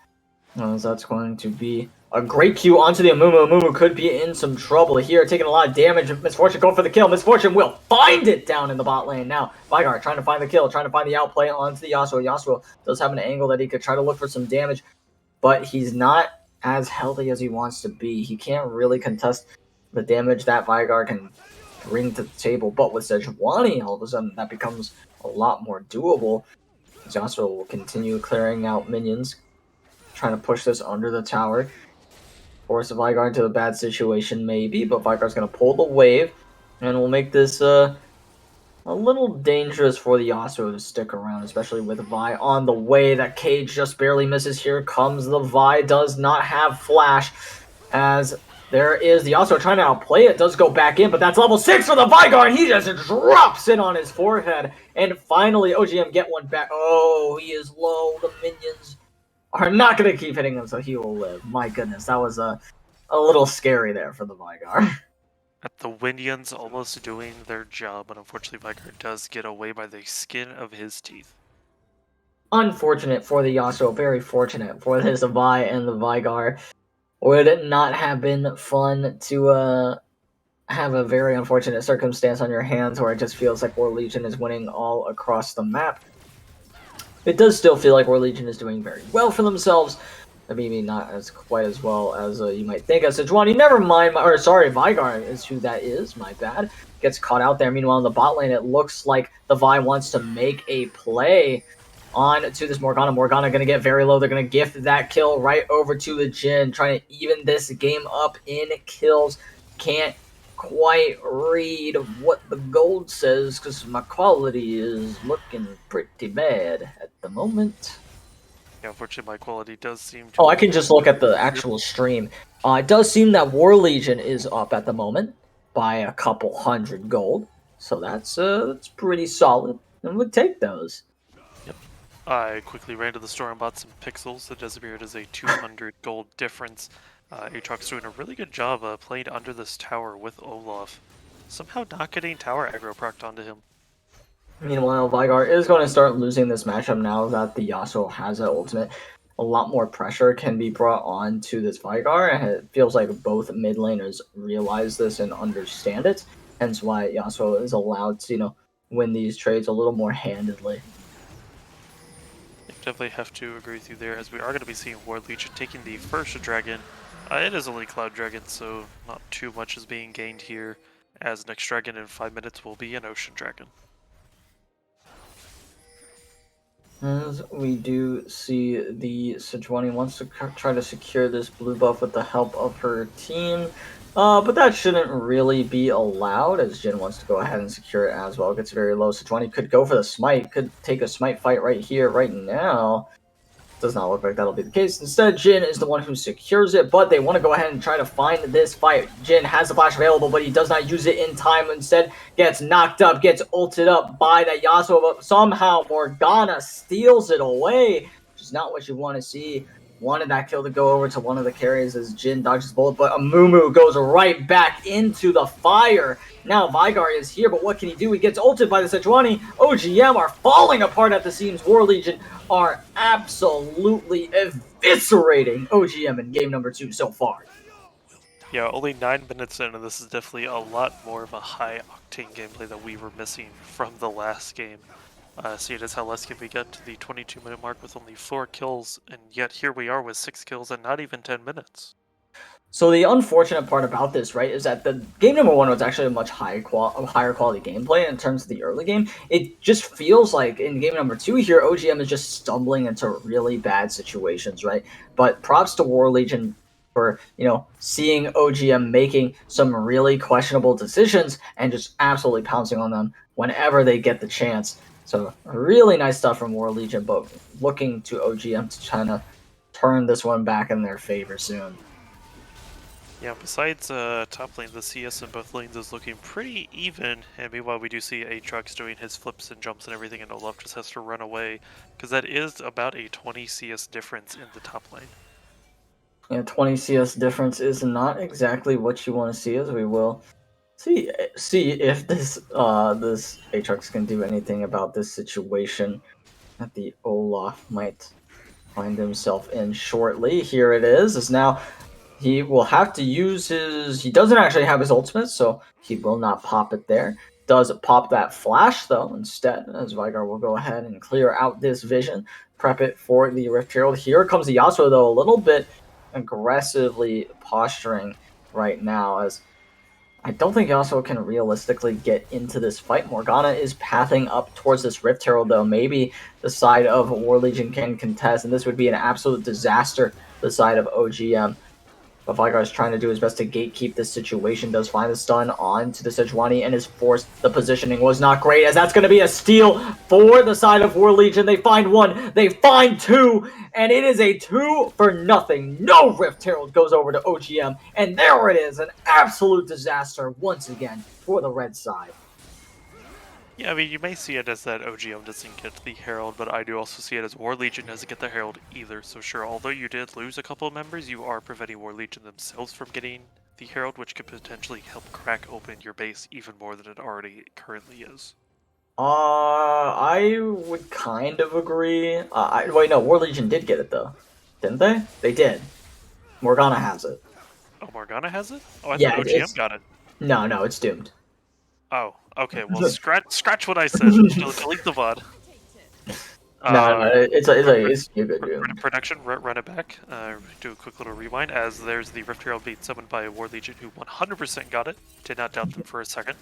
So that's going to be A great Q onto the Amumu. Amumu could be in some trouble here, taking a lot of damage. Misfortune going for the kill. Misfortune will find it down in the bot lane now. Vygar trying to find the kill, trying to find the outplay onto the Yasuo. Yasuo does have an angle that he could try to look for some damage, but he's not as healthy as he wants to be. He can't really contest the damage that Vygar can bring to the table, but with Sejuani, all of a sudden, that becomes a lot more doable. Yasuo will continue clearing out minions, trying to push this under the tower. Force Vygar into a bad situation, maybe, but Vygar's going to pull the wave, and will make this a little dangerous for the Yasuo to stick around, especially with Vi on the way. That cage just barely misses. Here comes the Vi. Does not have flash, as there is the Yasuo trying to outplay it. Does go back in, but that's level 6 for the Vygar, and he just drops it on his forehead. And finally, OGM get one back. Oh, he is low. The minions are not going to keep hitting him, so he will live. My goodness, that was a little scary there for the Vygar. At the Winions almost doing their job, but unfortunately Vygar does get away by the skin of his teeth. Unfortunate for the Yasuo, very fortunate for this Vi and the Vygar. Would it not have been fun to have a very unfortunate circumstance on your hands where it just feels like War Legion is winning all across the map? It does still feel like War Legion is doing very well for themselves. Maybe not as quite as well as you might think. As Sejuani, never mind. Vygar is who that is. My bad. Gets caught out there. Meanwhile, in the bot lane, it looks like the Vi wants to make a play on to this Morgana. Morgana going to get very low. They're going to gift that kill right over to the Jhin, trying to even this game up in kills. Can't quite read what the gold says because my quality is looking pretty bad at the moment. Yeah, unfortunately my quality does seem to... Oh, I can just look at the actual stream. It does seem that War Legion is up at the moment by a couple hundred gold. So that's pretty solid. And we'll take those. Yep. I quickly ran to the store and bought some pixels. It does appear it is a 200 gold difference. Aatrox doing a really good job playing under this tower with Olaf. Somehow not getting tower aggro procced onto him. Meanwhile, Vygar is going to start losing this matchup now that the Yasuo has an ultimate. A lot more pressure can be brought on to this Vygar, and it feels like both mid laners realize this and understand it. Hence why Yasuo is allowed to, win these trades a little more handedly. Definitely have to agree with you there, as we are going to be seeing War Legion taking the first dragon. It is only Cloud Dragon, so not too much is being gained here, as next dragon in 5 minutes will be an Ocean Dragon. As we do see the Sejuani wants to try to secure this blue buff with the help of her team, but that shouldn't really be allowed, as Jhin wants to go ahead and secure it as well. Gets very low. Sejuani could go for the smite, could take a smite fight right here, right now. Does not look like that'll be the case. Instead, Jhin is the one who secures it, but they want to go ahead and try to find this fight. Jhin has the flash available, but he does not use it in time. Instead, gets knocked up, gets ulted up by that Yasuo, but somehow Morgana steals it away, which is not what you want to see. Wanted that kill to go over to one of the carries as Jhin dodges the bullet, but Amumu goes right back into the fire. Now Vygar is here, but what can he do? He gets ulted by the Sejuani. OGM are falling apart at the seams. War Legion are absolutely eviscerating OGM in game number 2 so far. Yeah, only 9 minutes in, and this is definitely a lot more of a high-octane gameplay that we were missing from the last game. See, it is how less can we get to the 22-minute mark with only 4 kills, and yet here we are with 6 kills and not even 10 minutes. So the unfortunate part about this, right, is that the game number 1 was actually a much higher quality gameplay in terms of the early game. It just feels like in game number 2 here, OGM is just stumbling into really bad situations, right? But props to War Legion for, seeing OGM making some really questionable decisions and just absolutely pouncing on them whenever they get the chance. So really nice stuff from War Legion, but looking to OGM to try to turn this one back in their favor soon. Yeah, besides top lane, the CS in both lanes is looking pretty even, and meanwhile we do see Aatrox doing his flips and jumps and everything, and Olaf just has to run away, because that is about a 20 CS difference in the top lane. Yeah, 20 CS difference is not exactly what you want to see, as we will see if this Aatrox can do anything about this situation that the Olaf might find himself in shortly. Here it is now He will have to use his... He doesn't actually have his ultimate, so he will not pop it there. Does pop that flash, though, instead, as Vigar will go ahead and clear out this vision, prep it for the Rift Herald. Here comes the Yasuo, though, a little bit aggressively posturing right now, as I don't think Yasuo can realistically get into this fight. Morgana is pathing up towards this Rift Herald, though. Maybe the side of War Legion can contest, and this would be an absolute disaster, the side of OGM. But Vigar is trying to do his best to gatekeep this situation. Does find the stun onto the Sejuani and is forced. The positioning was not great, as that's going to be a steal for the side of War Legion. They find one, they find two, and it is a 2-0. No Rift Herald goes over to OGM, and there it is, an absolute disaster once again for the red side. Yeah, I mean, you may see it as that OGM doesn't get the Herald, but I do also see it as War Legion doesn't get the Herald either. So sure, although you did lose a couple of members, you are preventing War Legion themselves from getting the Herald, which could potentially help crack open your base even more than it already currently is. I would kind of agree. Wait, no, War Legion did get it, though. Didn't they? They did. Morgana has it. Oh, Morgana has it? Oh, I Yeah, thought OGM got it. No, it's doomed. Oh, okay. Well, scratch what I said. Delete the VOD. No, it's a good doom. Production, run it back. Do a quick little rewind, as there's the Rift Herald being summoned by War Legion, who 100% got it. Did not doubt them for a second.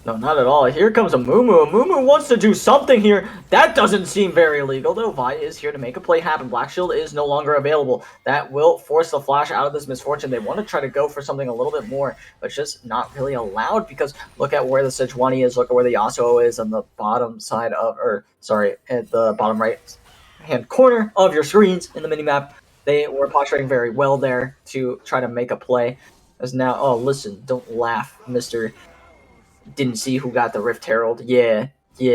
No, not at all. Here comes a Mumu. Mumu wants to do something here. That doesn't seem very legal, though. Vi is here to make a play happen. Black Shield is no longer available. That will force the Flash out of this misfortune. They want to try to go for something a little bit more, but it's just not really allowed, because look at where the Sejuani is. Look at where the Yasuo is on the bottom side of, at the bottom right hand corner of your screens in the minimap. They were posturing very well there to try to make a play. As now, oh, listen, don't laugh, Mr. Didn't see who got the Rift Herald. Yeah,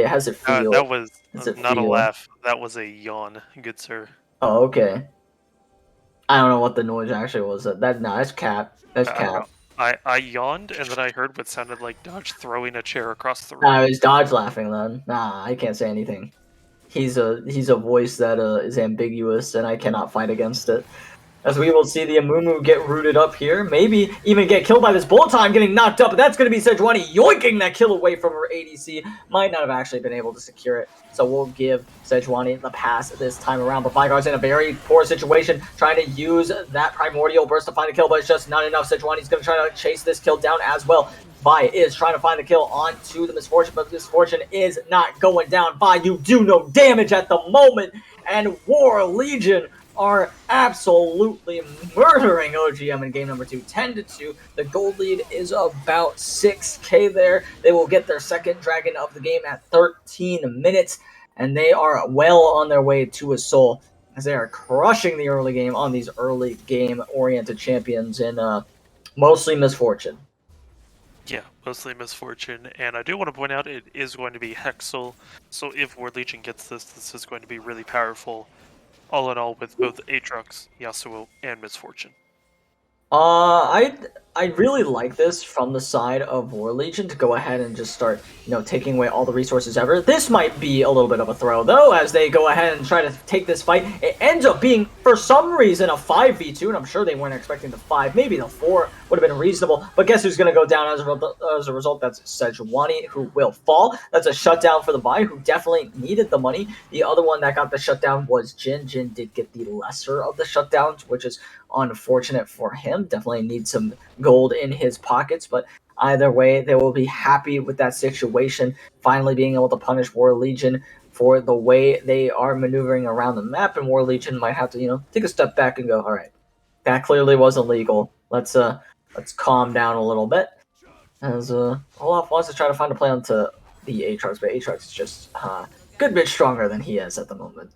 how's it feel? That was not a laugh. That was a yawn, good sir. Oh, okay. I don't know what the noise actually was. That's cap. That's cap. I yawned, and then I heard what sounded like Dodge throwing a chair across the room. It was Dodge laughing then. Nah, I can't say anything. He's a voice that is ambiguous, and I cannot fight against it. As we will see the Amumu get rooted up here. Maybe even get killed by this bullet time, getting knocked up. But that's going to be Sejuani yoinking that kill away from her ADC. Might not have actually been able to secure it. So we'll give Sejuani the pass this time around. But Vigar's in a very poor situation, trying to use that Primordial Burst to find a kill, but it's just not enough. Sejuani's going to try to chase this kill down as well. Vi is trying to find the kill onto the Misfortune, but Misfortune is not going down. Vi, you do no damage at the moment. And War Legion are absolutely murdering OGM in game number 2, 10-2. The gold lead is about 6k there. They will get their second dragon of the game at 13 minutes, and they are well on their way to a soul, as they are crushing the early game on these early game oriented champions in mostly Misfortune. Yeah, mostly Misfortune, and I do want to point out it is going to be Hexel, so if War Legion gets this is going to be really powerful. All in all, with both Aatrox, Yasuo, and Misfortune. I really like this from the side of War Legion to go ahead and just start, taking away all the resources ever. This might be a little bit of a throw, though, as they go ahead and try to take this fight. It ends up being, for some reason, a 5v2, and I'm sure they weren't expecting the 5. Maybe the 4 would have been reasonable, but guess who's going to go down as a result? That's Sejuani, who will fall. That's a shutdown for the Vi, who definitely needed the money. The other one that got the shutdown was Jin. Jin did get the lesser of the shutdowns, which is unfortunate for him. Definitely needs some gold in his pockets, but either way, they will be happy with that situation, finally being able to punish War Legion for the way they are maneuvering around the map, and War Legion might have to, take a step back and go, all right, that clearly wasn't legal. Let's calm down a little bit. As Olaf wants to try to find a play onto the Aatrox, but Aatrox is just a good bit stronger than he is at the moment.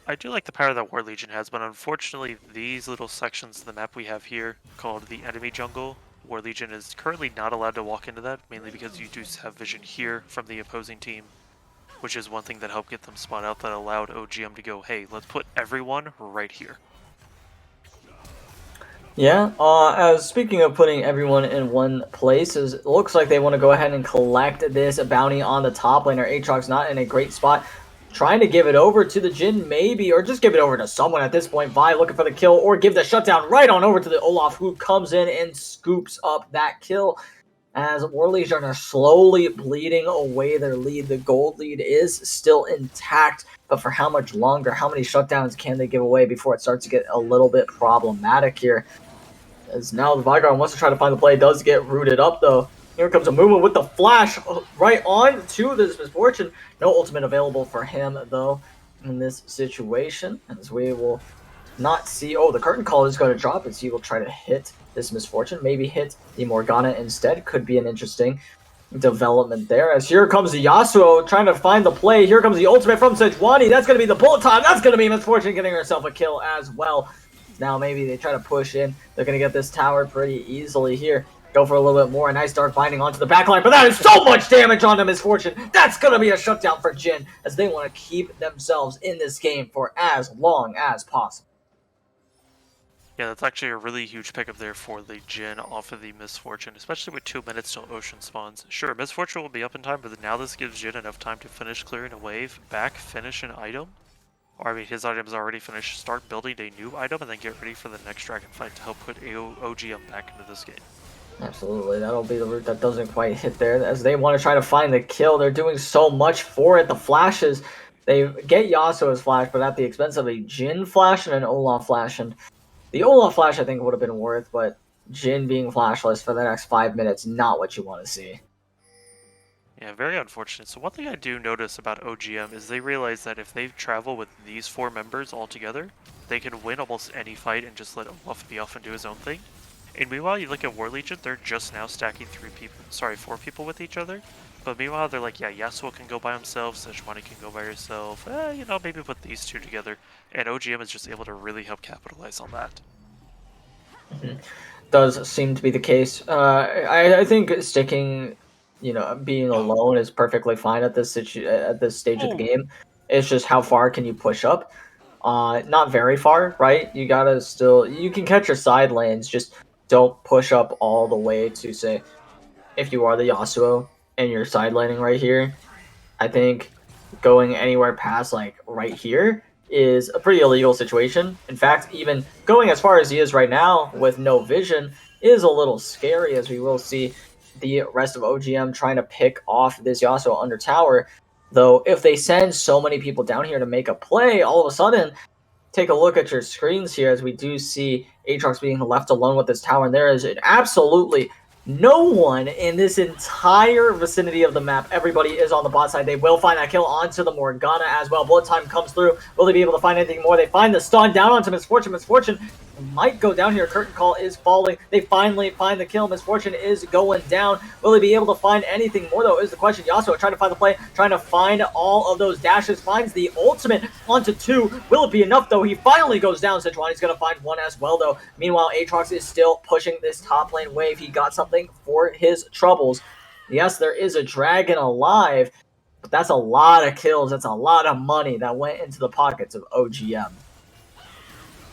I do like the power that War Legion has, but unfortunately these little sections of the map we have here, called the enemy jungle, War Legion is currently not allowed to walk into that, mainly because you do have vision here from the opposing team, which is one thing that helped get them spot out that allowed OGM to go, hey, let's put everyone right here. Yeah, as speaking of putting everyone in one place, it looks like they want to go ahead and collect this bounty on the top laner. Aatrox not in a great spot. trying to give it over to the Jin, maybe, or just give it over to someone at this point. Vi looking for the kill, or give the shutdown right on over to the Olaf, who comes in and scoops up that kill. As Warlegion are slowly bleeding away their lead. The gold lead is still intact, but for how much longer? How many shutdowns can they give away before it starts to get a little bit problematic here? As now the Vigard wants to try to find the play, does get rooted up though. Here comes a movement with the flash right on to this Misfortune. No ultimate available for him though in this situation, as we will not see. Oh, the curtain call is going to drop as he will try to hit this Misfortune. Maybe hit the Morgana instead. Could be an interesting development there. As here comes the Yasuo trying to find the play. Here comes the ultimate from Sejuani. That's going to be the bullet time. That's going to be Misfortune getting herself a kill as well. Now maybe they try to push in. They're going to get this tower pretty easily here. Go for a little bit more. A nice dark binding onto the backline, but that is so much damage onto Misfortune. That's going to be a shutdown for Jin, as they want to keep themselves in this game for as long as possible. Yeah, that's actually a really huge pickup there for the Jin off of the Misfortune, especially with 2 minutes till Ocean spawns. Sure, Misfortune will be up in time, but now this gives Jin enough time to finish clearing a wave, back, finish an item. Or, I mean, his item's already finished, start building a new item, and then get ready for the next dragon fight to help put OGM back into this game. Absolutely, that'll be the route that doesn't quite hit there, as they want to try to find the kill. They're doing so much for it. The flashes, they get Yasuo's flash, but at the expense of a Jin flash and an Olaf flash. And the Olaf flash, I think, would have been worth, but Jin being flashless for the next 5 minutes, not what you want to see. Yeah, very unfortunate. So one thing I do notice about OGM is they realize that if they travel with these 4 members all together, they can win almost any fight and just let Olaf be off and do his own thing. And meanwhile, you look at Warlegion, they're just now stacking 4 people with each other. But meanwhile, they're like, yeah, Yasuo can go by himself, Sejuani can go by herself, you know, maybe put these 2 together. And OGM is just able to really help capitalize on that. Does seem to be the case. I think sticking, being alone is perfectly fine at this stage of the game. It's just how far can you push up? Not very far, right? You gotta you can catch your side lanes, just don't push up all the way to, say, if you are the Yasuo and you're side laning right here, I think going anywhere past, like, right here is a pretty illegal situation. In fact, even going as far as he is right now with no vision is a little scary, as we will see the rest of OGM trying to pick off this Yasuo under tower. Though, if they send so many people down here to make a play, all of a sudden, take a look at your screens here, as we do see Aatrox being left alone with this tower, and there is absolutely no one in this entire vicinity of the map. Everybody is on the bot side. They will find that kill onto the Morgana as well. Bullet time comes through. Will they be able to find anything more? They find the stun down onto Misfortune. Misfortune might go down here. Curtain call is falling. They finally find the kill. Misfortune is going down. Will they be able to find anything more, though, is the question. Yasuo trying to find the play, trying to find all of those dashes. Finds the ultimate onto 2. Will it be enough, though? He finally goes down. Sejuani's going to find 1 as well, though. Meanwhile, Aatrox is still pushing this top lane wave. He got something for his troubles. Yes, there is a dragon alive, but that's a lot of kills. That's a lot of money that went into the pockets of OGM.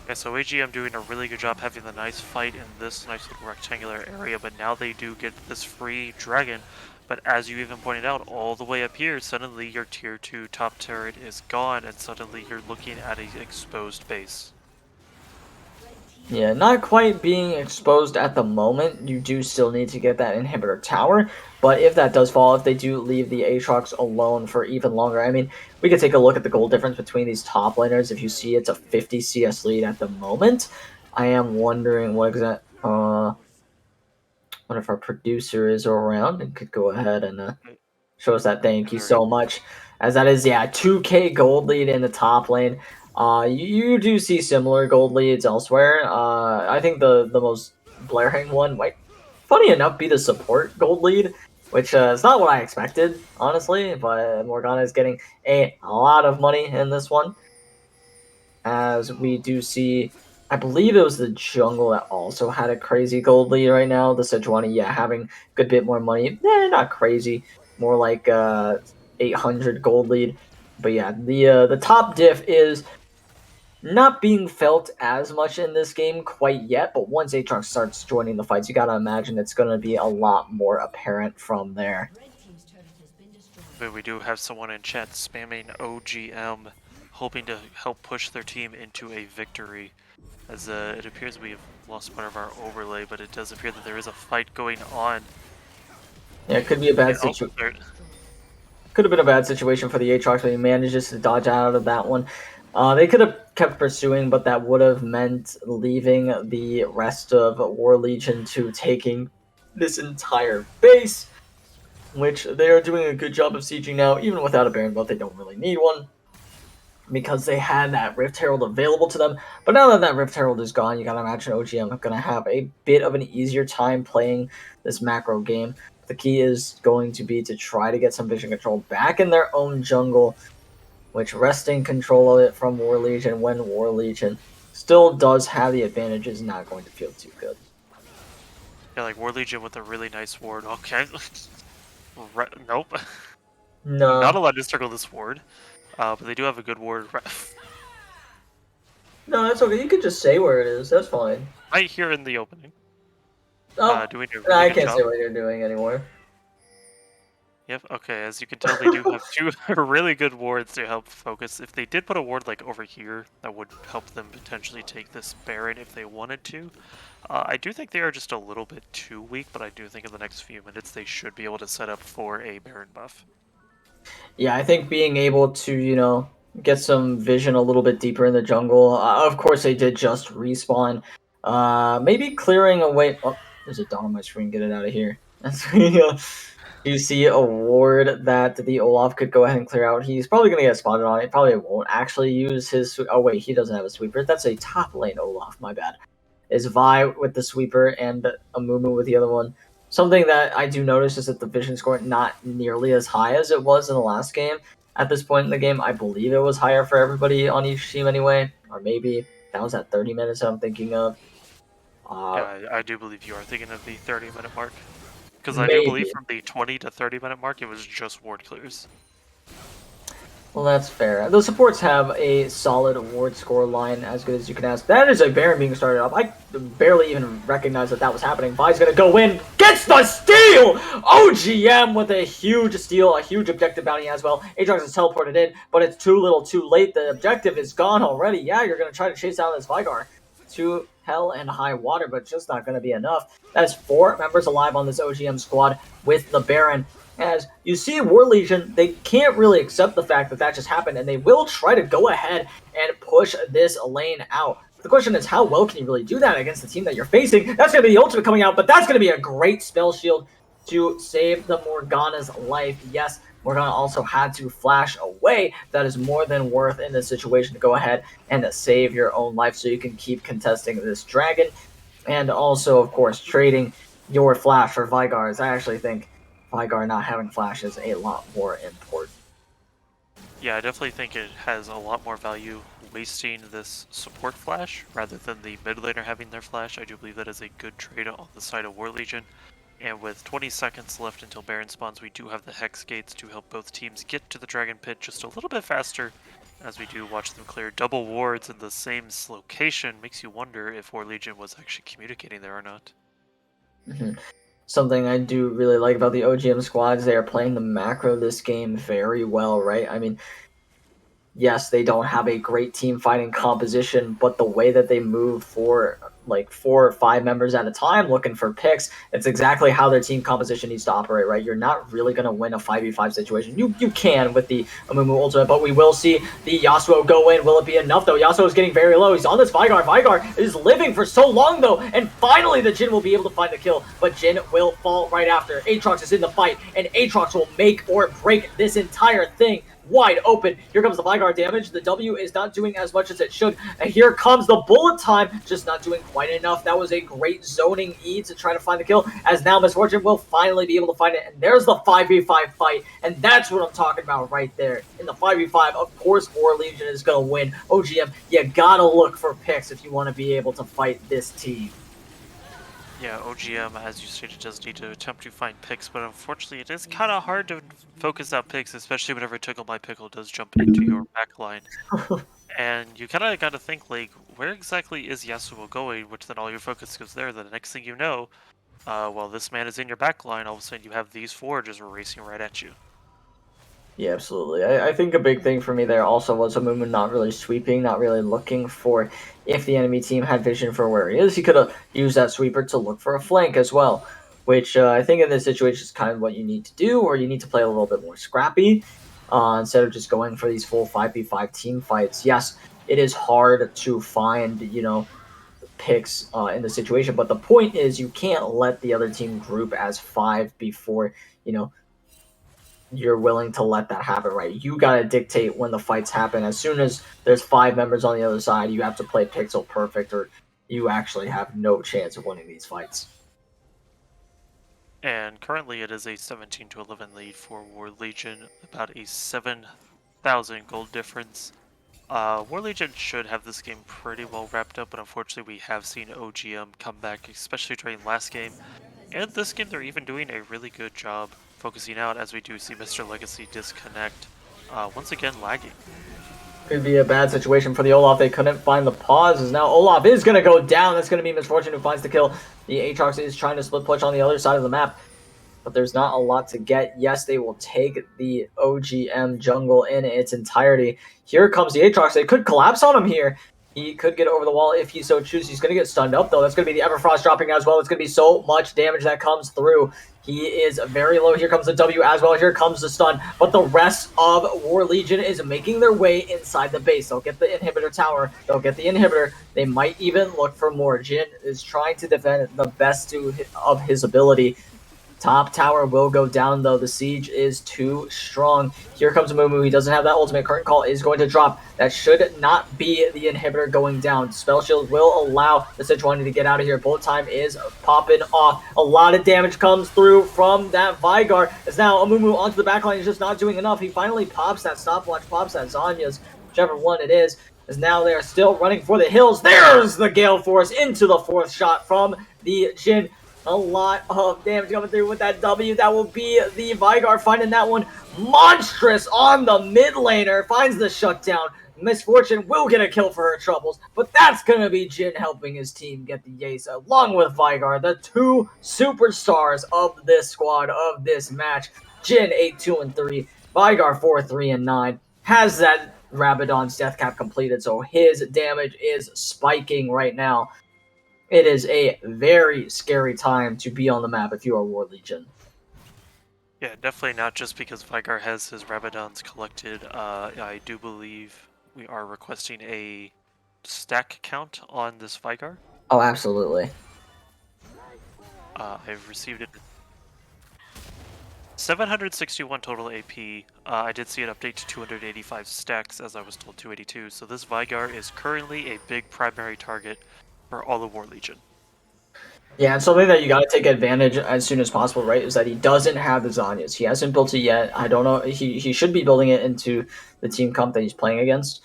Yeah, so OGM doing a really good job having the nice fight in this nice little rectangular area, but now they do get this free dragon. But as you even pointed out, all the way up here, suddenly your tier 2 top turret is gone, and suddenly you're looking at an exposed base. Yeah, not quite being exposed at the moment. You do still need to get that inhibitor tower, but if that does fall, if they do leave the Aatrox alone for even longer, I mean, we could take a look at the gold difference between these top laners. If you see, it's a 50 CS lead at the moment. I am wondering what if our producer is around and could go ahead and show us that. Thank you so much, as that is, yeah, 2k gold lead in the top lane. You do see similar gold leads elsewhere. I think the most blaring one might, funny enough, be the support gold lead, which is not what I expected, honestly, but Morgana is getting a lot of money in this one. As we do see, I believe it was the jungle that also had a crazy gold lead right now. The Sejuani, yeah, having a good bit more money. Not crazy. More like 800 gold lead. But yeah, the top diff is not being felt as much in this game quite yet, but once Aatrox starts joining the fights, you gotta imagine it's gonna be a lot more apparent from there. But we do have someone in chat spamming OGM, hoping to help push their team into a victory. As it appears we have lost part of our overlay, but it does appear that there is a fight going on. Yeah, it could be a bad And also situation. there- Could have been a bad situation for the Aatrox, but he manages to dodge out of that one. They could have kept pursuing, but that would have meant leaving the rest of War Legion to taking this entire base, which they are doing a good job of sieging now, even without a Baron buff. They don't really need one because they had that Rift Herald available to them. But now that that Rift Herald is gone, you gotta imagine OGM are gonna have a bit of an easier time playing this macro game. The key is going to be to try to get some vision control back in their own jungle, which wresting control of it from War Legion when War Legion still does have the advantage is not going to feel too good. yeah, like War Legion with a really nice ward. Okay. Nope. Not No, allowed to circle this ward. But they do have a good ward no, that's okay. You could just say where it is. That's fine. right here in the opening. Oh, Doing a I really good can't job. say what you're doing anymore. Yep, okay, as you can tell, they do have two really good wards to help focus. If they did put a ward like over here, that would help them potentially take this Baron if they wanted to. I do think they are just a little bit too weak, but I do think in the next few minutes they should be able to set up for a Baron buff. Yeah, I think being able to, get some vision a little bit deeper in the jungle. Of course, they did just respawn. Maybe clearing away. Oh, there's a dot on my screen. Get it out of here. That's you see a ward that the Olaf could go ahead and clear out. He's probably going to get spotted on it. Probably won't actually use his. Oh wait, he doesn't have a sweeper. That's a top lane Olaf. My bad. Is Vi with the sweeper and Amumu with the other one. Something that I do notice is that the vision score not nearly as high as it was in the last game. At this point in the game, I believe it was higher for everybody on each team anyway, or maybe that was at 30 minutes I'm thinking of. Yeah, I do believe you are thinking of the 30-minute mark. Because I do Maybe. believe from the 20 to 30-minute mark, it was just ward clears. Well, that's fair. The supports have a solid award score line, as good as you can ask. That is a Baron being started up. I barely even recognized that was happening. Vi's gonna go in, gets the steal! OGM with a huge steal, a huge objective bounty as well. Aatrox is teleported in, but it's too little too late. The objective is gone already. Yeah, you're gonna try to chase down this Vigar to hell and high water, but just not gonna be enough. That's 4 members alive on this OGM squad with the Baron. As you see, War Legion, they can't really accept the fact that that just happened, and they will try to go ahead and push this lane out. The question is, how well can you really do that against the team that you're facing? That's going to be the ultimate coming out, but that's going to be a great spell shield to save the Morgana's life. Yes, Morgana also had to flash away. That is more than worth in this situation to go ahead and save your own life so you can keep contesting this dragon. And also, of course, trading your flash for Vigars. I actually think Vigar not having flash is a lot more important. Yeah, I definitely think it has a lot more value wasting this support flash rather than the mid laner having their flash. I do believe that is a good trade on the side of War Legion. And with 20 seconds left until Baron spawns, we do have the Hex Gates to help both teams get to the Dragon Pit just a little bit faster. As we do watch them clear double wards in the same location, makes you wonder if War Legion was actually communicating there or not. Mm-hmm. Something I do really like about the OGM squads, they are playing the macro this game very well, right? I mean, yes, they don't have a great team fighting composition, but the way that they move for like 4 or 5 members at a time looking for picks, it's exactly how their team composition needs to operate, right? You're not really going to win a 5v5 situation. You can with the Amumu ultimate, but we will see the Yasuo go in. Will it be enough, though? Yasuo is getting very low. He's on this Vigar. Vigar is living for so long, though, and finally the Jhin will be able to find the kill, but Jhin will fall right after. Aatrox is in the fight, and Aatrox will make or break this entire thing wide open. Here comes the Vigar damage. The W is not doing as much as it should. And here comes the bullet time, just not doing quite enough. That was a great zoning E to try to find the kill, as now Misfortune will finally be able to find it. And there's the 5v5 fight, and that's what I'm talking about right there. In the 5v5, of course, War Legion is going to win. OGM, you gotta look for picks if you want to be able to fight this team. Yeah, OGM, as you stated, does need to attempt to find picks, but unfortunately it is kind of hard to focus out picks, especially whenever Tickle My Pickle does jump into your backline. And you kind of got to think, like, where exactly is Yasuo going, which then all your focus goes there. Then the next thing you know, while this man is in your backline, all of a sudden you have these 4 just racing right at you. Yeah, absolutely. I think a big thing for me there also was Amumu not really sweeping, not really looking for if the enemy team had vision for where he is. He could have used that sweeper to look for a flank as well, which I think in this situation is kind of what you need to do, or you need to play a little bit more scrappy instead of just going for these full 5v5 team fights. Yes, it is hard to find, picks in the situation, but the point is you can't let the other team group as 5 before, you know, you're willing to let that happen, right? You got to dictate when the fights happen. As soon as there's 5 members on the other side, you have to play pixel perfect, or you actually have no chance of winning these fights. And currently it is a 17-11 lead for War Legion, about a 7,000 gold difference. War Legion should have this game pretty well wrapped up, but unfortunately we have seen OGM come back, especially during last game. And this game they're even doing a really good job focusing out, as we do see Mr. Legacy disconnect, once again lagging. Could be a bad situation for the Olaf. They couldn't find the pause, as now Olaf is going to go down. That's going to be Misfortune who finds the kill. The Aatrox is trying to split push on the other side of the map, but there's not a lot to get. Yes, they will take the OGM jungle in its entirety. Here comes the Aatrox. They could collapse on him here. He could get over the wall if he so chooses. He's going to get stunned up, though. That's going to be the Everfrost dropping as well. It's going to be so much damage that comes through. He is very low. Here comes the W as well. Here comes the stun. But the rest of War Legion is making their way inside the base. They'll get the inhibitor tower. They'll get the inhibitor. They might even look for more. Jin is trying to defend the best of his ability. Top tower will go down, though. The siege is too strong. Here comes Mumu. He doesn't have that ultimate. Current call is going to drop. That should not be the inhibitor going down. Spell shield will allow the Sejuani to get out of here. Bullet time is popping off. A lot of damage comes through from that Vygar. As now Mumu onto the backline is just not doing enough. He finally pops that stopwatch, pops that Zanya's, whichever one it is. As now they are still running for the hills. There's the Gale Force into the 4th shot from the Jin. A lot of damage coming through with that W. That will be the Vygar finding that one monstrous on the mid laner. Finds the shutdown. Misfortune will get a kill for her troubles, but that's going to be Jin helping his team get the ace, along with Vygar, the 2 superstars of this squad, of this match. Jin 8-2-3, Vygar 4-3-9, has that Rabadon's death cap completed, so his damage is spiking right now. It is a very scary time to be on the map if you are War Legion. Yeah, definitely not just because Vygar has his Rabadons collected. I do believe we are requesting a stack count on this Vygar. Oh, absolutely. I've received it. 761 total AP. I did see an update to 285 stacks, as I was told 282. So this Vygar is currently a big primary target for all of War Legion. Yeah, and something that you got to take advantage as soon as possible, right, is that he doesn't have the Zanyas. He hasn't built it yet. I don't know. He should be building it into the team comp that he's playing against.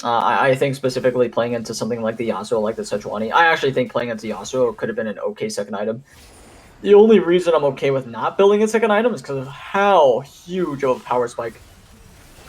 I think specifically playing into something like the Yasuo, like the Sejuani. I actually think playing into Yasuo could have been an okay second item. The only reason I'm okay with not building a second item is because of how huge of a power spike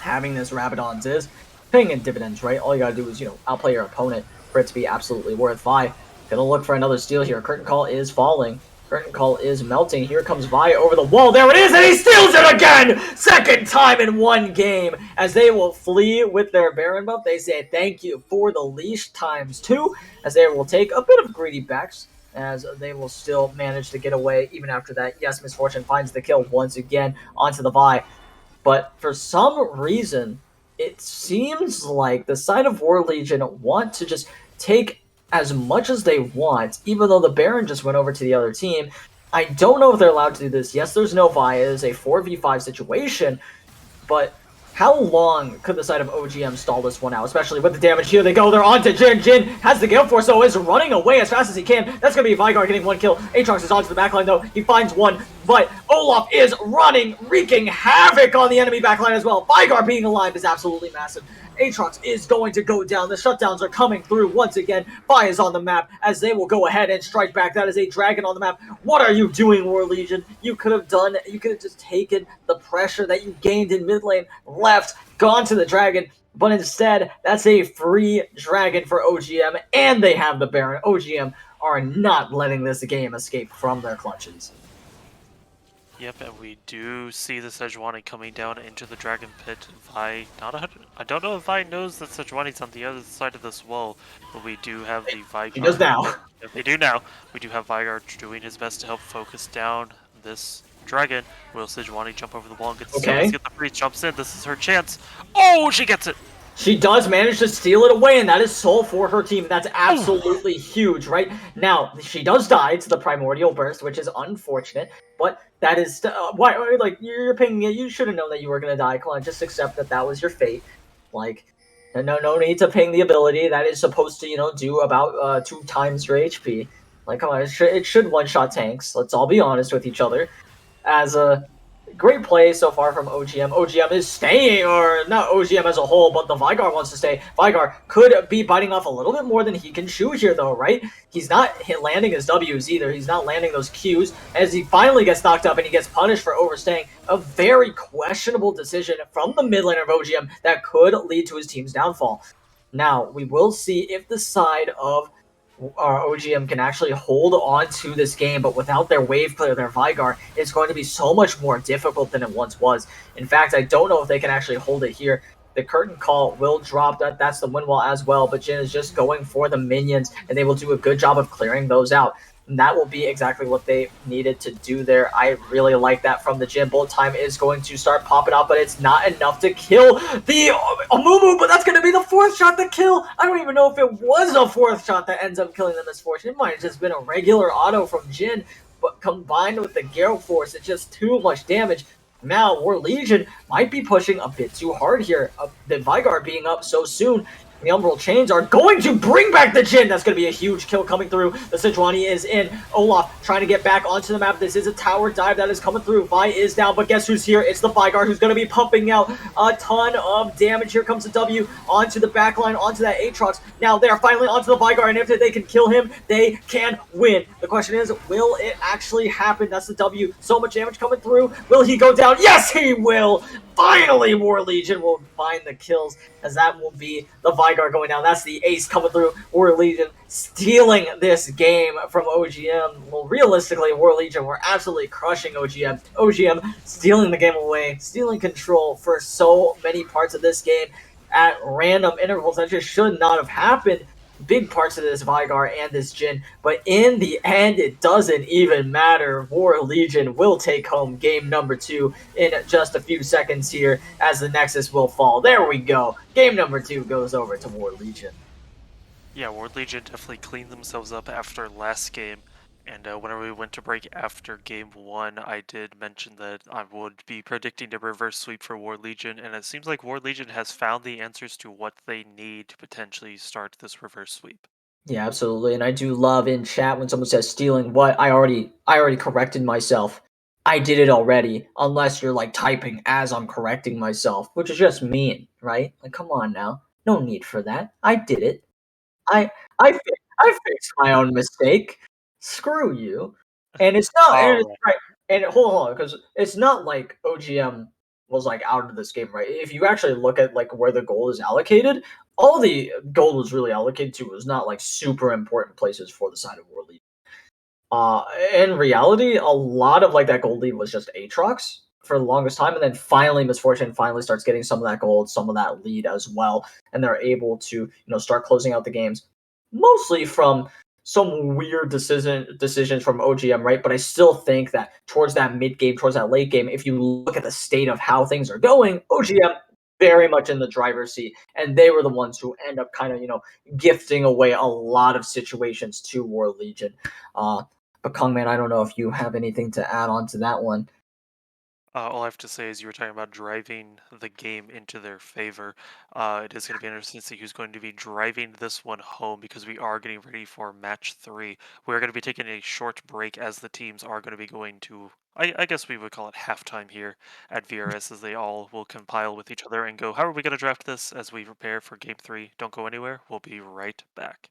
having this Rabadons is. Paying in dividends, right? All you gotta do is, outplay your opponent for it to be absolutely worth. Vi, gonna look for another steal here. Curtain Call is falling. Curtain Call is melting. Here comes Vi over the wall. There it is, and he steals it again! Second time in one game. As they will flee with their Baron buff, they say thank you for the leash ×2, as they will take a bit of greedy backs, as they will still manage to get away even after that. Yes, Misfortune finds the kill once again onto the Vi. But for some reason, it seems like the side of War Legion want to just take as much as they want, even though the Baron just went over to the other team. I don't know if they're allowed to do this. Yes, there's no Vi. It is a 4v5 situation, but how long could the side of OGM stall this one out, especially with the damage? Here they go. They're on to Jin. Jin has the Gale Force, so is running away as fast as he can. That's going to be Vygar getting one kill. Aatrox is onto the backline, though. He finds one, but Olaf is running, wreaking havoc on the enemy backline as well. Vygar being alive is absolutely massive. Aatrox is going to go down. The shutdowns are coming through once again. Vi is on the map as they will go ahead and strike back. That is a dragon on the map. What are you doing, War Legion? You could have just taken the pressure that you gained in mid lane, left, gone to the dragon, but instead, that's a free dragon for OGM, and they have the Baron. OGM are not letting this game escape from their clutches. Yep, and we do see the Sejuani coming down into the Dragon Pit. Vi, I don't know if Vi knows that Sejuani's on the other side of this wall, but we do have the Vigar. He does now. Yep, they do now. We do have Vigar doing his best to help focus down this dragon. Will Sejuani jump over the wall and get the Okay. Let's get the freeze, jumps in. This is her chance. Oh, she gets it! She does manage to steal it away, and that is soul for her team. That's absolutely huge, right? Now, she does die to the Primordial Burst, which is unfortunate, but that is... why, like, you're picking it. You should have known that you were going to die. Come on, just accept that that was your fate. Like, no need to ping the ability. That is supposed to, do about 2 times your HP. Like, come on, it should one-shot tanks. Let's all be honest with each other. As a... Great play so far from OGM. OGM is staying, or not OGM as a whole, but the Vigar wants to stay. Vigar could be biting off a little bit more than he can chew here, though, right? He's not landing his Ws either. He's not landing those Qs. As he finally gets knocked up and he gets punished for overstaying, a very questionable decision from the mid laner of OGM that could lead to his team's downfall. Now, we will see if the side of OGM can actually hold on to this game, but without their wave player, their Vigar, it's going to be so much more difficult than it once was. In fact, I don't know if they can actually hold it here. The curtain call will drop. That's the win wall as well, but Jin is just going for the minions, and they will do a good job of clearing those out. And that will be exactly what they needed to do there. I really like that from the Jin. Bolt time is going to start popping up, but it's not enough to kill the Amumu, but that's going to be the 4th shot to kill. I don't even know if it was a 4th shot that ends up killing the Misfortune. It might have just been a regular auto from Jin, but combined with the Gale Force, it's just too much damage. Now, War Legion might be pushing a bit too hard here. The Vigar being up so soon. The Umbral Chains are going to bring back the Jin. That's going to be a huge kill coming through. The Sejuani is in. Olaf trying to get back onto the map. This is a tower dive that is coming through. Vi is down, but guess who's here? It's the Vigar who's going to be pumping out a ton of damage. Here comes the W onto the backline, onto that Aatrox. Now they're finally onto the Vigar, and if they can kill him, they can win. The question is, will it actually happen? That's the W. So much damage coming through. Will he go down? Yes, he will! Finally, War Legion will find the kills, as that will be the Vigar going down. That's the ace coming through. War Legion stealing this game from OGM. Well, realistically, War Legion were absolutely crushing OGM. OGM stealing the game away, stealing control for so many parts of this game at random intervals that just should not have happened. Big parts of this Vigar and this Jin, but in the end, it doesn't even matter. War Legion will take home game number 2 in just a few seconds here, as the Nexus will fall. There we go. Game number 2 goes over to War Legion. Yeah, War Legion definitely cleaned themselves up after last game. And whenever we went to break after game 1, I did mention that I would be predicting a reverse sweep for War Legion, and it seems like War Legion has found the answers to what they need to potentially start this reverse sweep. Yeah, absolutely. And I do love in chat when someone says stealing what. I already corrected myself. I did it already, unless you're like typing as I'm correcting myself, which is just mean, right? Like, come on now. No need for that. I did it. I fixed my own mistake. Screw you. And it's not and it's, right. And hold on, because it's not like OGM was like out of this game, right? If you actually look at like where the gold is allocated, all the gold was really allocated to was not like super important places for the side of War League. In reality, a lot of like that gold lead was just Aatrox for the longest time, and then finally Misfortune finally starts getting some of that gold, some of that lead as well, and they're able to start closing out the games, mostly from some weird decisions from OGM, right? But I still think that towards that mid game, towards that late game, if you look at the state of how things are going, OGM very much in the driver's seat, and they were the ones who end up kind of gifting away a lot of situations to War Legion. But Kongman, I don't know if you have anything to add on to that one. All I have to say is you were talking about driving the game into their favor. It is going to be interesting to see who's going to be driving this one home, because we are getting ready for match 3. We're going to be taking a short break as the teams are going to be going to, I guess we would call it halftime here at VRS, as they all will compile with each other and go, how are we going to draft this as we prepare for game 3? Don't go anywhere. We'll be right back.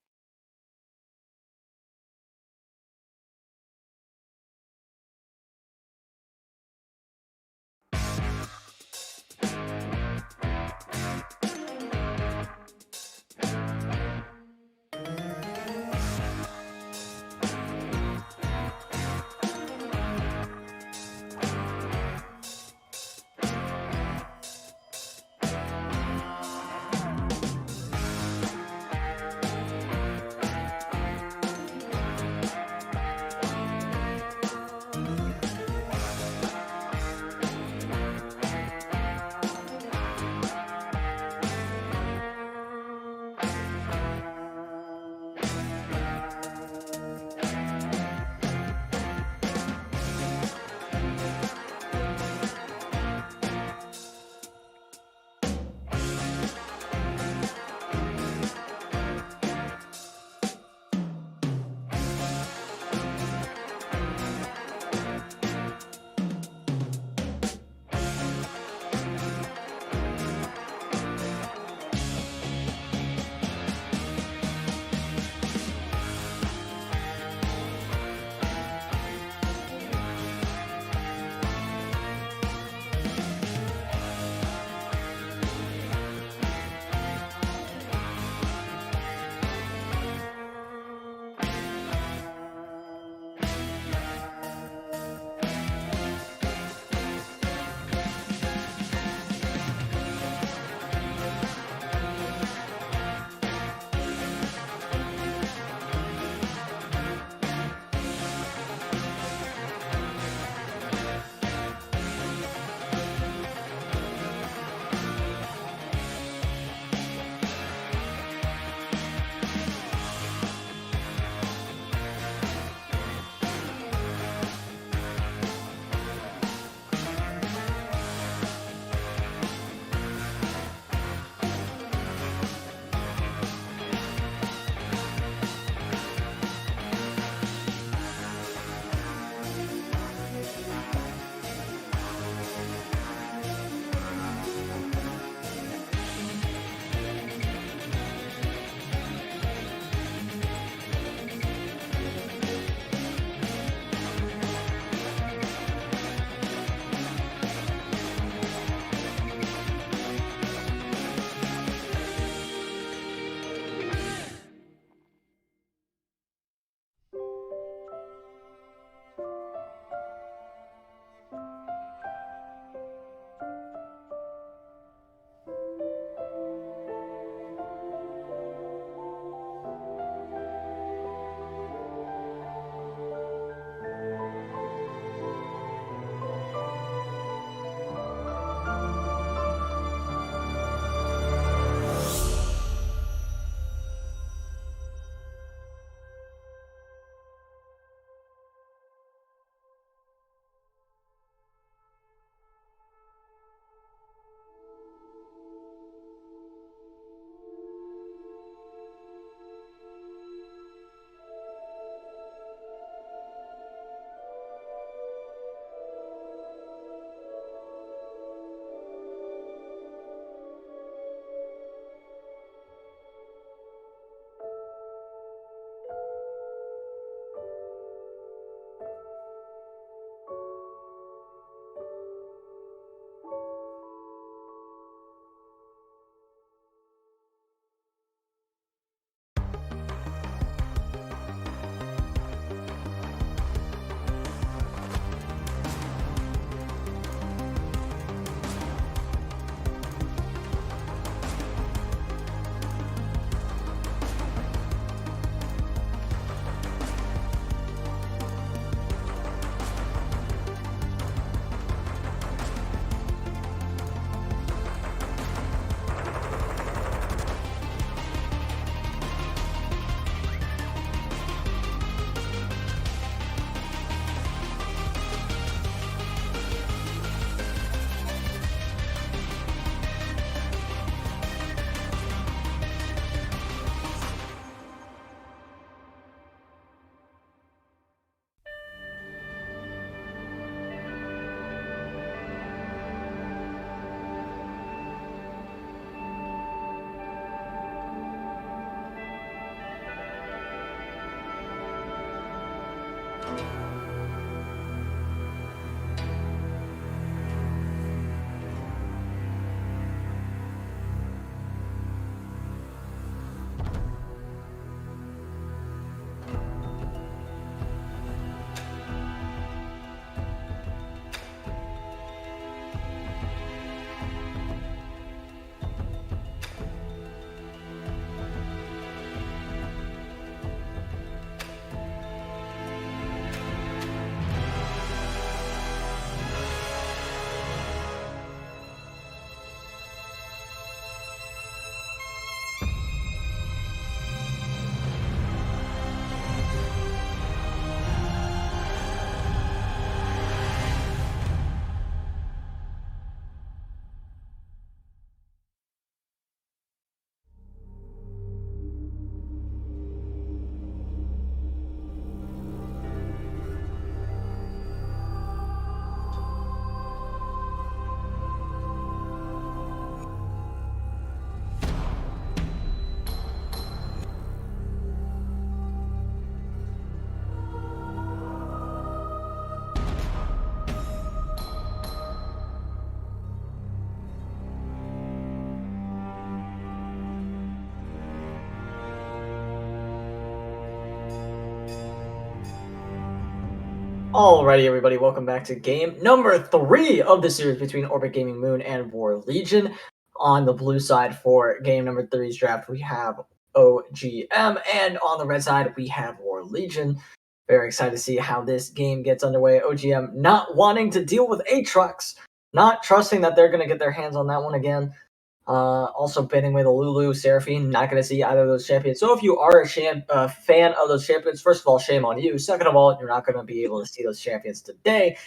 Alrighty, everybody, welcome back to game number 3 of the series between Orbit Gaming Moon and War Legion. On the blue side for game number 3's draft, we have OGM, and on the red side, we have War Legion. Very excited to see how this game gets underway. OGM not wanting to deal with Aatrox, not trusting that they're going to get their hands on that one again. Also banning away the Lulu, Seraphine, not going to see either of those champions. So if you are a fan of those champions, first of all, shame on you. Second of all, you're not going to be able to see those champions today,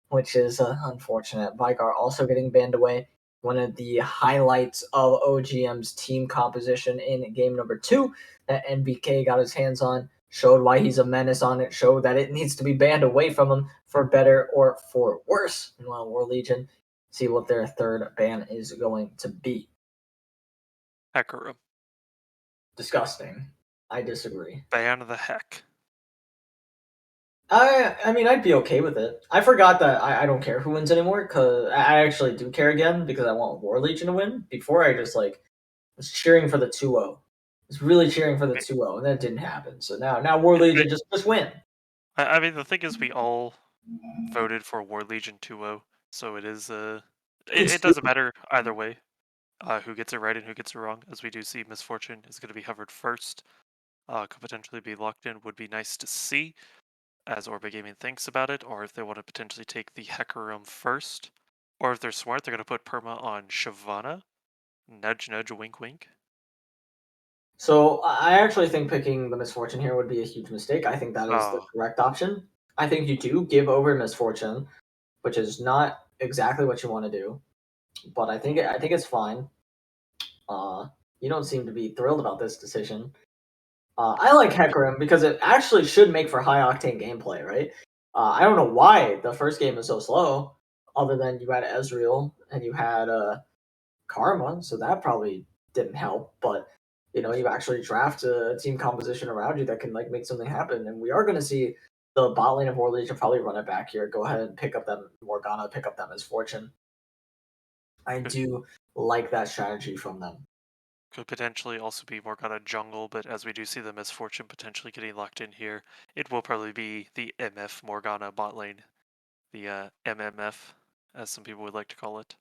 which is unfortunate. Vigar also getting banned away. One of the highlights of OGM's team composition in game number 2 that NBK got his hands on, showed why he's a menace on it, showed that it needs to be banned away from him for better or for worse. Meanwhile, War Legion, see what their third ban is going to be. Hecarim. Disgusting. I disagree. Ban the heck. I mean, I'd be okay with it. I forgot that I don't care who wins anymore, because I actually do care again, because I want War Legion to win. Before, I just, was cheering for the 2-0. I was really cheering for the 2-0, and that didn't happen. So now War Legion just win. I mean, the thing is, we all voted for War Legion 2-0, so it is it doesn't matter either way who gets it right and who gets it wrong, as we do see Misfortune is going to be hovered first. Could potentially be locked in, would be nice to see as Orbit Gaming thinks about it, or if they want to potentially take the Hecarim first, or if they're smart, they're going to put perma on Shyvana. Nudge, nudge, wink, wink. So I actually think picking the Misfortune here would be a huge mistake. I think that is the correct option. I think you do give over Misfortune, which is not exactly what you want to do, but I think it's fine. You don't seem to be thrilled about this decision. I like Hecarim because it actually should make for high octane gameplay, right? I don't know why the first game is so slow, other than you had Ezreal and you had Karma, so that probably didn't help. But you actually draft a team composition around you that can make something happen, and we are going to see the bot lane of War Legion probably run it back here. Go ahead and pick up that Morgana, pick up that Misfortune. I do like that strategy from them. Could potentially also be Morgana jungle, but as we do see the Misfortune potentially getting locked in here, it will probably be the MF Morgana bot lane. The MMF, as some people would like to call it.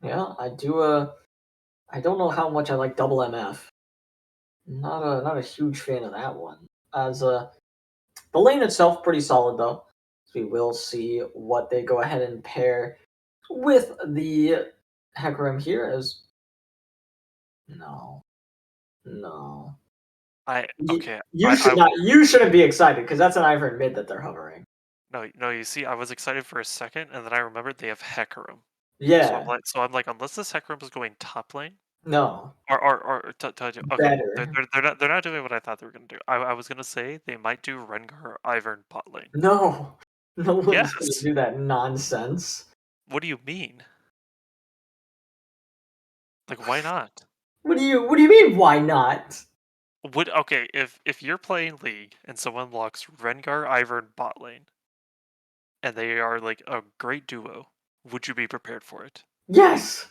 Yeah, I do. I don't know how much I like double MF. Not a huge fan of that one. As the lane itself pretty solid though. So we will see what they go ahead and pair with the Hecarim here as no. Okay. You shouldn't be excited because that's an Ivern mid that they're hovering. No. You see, I was excited for a second, and then I remembered they have Hecarim. Yeah. So I'm like, unless this Hecarim is going top lane. No. Okay. Better. They're not doing what I thought they were gonna do. I was gonna say they might do Rengar Ivern bot lane. No. No one's Yes. gonna do that nonsense. What do you mean? Like, why not? What do you mean why not? Okay, if you're playing League and someone locks Rengar Ivern bot lane, and they are like a great duo, would you be prepared for it? Yes.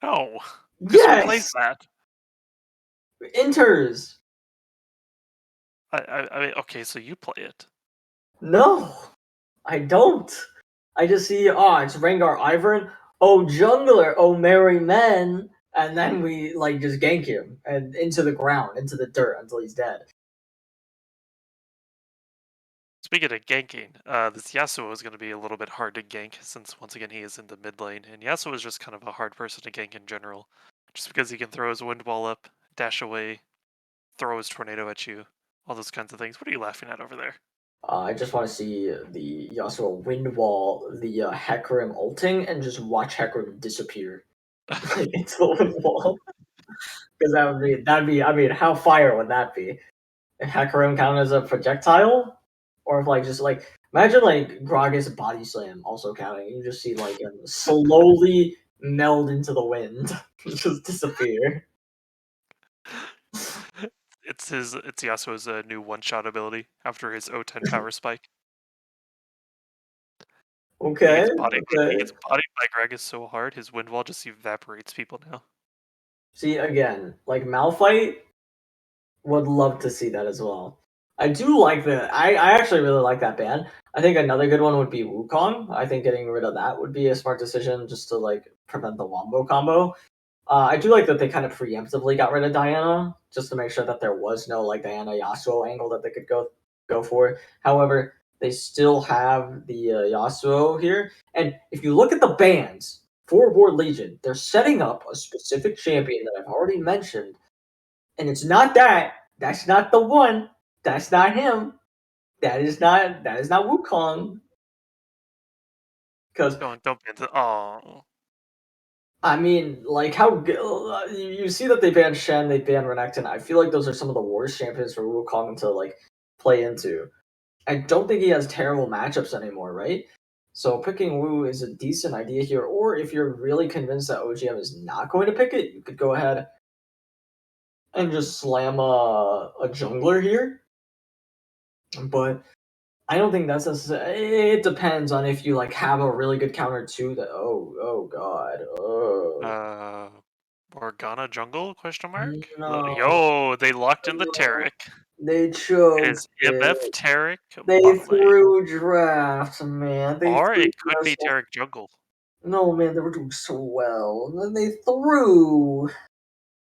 No. Yes. Who plays that? Enters. I mean, okay, so you play it. No, I don't. I just see, it's Rengar Ivern. Oh, jungler. Oh, merry men. And then we just gank him and into the ground, into the dirt until he's dead. Speaking of ganking, this Yasuo is going to be a little bit hard to gank since once again he is in the mid lane, and Yasuo is just kind of a hard person to gank in general, just because he can throw his wind wall up, dash away, throw his tornado at you, all those kinds of things. What are you laughing at over there? I just want to see the Yasuo wind wall, the Hecarim ulting, and just watch Hecarim disappear into the wind wall. Because that'd be. I mean, how fire would that be? If Hecarim count as a projectile, or if imagine Gragas body slam also counting. You just see him slowly meld into the wind, just disappear. It's Yasuo's new one-shot ability after his O10 power spike. Okay. He gets bodied by Gragas so hard, his wind wall just evaporates people now. See, again, Malphite would love to see that as well. I do like I actually really like that ban. I think another good one would be Wukong. I think getting rid of that would be a smart decision just to like prevent the wombo combo. I do like that they kind of preemptively got rid of Diana just to make sure that there was no like Diana Yasuo angle that they could go for. However, they still have the Yasuo here, and if you look at the bans for War Legion, they're setting up a specific champion that I've already mentioned, and it's not that. That's not the one. That's not him. That is not Wukong. Because Don't ban the. Oh, I mean, like you see that they banned Shen, they banned Renekton. I feel like those are some of the worst champions for Wukong to like play into. I don't think he has terrible matchups anymore, right? So picking Wu is a decent idea here. Or if you're really convinced that OGM is not going to pick it, you could go ahead and just slam a jungler here. But I don't think that's necessary. It depends on if you like have a really good counter too. That oh god Morgana jungle? Question mark. no Yo, they locked in the no Taric. they It choked is MF it. Taric They bot lane, threw drafts, man. They or threw it could be drafts. Taric jungle. No man, they were doing so well. And then they threw.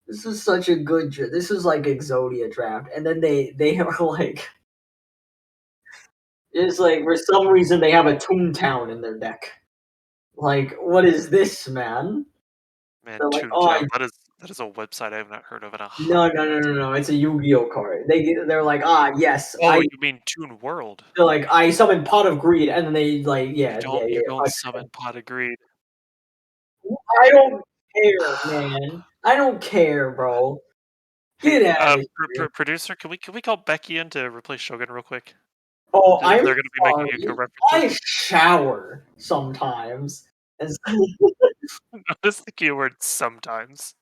This is such a good draft. This is like Exodia draft, and then they are like it's like for some reason they have a Toontown in their deck. Like, what is this, man? Man, They're like, oh Toontown. That is a website I have not heard of in a no, hot no, no, minute. no, no! It's a Yu-Gi-Oh card. They're like, yes, Oh, I. you mean Toon World? They're like, I summon Pot of Greed, and then they like, You yeah. don't summon Pot of Greed. I don't care, man. I don't care, bro. Hey, Get out of here. producer, can we call Becky in to replace Shogun real quick? Oh, They're I'm gonna be making Yu-Gi-Oh sorry. I references. shower sometimes. And Notice the keyword sometimes.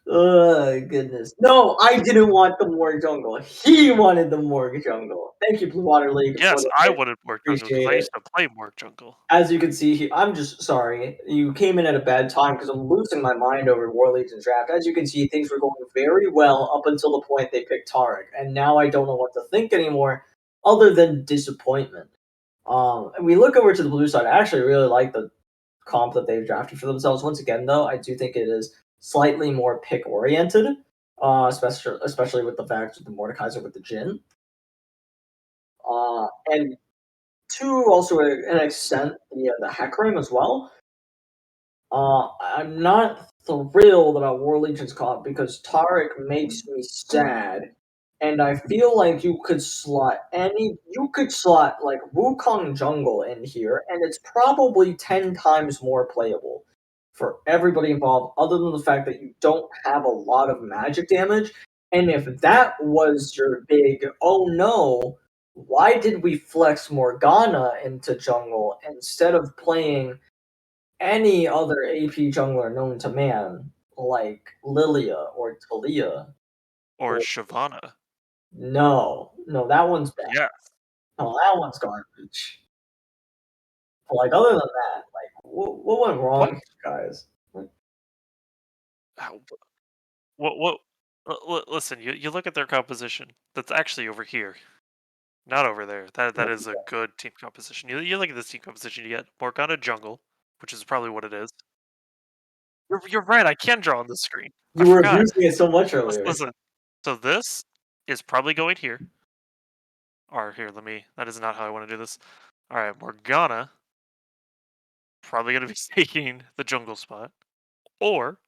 oh goodness. No, I didn't want the Morgue Jungle. He wanted the Morgue Jungle. Thank you, Blue Water League, for Yes, the I pick. wanted Morg Jungle because Appreciate I it. used to play Morg Jungle. As you can see, I'm just sorry. You came in at a bad time because I'm losing my mind over War Legion's draft. As you can see, things were going very well up until the point they picked Tarek, and now I don't know what to think anymore, other than disappointment. And we look over to the blue side. I actually really like the comp that they've drafted for themselves. Once again, though, I do think it is slightly more pick oriented, especially with the fact of the Mordekaiser with the Jin. And to also an extent the Hecarim as well. I'm not thrilled about War Legion's comp because Tarek makes me sad, and I feel like you could slot like Wukong Jungle in here, and it's probably 10 times more playable for everybody involved. Other than the fact that you don't have a lot of magic damage, and if that was your big oh no, why did we flex Morgana into jungle instead of playing any other AP jungler known to man, like Lilia or Talia. Or Or Shyvana. no, that one's bad. Yeah. No, that one's garbage. But like other than that, like what went wrong, What? here, guys? How- What? Listen, you look at their composition. That's actually over here, not over there. That is a good team composition. You look at this team composition. You get Morgana jungle, which is probably what it is. You're right. I can draw on the screen. I You were forgot. abusing it so much earlier. Listen. So this is probably going here. Or here, let me. That is not how I want to do this. All right, Morgana probably going to be taking the jungle spot, or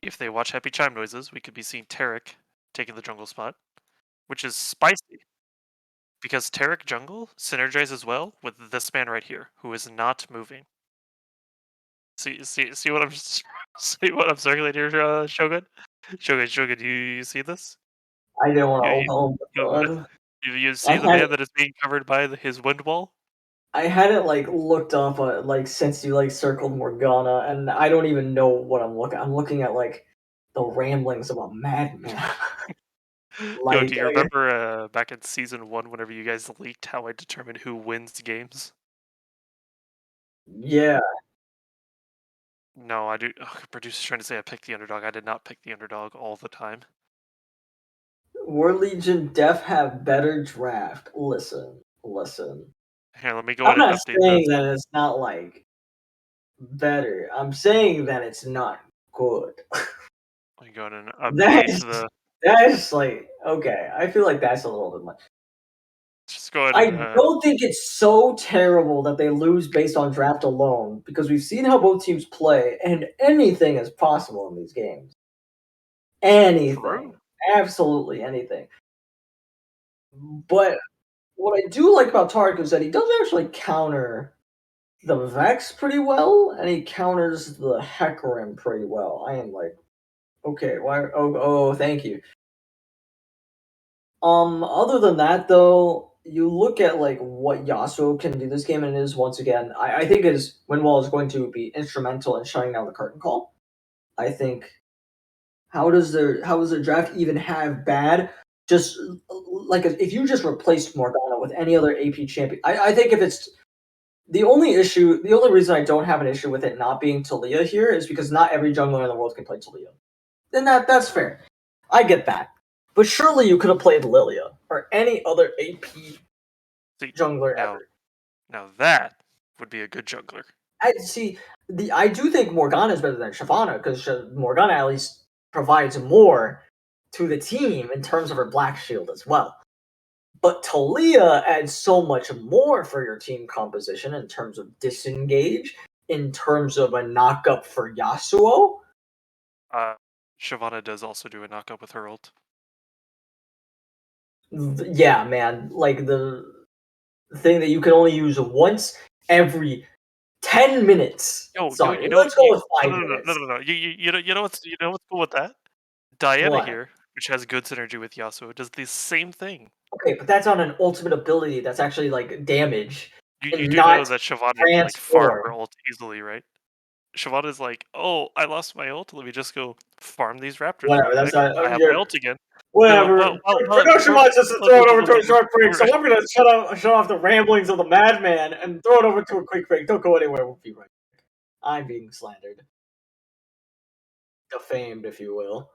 if they watch Happy Chime Noises, we could be seeing Tarek taking the jungle spot, which is spicy because Tarek jungle synergizes well with this man right here, who is not moving. See what I'm see what I'm circulating here, Shogun. Shogun, you see this? I didn't want You to open you, the you I see the had man that is being covered by his wind wall? I had it like looked up like since you like circled Morgana, and I don't even know what I'm looking. I'm looking at like the ramblings of a madman. Yo, like do you remember back in season 1 whenever you guys leaked how I determined who wins games? yeah. No, I do. Ugh, producer's trying to say I picked the underdog. I did not pick the underdog all the time. War Legion def have better draft. Listen. Here, let me go I'm ahead and not update saying this. that it's not like better. I'm saying that it's not good. Let me go ahead and update the. That's like okay. I feel like that's a little bit much. Just go ahead I and. don't think it's so terrible that they lose based on draft alone because we've seen how both teams play, and anything is possible in these games. Anything, True. absolutely anything. But what I do like about Tark is that he does actually counter the Vex pretty well, and he counters the Hecarim pretty well. I am like, okay, why? Oh, thank you. Other than that, though, you look at like what Yasuo can do this game, and it is once again, I think is Winwall is going to be instrumental in shutting down the curtain call. I think how does the draft even have bad? Just like if you just replaced Morgana with any other AP champion, I think if it's the only reason I don't have an issue with it not being Talia here is because not every jungler in the world can play Talia. And that's fair. I get that. But surely you could have played Lilia or any other AP jungler ever. Now that would be a good jungler. I do think Morgana is better than Shyvana because Morgana at least provides more to the team in terms of her black shield as well. But Talia adds so much more for your team composition in terms of disengage, in terms of a knockup for Yasuo. Shyvana does also do a knockup with her ult. Yeah, man. Like the thing that you can only use once every 10 minutes. Sorry, let's go with 5 minutes. No. You know what's cool with that? Diana What? here, which has good synergy with Yasuo, does the same thing. Okay, but that's on an ultimate ability that's actually like damage. You do know that Shyvana can like farm her ult easily, right? Shyvana's like, oh, I lost my ult. Let me just go farm these raptors. Whatever, that's not. I have my ult again. Whatever. Production wants us to throw it over to a short break, so I'm gonna shut off the ramblings of the madman and throw it over to a quick break. Don't go anywhere. We'll be right back. I'm being slandered, defamed, if you will.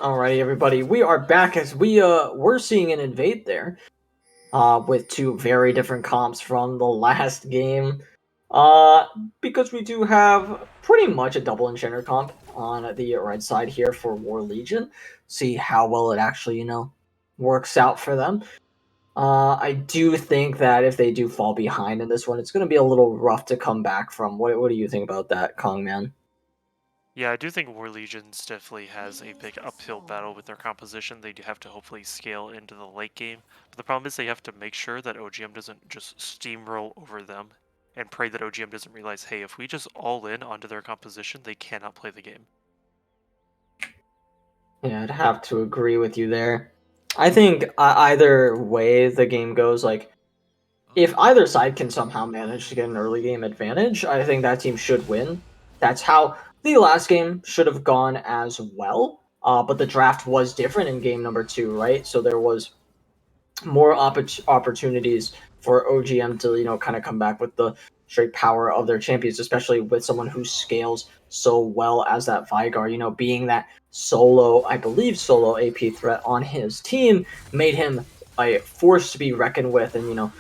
Alrighty, everybody, we are back as we're seeing an invade there, with two very different comps from the last game, because we do have pretty much a double enchanter comp on the right side here for War Legion. See how well it actually, works out for them. I do think that if they do fall behind in this one, it's going to be a little rough to come back from. What do you think about that, Kong Man? Yeah, I do think War Legions definitely has a big uphill battle with their composition. They do have to hopefully scale into the late game. But the problem is they have to make sure that OGM doesn't just steamroll over them and pray that OGM doesn't realize, hey, if we just all in onto their composition, they cannot play the game. Yeah, I'd have to agree with you there. I think either way the game goes, like, if either side can somehow manage to get an early game advantage, I think that team should win. That's how the last game should have gone as well. But the draft was different in game number 2, right? So there was more opportunities for OGM to, kind of come back with the straight power of their champions, especially with someone who scales so well as that Vigar, being that I believe solo AP threat on his team made him a force to be reckoned with, and,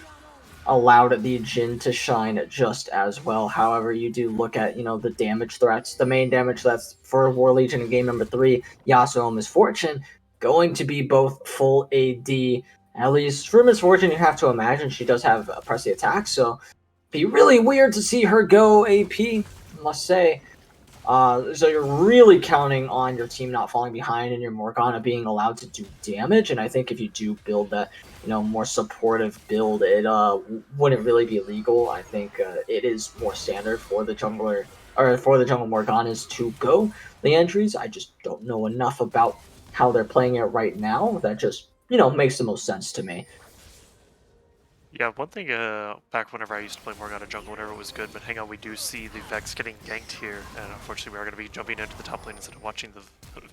allowed the Jhin to shine just as well. However, you do look at, the damage threats. The main damage threats for War Legion in game number 3, Yasuo and Misfortune, going to be both full AD. At least for Misfortune, you have to imagine she does have a press the attack, so be really weird to see her go AP, I must say. So you're really counting on your team not falling behind and your Morgana being allowed to do damage. And I think if you do build that, more supportive build, it wouldn't really be legal. I think it is more standard for the jungler or for the jungle Morganas to go the entries. I just don't know enough about how they're playing it right now. That just makes the most sense to me. Yeah, one thing, back whenever I used to play Morgana jungle, whenever it was good, but hang on, we do see the Vex getting ganked here, and unfortunately we are going to be jumping into the top lane instead of watching the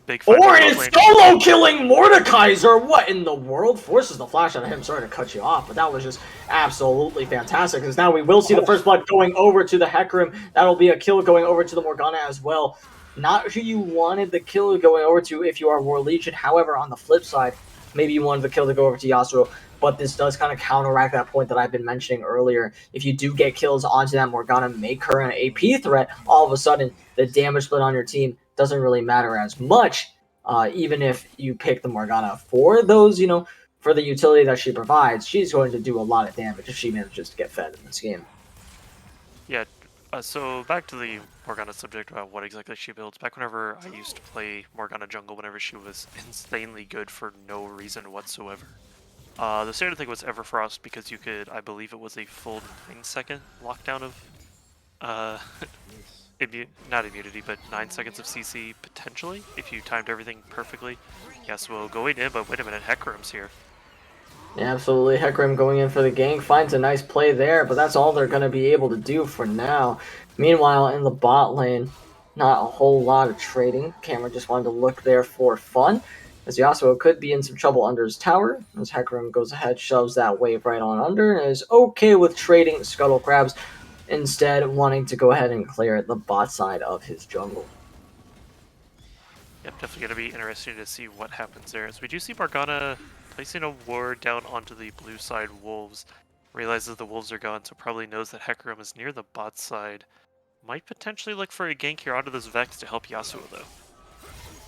big fight. Or is solo killing Mordekaiser? What in the world? Forces the flash out of him. Sorry to cut you off, but that was just absolutely fantastic, because now we will see the first blood going over to the Hecarim. That'll be a kill going over to the Morgana as well. Not who you wanted the kill going over to if you are War Legion. However, on the flip side, maybe you wanted the kill to go over to Yasuo. But this does kind of counteract that point that I've been mentioning earlier. If you do get kills onto that Morgana, make her an AP threat, all of a sudden the damage split on your team doesn't really matter as much, even if you pick the Morgana for those, for the utility that she provides. She's going to do a lot of damage if she manages to get fed in this game. Yeah, so back to the Morgana subject about what exactly she builds. Back whenever I used to play Morgana jungle, whenever she was insanely good for no reason whatsoever. The standard thing was Everfrost because you could, I believe it was a full 9-second lockdown of, not immunity, but 9 seconds of CC potentially, if you timed everything perfectly. Yes, we'll going in, but wait a minute, Hecarim's here. Yeah, absolutely. Hecarim going in for the gank, finds a nice play there, but that's all they're going to be able to do for now. Meanwhile, in the bot lane, not a whole lot of trading. Camera just wanted to look there for fun, as Yasuo could be in some trouble under his tower, as Hecarim goes ahead, shoves that wave right on under, and is okay with trading Scuttle Crabs, instead wanting to go ahead and clear the bot side of his jungle. Yep, definitely going to be interesting to see what happens there. As we do see Morgana placing a ward down onto the blue side Wolves. Realizes the Wolves are gone, so probably knows that Hecarim is near the bot side. Might potentially look for a gank here onto this Vex to help Yasuo, though.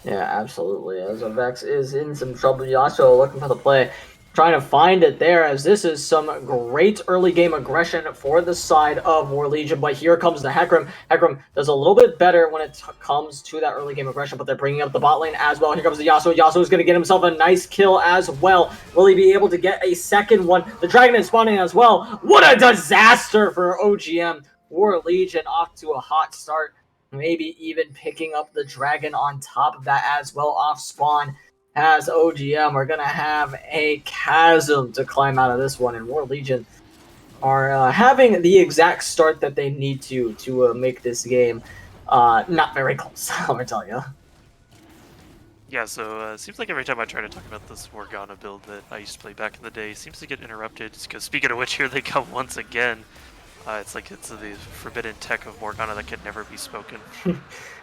Yeah, absolutely. As a Vex is in some trouble, Yasuo looking for the play, trying to find it there, as this is some great early game aggression for the side of War Legion. But here comes the Hecarim. Hecarim does a little bit better when it comes to that early game aggression, but they're bringing up the bot lane as well. Here comes the Yasuo. Yasuo is going to get himself a nice kill as well. Will he be able to get a second one? The Dragon is spawning as well. What a disaster for OGM. War Legion off to a hot start. Maybe even picking up the Dragon on top of that as well off spawn, as OGM are going to have a chasm to climb out of this one, and War Legion are having the exact start that they need to make this game not very close, I'm going to tell you. Yeah, so seems like every time I try to talk about this Morgana build that I used to play back in the day, seems to get interrupted, because speaking of which, here they come once again. It's like it's the forbidden tech of Morgana that can never be spoken.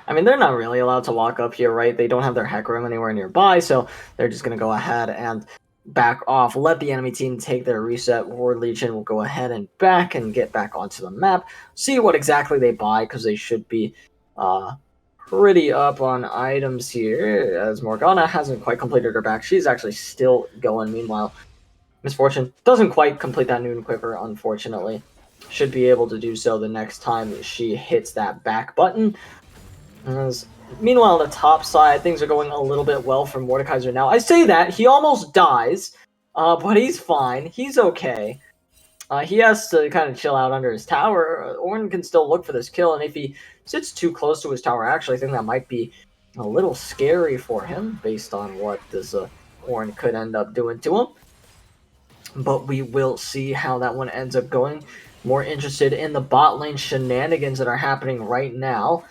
I mean, they're not really allowed to walk up here, right? They don't have their hack room anywhere nearby, so they're just going to go ahead and back off. Let the enemy team take their reset. Ward Legion will go ahead and back and get back onto the map. See what exactly they buy, because they should be pretty up on items here, as Morgana hasn't quite completed her back. She's actually still going. Meanwhile, Misfortune doesn't quite complete that Noon Quiver, unfortunately. Should be able to do so the next time she hits that back button. Meanwhile, on the top side, things are going a little bit well for Mordekaiser now. I say that, he almost dies, but he's fine. He's okay. He has to kind of chill out under his tower. Ornn can still look for this kill, and if he sits too close to his tower, actually, I think that might be a little scary for him, based on what this Ornn could end up doing to him. But we will see how that one ends up going. More interested in the bot lane shenanigans that are happening right now,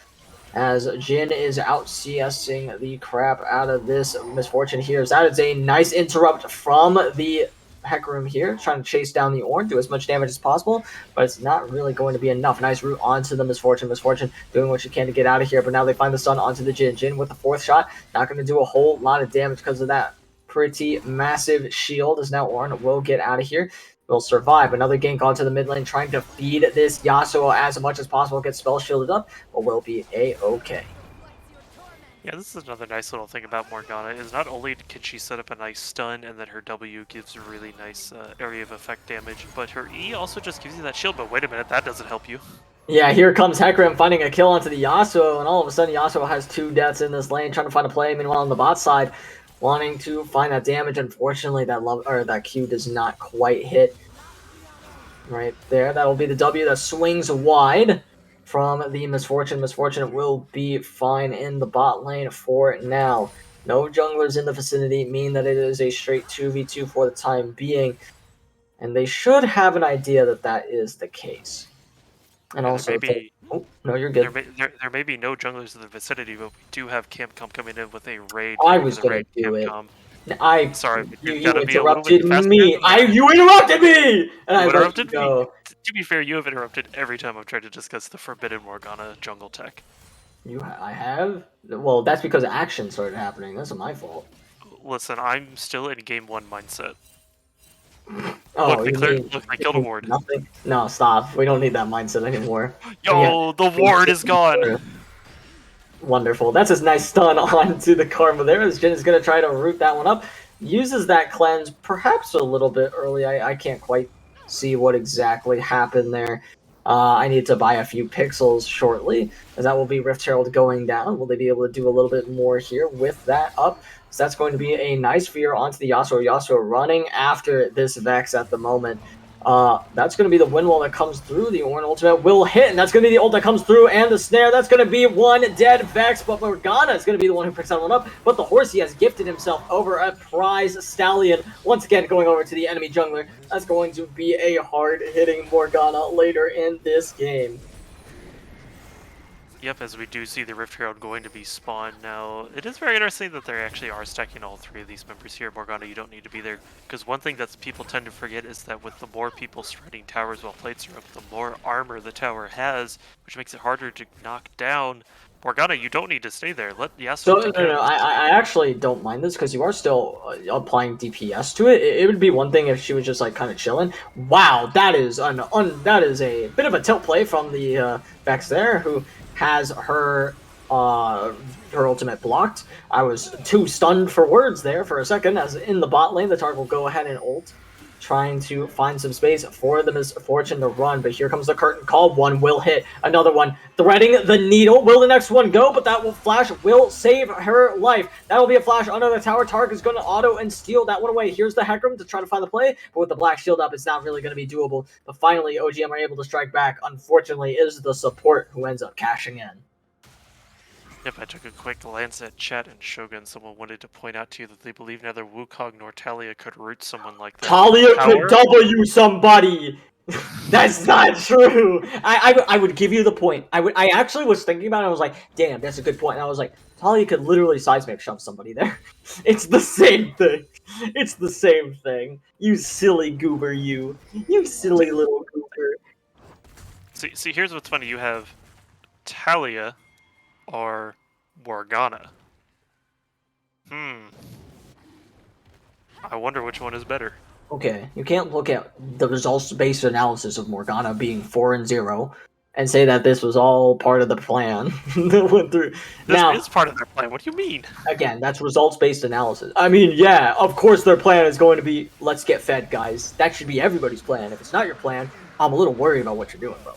as Jin is out CSing the crap out of this Misfortune here. That is a nice interrupt from the Heck Room here, trying to chase down the Ornn, do as much damage as possible, but it's not really going to be enough. Nice route onto the Misfortune. Misfortune doing what she can to get out of here, but now they find the stun onto the Jin. Jin with the 4th shot, not going to do a whole lot of damage because of that pretty massive shield, as now Ornn will get out of here. Will survive. Another gank onto the mid lane, trying to feed this Yasuo as much as possible, get spell shielded up, but will be a-okay. Yeah, this is another nice little thing about Morgana, is not only can she set up a nice stun and then her W gives a really nice area of effect damage, but her E also just gives you that shield, but wait a minute, that doesn't help you. Yeah, here comes Hecarim finding a kill onto the Yasuo, and all of a sudden Yasuo has 2 deaths in this lane, trying to find a play. Meanwhile, on the bot side, wanting to find that damage. Unfortunately, that Q does not quite hit. Right there, that'll be the W that swings wide from the Misfortune. Misfortune will be fine in the bot lane for now. No junglers in the vicinity mean that it is a straight 2v2 for the time being, and they should have an idea that that is the case. And Yeah, also, oh no, you're good. There may be no junglers in the vicinity, but we do have Camcom coming in with a raid. I was gonna do it. Sorry, but you gotta be a little interrupted bit faster me. than that. You interrupted me, and I You let you interrupted go. me. To be fair, you have interrupted every time I've tried to discuss the forbidden Morgana jungle tech. I have? Well, that's because action started happening. That's not my fault. Listen, I'm still in game 1 mindset. Oh, Look, I killed a ward. Nothing? No, stop. We don't need that mindset anymore. Yo, the ward is gone. Wonderful. That's a nice stun onto the Karma there, as Jin is going to try to root that one up. Uses that cleanse perhaps a little bit early. I can't quite see what exactly happened there. I need to buy a few pixels shortly, as that will be Rift Herald going down. Will they be able to do a little bit more here with that up? So that's going to be a nice fear onto the Yasuo. Yasuo running after this Vex at the moment. That's going to be the wind wall that comes through. The Ornn ultimate will hit, and that's going to be the ult that comes through, and the snare. That's going to be one dead Vex, but Morgana is going to be the one who picks that one up. But the Horsey has gifted himself over a prize Stallion, once again going over to the enemy jungler. That's going to be a hard-hitting Morgana later in this game. Yep, as we do see the Rift Herald going to be spawned now. It is very interesting that they actually are stacking all 3 of these members here. Morgana, you don't need to be there, because one thing that people tend to forget is that with the more people shredding towers while plates are up, the more armor the tower has, which makes it harder to knock down. Morgana, you don't need to stay there. Let Yasuo take care of this. I actually don't mind this, because you are still applying DPS to it. It would be one thing if she was just like kind of chilling. Wow, that is that is a bit of a tilt play from the Vex there, who has her ultimate blocked. I was too stunned for words there for a second, as in the bot lane, the target will go ahead and ult, trying to find some space for the Misfortune to run, but here comes the curtain call. One will hit, another one threading the needle. Will the next one go? But that will flash, will save her life. That will be a flash under the tower. Tark is going to auto and steal that one away. Here's the Hecarim to try to find the play, but with the black shield up, it's not really going to be doable. But finally, OGM are able to strike back. Unfortunately, it is the support who ends up cashing in. Yep, I took a quick glance at chat, and Shogun, someone wanted to point out to you that they believe neither Wukong nor Talia could root someone like that. Talia could W somebody! That's not true! I would give you the point. I actually was thinking about it, I was like, damn, that's a good point. And I was like, Talia could literally seismic shove somebody there. It's the same thing. It's the same thing. You silly goober, you. You silly little goober. See, here's what's funny. You have Talia or Morgana. I wonder which one is better. Okay, you can't look at the results-based analysis of Morgana being 4-0 and say that this was all part of the plan that went through. This is part of their plan. What do you mean? Again, that's results-based analysis. I mean, yeah, of course their plan is going to be, let's get fed, guys. That should be everybody's plan. If it's not your plan, I'm a little worried about what you're doing, bro.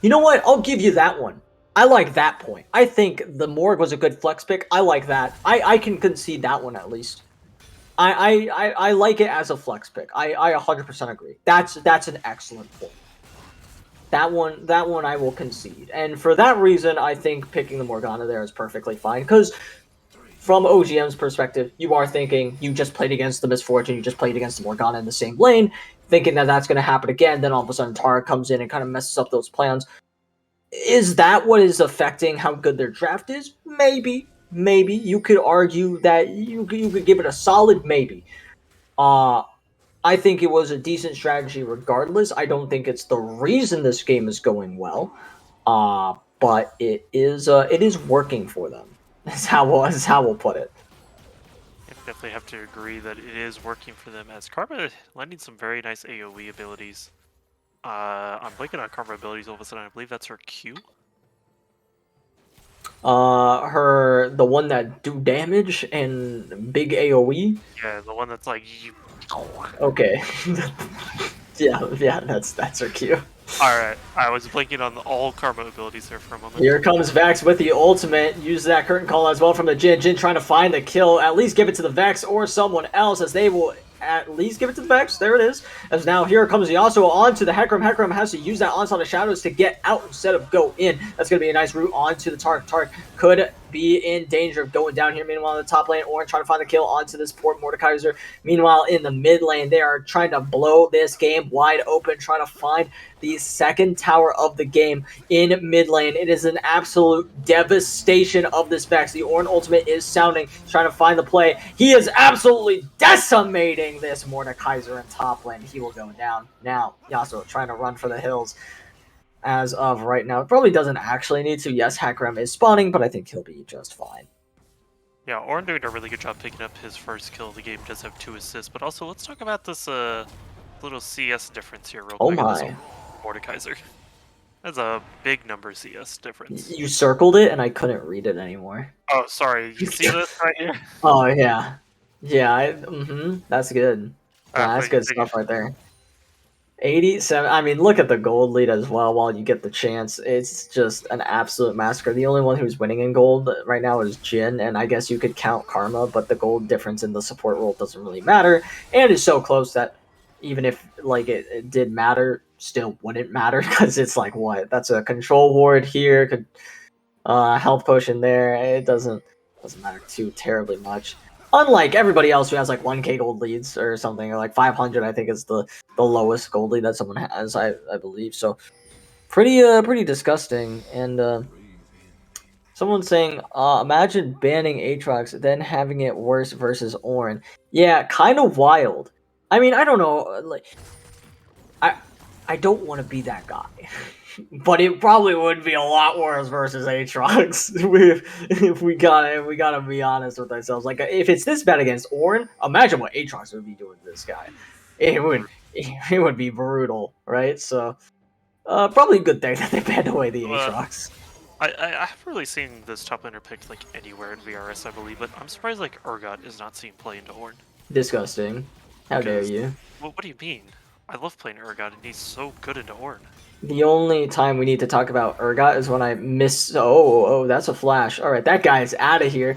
You know what? I'll give you that one. I like that point. I think the Morg was a good flex pick. I like that. I can concede that one at least. I like it as a flex pick. I 100% agree. That's an excellent point. That one I will concede. And for that reason, I think picking the Morgana there is perfectly fine. Because from OGM's perspective, you are thinking you just played against the Misfortune, you just played against the Morgana in the same lane, thinking that that's going to happen again. Then all of a sudden Tara comes in and kind of messes up those plans. Is that what is affecting how good their draft is? Maybe. You could argue that you could give it a solid maybe. I think it was a decent strategy regardless. I don't think it's the reason this game is going well. But it is working for them. That's how we'll put it. I definitely have to agree that it is working for them, as Karma lending some very nice AoE abilities. I'm blanking on Karma abilities all of a sudden. I believe that's her Q. The one that do damage and big AoE. Yeah, the one that's like. Okay. yeah, that's her cue. Alright, I was blanking on all Karma abilities there for a moment. Here comes Vex with the ultimate. Use that curtain call as well from the Jin. Jin trying to find the kill. At least give it to the Vex or someone else, as they will at least give it to the Vex. There it is. As now here comes Yasuo onto the Hecarim. Hecarim has to use that Onslaught of Shadows to get out instead of go in. That's going to be a nice route onto the Tark. Tark could be in danger of going down here. Meanwhile, in the top lane, Orin trying to find the kill onto this poor Mordekaiser. Meanwhile, in the mid lane, they are trying to blow this game wide open, trying to find the second tower of the game in mid lane. It is an absolute devastation of this Vex. The Orin ultimate is sounding, trying to find the play. He is absolutely decimating this Mordekaiser in top lane. He will go down. Now, Yasuo trying to run for the hills. As of right now, it probably doesn't actually need to. Yes, Hecarim is spawning, but I think he'll be just fine. Yeah, Orin doing a really good job picking up his first kill of the game. Does have 2 assists, but also let's talk about this little CS difference here real quick. My. Mordekaiser. That's a big number CS difference. You circled it, and I couldn't read it anymore. Oh, sorry. You see this right here? Oh, yeah. Yeah, that's good. Yeah, that's good stuff right there. 87. I mean, look at the gold lead as well while you get the chance. It's just an absolute massacre. The only one who's winning in gold right now is Jin, and I guess you could count Karma, but the gold difference in the support role doesn't really matter, and it's so close that even if like it did matter, still wouldn't matter, because it's like, what? That's a control ward here, could health potion there. It doesn't matter too terribly much. Unlike everybody else who has like 1k gold leads or something, or like 500, I think is the lowest gold lead that someone has, I believe. So pretty disgusting. And someone's saying, imagine banning Aatrox, then having it worse versus Orin. Yeah, kind of wild. I mean, I don't know, like I don't want to be that guy. But it probably would be a lot worse versus Aatrox if we gotta be honest with ourselves. Like, if it's this bad against Orin, imagine what Aatrox would be doing to this guy. It would be brutal, right? So probably a good thing that they banned away the Aatrox. I haven't really seen this top laner picked like anywhere in VRS, I believe, but I'm surprised like Urgot is not seen play into Orin. Disgusting. How dare you? What do you mean? I love playing Urgot, and he's so good into Orin. The only time we need to talk about Urgot is when I miss... Oh, that's a flash. All right, that guy is out of here.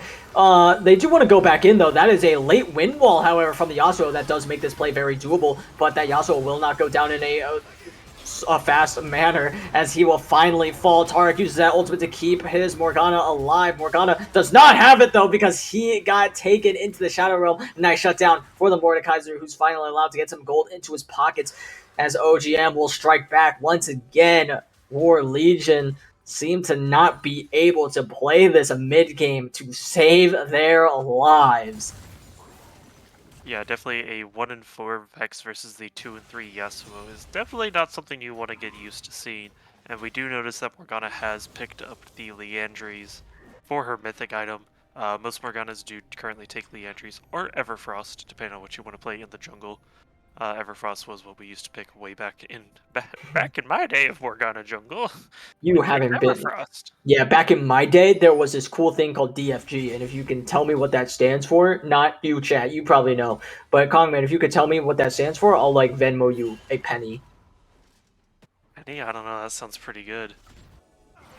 They do want to go back in, though. That is a late wind wall, however, from the Yasuo. That does make this play very doable, but that Yasuo will not go down in a fast manner, as he will finally fall. Tarek uses that ultimate to keep his Morgana alive. Morgana does not have it, though, because he got taken into the Shadow Realm. Nice shutdown for the Mordekaiser, who's finally allowed to get some gold into his pockets, as OGM will strike back once again. War Legion seem to not be able to play this mid-game to save their lives. Yeah, definitely a 1-4 Vex versus the 2-3 Yasuo is definitely not something you want to get used to seeing. And we do notice that Morgana has picked up the Leandries for her mythic item. Most Morganas do currently take Leandries or Everfrost, depending on what you want to play in the jungle. Everfrost was what we used to pick way back in my day of Morgana jungle. You We picked haven't been. Everfrost. Yeah, back in my day, there was this cool thing called DFG, and if you can tell me what that stands for, not you, chat, you probably know, but Kongman, if you could tell me what that stands for, I'll like Venmo you a penny. Penny, I don't know. That sounds pretty good.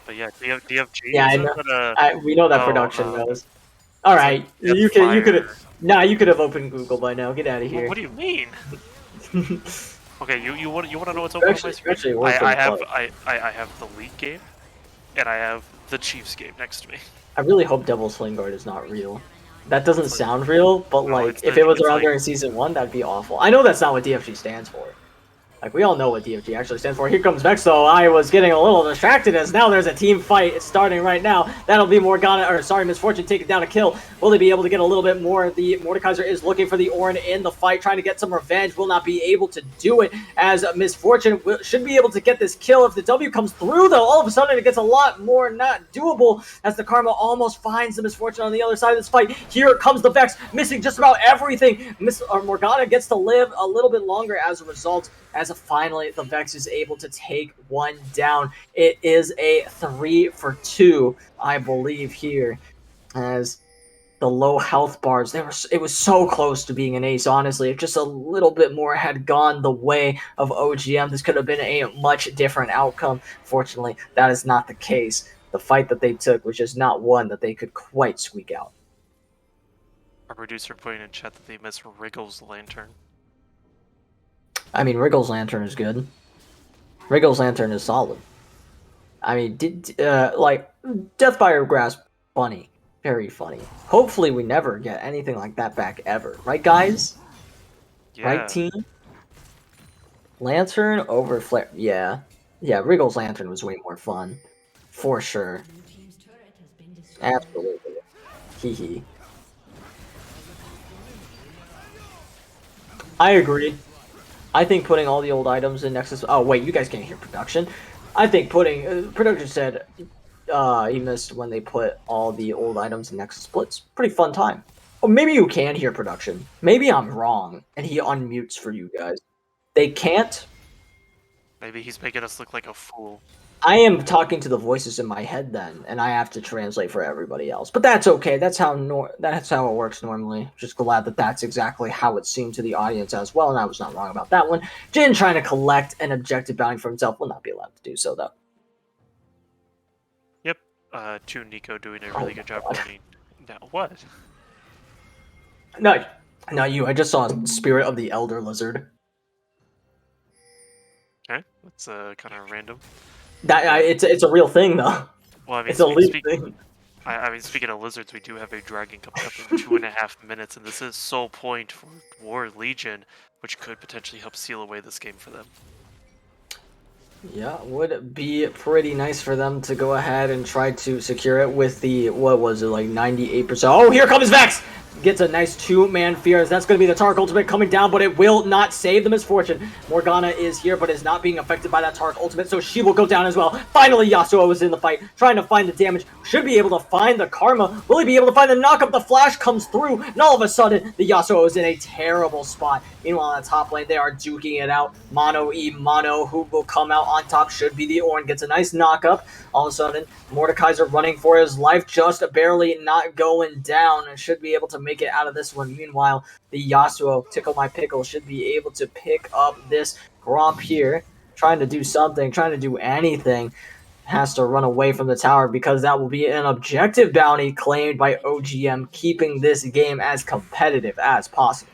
But yeah, DFG Yeah, I isn't know. that We know that oh, production knows. All it's right, like you could Deathfire. nah, you could have opened Google by now. Get out of here. What do you mean? Okay, you want to know what's open on my screen? Actually, we're pretty close. I have the League game, and I have the Chiefs game next to me. I really hope Devil's Sling Guard is not real. That doesn't sound real, but No, like it's if the- it was it's around like- during season 1, that'd be awful. I know that's not what DFG stands for. Like, we all know what DFG actually stands for. Here comes Vex, so I was getting a little distracted as now there's a team fight. It's starting right now. That'll be Misfortune taking down a kill. Will they be able to get a little bit more? The Mordekaiser is looking for the Ornn in the fight, trying to get some revenge. Will not be able to do it as Misfortune should be able to get this kill. If the W comes through, though, all of a sudden it gets a lot more not doable as the Karma almost finds the Misfortune on the other side of this fight. Here comes the Vex, missing just about everything. Morgana gets to live a little bit longer as a result, as finally the Vex is able to take one down. It is a 3-for-2, I believe, here, as the low health bars, it was so close to being an ace, honestly. If just a little bit more had gone the way of OGM, this could have been a much different outcome. Fortunately, that is not the case. The fight that they took was just not one that they could quite squeak out. Our producer putting in chat that they miss Wriggle's lantern. I mean, Wriggle's Lantern is good. Wriggle's Lantern is solid. I mean, Deathfire Grasp, funny. Very funny. Hopefully we never get anything like that back ever. Right, guys? Yeah. Right, team? Lantern over Flare. Yeah. Yeah, Wriggle's Lantern was way more fun. For sure. Absolutely. Hee hee. I agree. I think putting all the old items in Nexus. Oh wait, you guys can't hear production. I think putting production said he missed when they put all the old items in Nexus Splits. Pretty fun time. Oh, maybe you can hear production. Maybe I'm wrong, and he unmutes for you guys. They can't. Maybe he's making us look like a fool. I am talking to the voices in my head then, and I have to translate for everybody else. But that's okay. That's how it works normally. Just glad that that's exactly how it seemed to the audience as well, and I was not wrong about that one. Jin trying to collect an objective bounty for himself will not be allowed to do so, though. Yep. To Nico doing a really good job running. Now what? No, not you. I just saw Spirit of the Elder Lizard. Okay, that's kind of random. It's a real thing though. Well, I mean, It's a leap thing. I mean, speaking of lizards, we do have a dragon coming up in 2.5 minutes, and this is sole point for War Legion, which could potentially help seal away this game for them. Yeah, would be pretty nice for them to go ahead and try to secure it with the, what was it, like 98%. Oh, here comes Vex! Gets a nice two-man Fears. That's going to be the Tark Ultimate coming down, but it will not save the Misfortune. Morgana is here, but is not being affected by that Tark Ultimate, so she will go down as well. Finally, Yasuo is in the fight, trying to find the damage. Should be able to find the Karma. Will he be able to find the knockup? The Flash comes through, and all of a sudden, the Yasuo is in a terrible spot. Meanwhile, on the top lane, they are duking it out. Mono E Mono, who will come out on top, should be the Ornn. Gets a nice knockup. All of a sudden, Mordekaiser running for his life, just barely not going down, and should be able to make it out of this one. Meanwhile, the Yasuo, Tickle My Pickle, should be able to pick up this Gromp here, trying to do something, trying to do anything. Has to run away from the tower because that will be an objective bounty claimed by OGM, keeping this game as competitive as possible.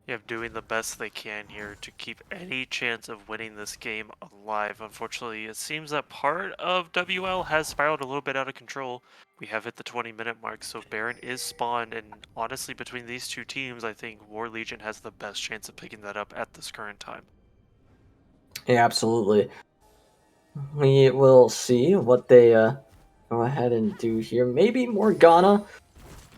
Yeah, doing the best they can here to keep any chance of winning this game alive. Unfortunately, it seems that part of WL has spiraled a little bit out of control. We have hit the 20-minute mark, so Baron is spawned, and honestly, between these two teams, I think War Legion has the best chance of picking that up at this current time. Yeah, absolutely. We will see what they go ahead and do here. Maybe Morgana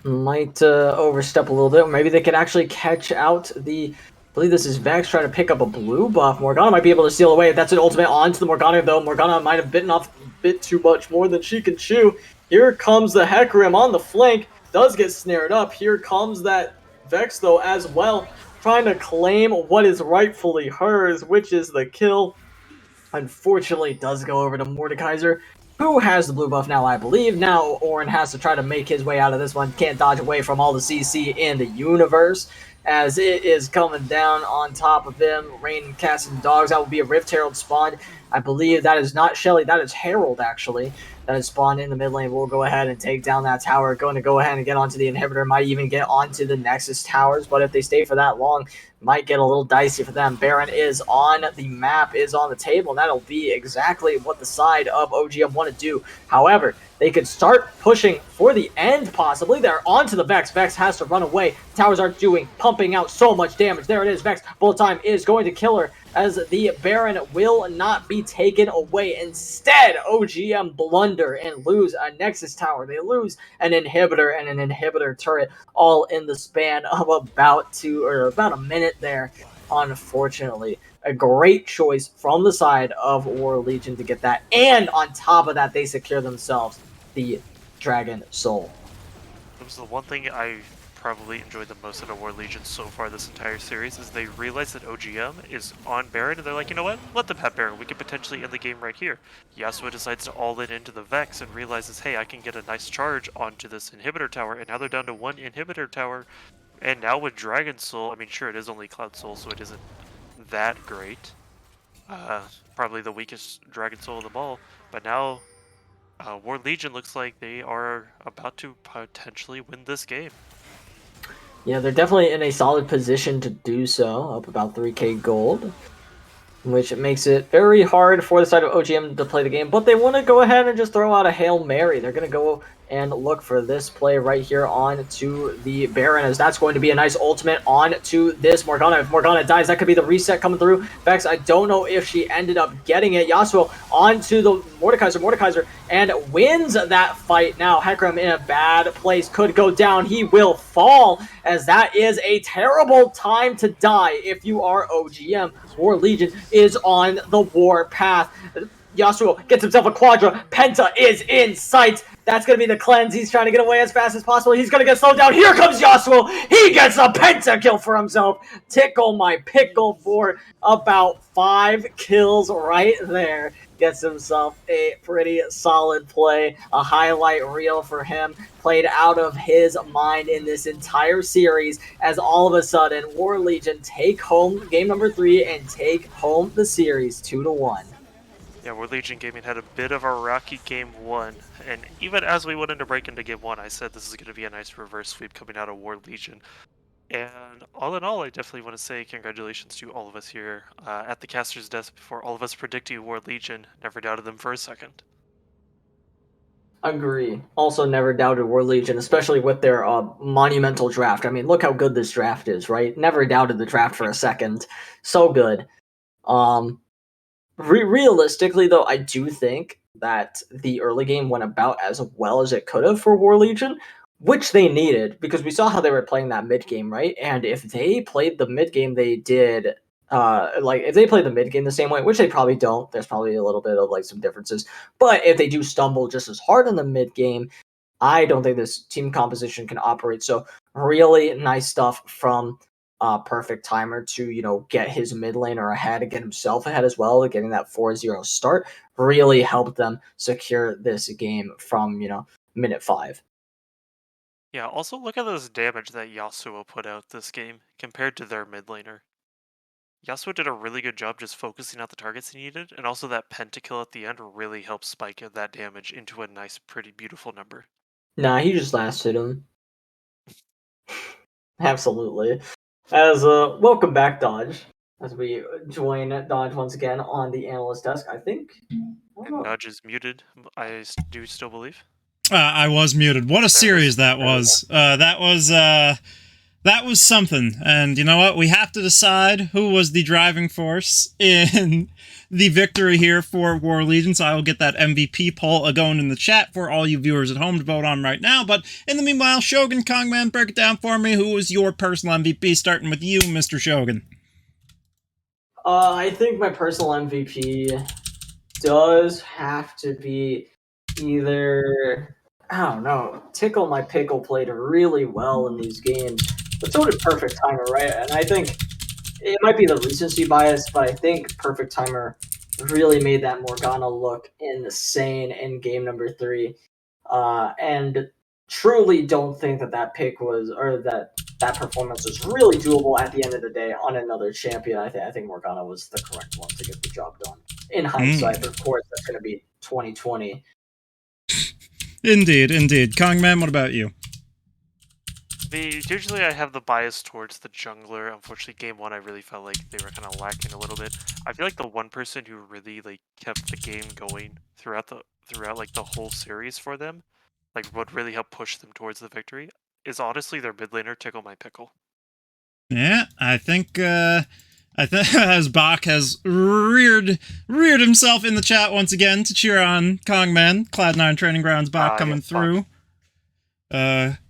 might overstep a little bit. Maybe they could actually catch out the... I believe this is Vex trying to pick up a blue buff. Morgana might be able to steal away. That's an ultimate onto the Morgana, though. Morgana might have bitten off a bit too much, more than she can chew. Here comes the Hecarim on the flank. Does get snared up. Here comes that Vex, though, as well, trying to claim what is rightfully hers, which is the kill. Unfortunately, it does go over to Mordekaiser, who has the blue buff now, I believe. Now, Orin has to try to make his way out of this one. Can't dodge away from all the CC in the universe, as it is coming down on top of him. Rain casting dogs. That will be a Rift Herald spawn. I believe that is not Shelly, that is Herald, actually. That is spawned in the mid lane. We'll go ahead and take down that tower. Going to go ahead and get onto the inhibitor. Might even get onto the Nexus towers, but if they stay for that long, might get a little dicey for them. Baron is on the map, is on the table, and that'll be exactly what the side of OGM want to do. However, they could start pushing for the end, possibly. They're onto the Vex. Vex has to run away. Towers aren't pumping out so much damage. There it is. Vex, bullet time is going to kill her, as the Baron will not be taken away. Instead, OGM blunder and lose a Nexus tower. They lose an inhibitor and an inhibitor turret, all in the span of about a minute there. Unfortunately, a great choice from the side of War Legion to get that, and on top of that, they secure themselves the Dragon Soul. It was the one thing I probably enjoyed the most out of War Legion so far this entire series, is they realize that OGM is on Baron, and they're like, you know what, let them have Baron, we could potentially end the game right here. Yasuo decides to all in into the Vex and realizes, hey, I can get a nice charge onto this inhibitor tower, and now they're down to one inhibitor tower. And now with Dragon Soul, I mean, sure, it is only Cloud Soul, so it isn't that great. Probably the weakest Dragon Soul of them all. But now, War Legion looks like they are about to potentially win this game. Yeah, they're definitely in a solid position to do so, up about 3k gold, which makes it very hard for the side of OGM to play the game, but they want to go ahead and just throw out a Hail Mary. They're going to go and look for this play right here on to the Baron, as that's going to be a nice ultimate on to this Morgana. If Morgana dies, that could be the reset coming through. Vex, I don't know if she ended up getting it. Yasuo onto the Mordekaiser, and wins that fight. Now, Hecarim in a bad place, could go down. He will fall, as that is a terrible time to die if you are OGM. War Legion is on the war path. Yasuo gets himself a Quadra. Penta is in sight. That's going to be the cleanse. He's trying to get away as fast as possible. He's going to get slowed down. Here comes Yasuo. He gets a Penta kill for himself. Tickle my pickle for about 5 kills right there. Gets himself a pretty solid play. A highlight reel for him. Played out of his mind in this entire series, as all of a sudden War Legion take home game number 3 and take home the series 2-1. Yeah, War Legion Gaming had a bit of a rocky game 1, and even as we went into break into game 1, I said this is going to be a nice reverse sweep coming out of War Legion. And all in all, I definitely want to say congratulations to all of us here at the caster's desk. Before all of us predicting War Legion, never doubted them for a second. Agree. Also never doubted War Legion, especially with their monumental draft. I mean, look how good this draft is, right? Never doubted the draft for a second. So good. Realistically, though, I do think that the early game went about as well as it could have for War Legion, which they needed, because we saw how they were playing that mid game, right? And if they played the mid game they did, if they play the mid game the same way, which they probably don't, there's probably a little bit of some differences. But if they do stumble just as hard in the mid game, I don't think this team composition can operate. So really nice stuff from Perfect Timer to get his mid laner ahead and get himself ahead as well, getting that 4-0 start really helped them secure this game from minute 5. Yeah, also look at this damage that Yasuo put out this game compared to their mid laner. Yasuo did a really good job just focusing out the targets he needed, and also that pentakill at the end really helped spike that damage into a nice, pretty beautiful number. Nah, he just lasted him. Absolutely. As welcome back, Dodge, as we join Dodge once again on the analyst desk. I think And Nudge is muted, I do still believe. I was muted. What a series that was. That was something. And you know what? We have to decide who was the driving force in the victory here for War Allegiance. I will get that MVP poll going in the chat for all you viewers at home to vote on right now. But in the meanwhile, Shogun, Kongman, break it down for me. Who is your personal MVP? Starting with you, Mr. Shogun. I think my personal MVP does have to be either, I don't know, Tickle My Pickle played really well in these games, but so did Perfect Timer, right? And I think it might be the recency bias, but I think Perfect Timer really made that Morgana look insane in game number 3. And truly don't think that pick was, or that performance was really doable at the end of the day on another champion. I think Morgana was the correct one to get the job done. In hindsight, but of course, that's going to be 2020. Indeed. Kongman, what about you? Usually I have the bias towards the jungler. Unfortunately, game 1 I really felt like they were kind of lacking a little bit. I feel like the one person who really like kept the game going throughout like the whole series for them, like what really helped push them towards the victory, is honestly their mid laner Tickle My Pickle. Yeah, I think as Bach has reared himself in the chat once again to cheer on Kongman, Cloud9 Training Grounds Bach coming through.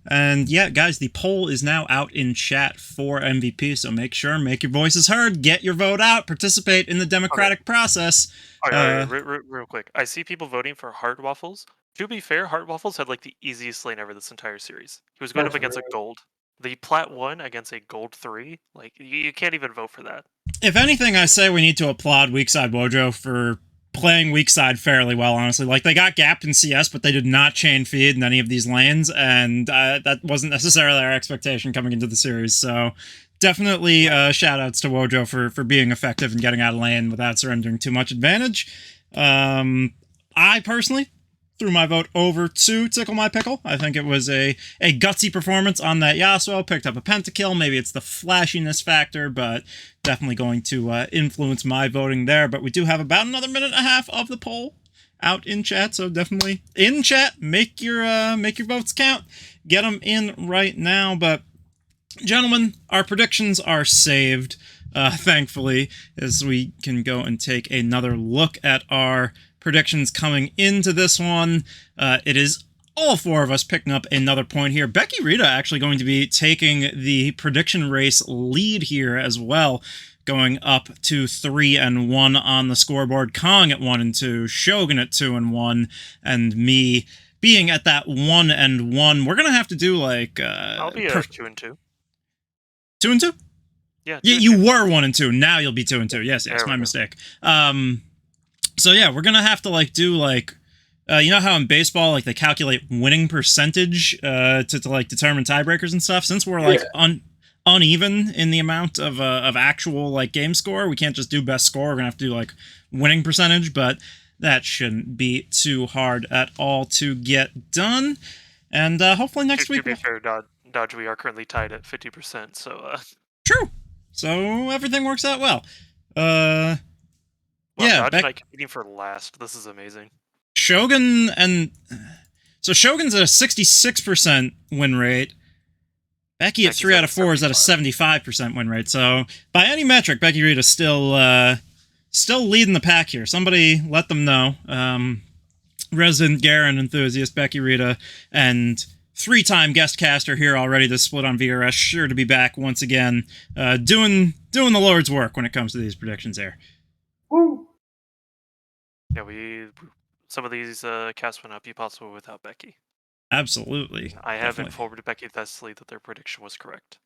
And yeah, guys, the poll is now out in chat for MVP, so make your voices heard, get your vote out, participate in the democratic process. Real quick, I see people voting for Heart Waffles. To be fair, Heart Waffles had like the easiest lane ever this entire series. He was going up against a gold. The Plat 1 against a gold 3, like, you can't even vote for that. If anything, I say we need to applaud Weakside Wojo for playing Weakside fairly well, honestly. Like, they got gapped in CS, but they did not chain feed in any of these lanes, and that wasn't necessarily our expectation coming into the series, so definitely shout-outs to Wojo for being effective and getting out of lane without surrendering too much advantage. I personally threw my vote over to Tickle My Pickle. I think it was a gutsy performance on that Yasuo. Picked up a pentakill. Maybe it's the flashiness factor, but definitely going to influence my voting there. But we do have about another minute and a half of the poll out in chat, so definitely in chat, make your votes count. Get them in right now. But gentlemen, our predictions are saved, thankfully, as we can go and take another look at our predictions coming into this one. It is all 4 of us picking up another point here. Becky Rita actually going to be taking the prediction race lead here as well, going up to 3-1 on the scoreboard. Kong at 1-2, Shogun at 2-1, and me being at that 1-1. We're gonna have to do like I'll be 2-2. 2-2? Yeah. You were 1-2. Now you'll be 2-2. Yes, my mistake. So yeah, we're gonna have to like do like, you know how in baseball like they calculate winning percentage to like determine tiebreakers and stuff. Since we're like uneven in the amount of actual like game score, we can't just do best score. We're gonna have to do like winning percentage, but that shouldn't be too hard at all to get done. And hopefully next week. To be fair, Dodge, we are currently tied at 50%. So true. So everything works out well. Yeah, Dodge and I competing for last. This is amazing. Shogun so Shogun's at a 66% win rate. Becky at 3 out of 4 is at a 75% win rate. So by any metric, Becky Rita's still leading the pack here. Somebody let them know. Resident Garen enthusiast Becky Rita and 3-time guest caster here already to split on VRS, sure to be back once again, doing the Lord's work when it comes to these predictions here. Woo! Yeah, some of these casts went up possible without Becky. Absolutely. I have informed Becky Thessaly that their prediction was correct.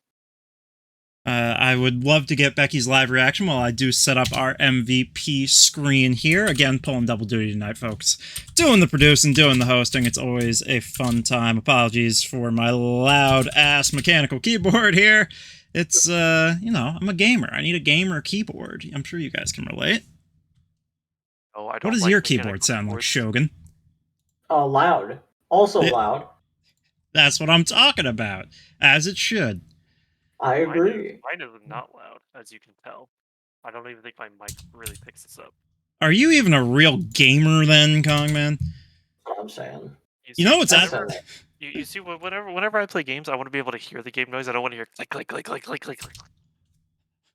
I would love to get Becky's live reaction while I do set up our MVP screen here. Again, pulling double duty tonight, folks. Doing the producing, doing the hosting. It's always a fun time. Apologies for my loud-ass mechanical keyboard here. It's, I'm a gamer. I need a gamer keyboard. I'm sure you guys can relate. Oh, I don't. What does your keyboard sound like, Shogun? Loud. Also loud. That's what I'm talking about. As it should. I agree. Mine is not loud, as you can tell. I don't even think my mic really picks this up. Are you even a real gamer then, Kongman? That's what I'm saying. You know what's You see, whenever I play games, I want to be able to hear the game noise. I don't want to hear click, click, click, click, click, click, click.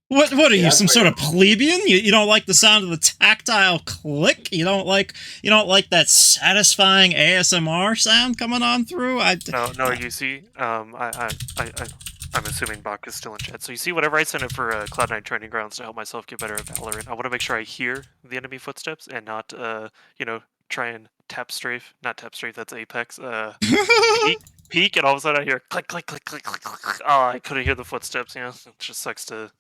What are Yeah, you, that's some sort pretty of plebeian? You don't like the sound of the tactile click? You don't like that satisfying ASMR sound coming on through? No, you see, I'm assuming Bach is still in chat. So you see, whenever I sign up for Cloud9 Training Grounds to help myself get better at Valorant, I want to make sure I hear the enemy footsteps and not, try and not tap strafe, that's Apex, peek, and all of a sudden I hear click, click, click, click, click, click, click. Oh, I couldn't hear the footsteps, It just sucks to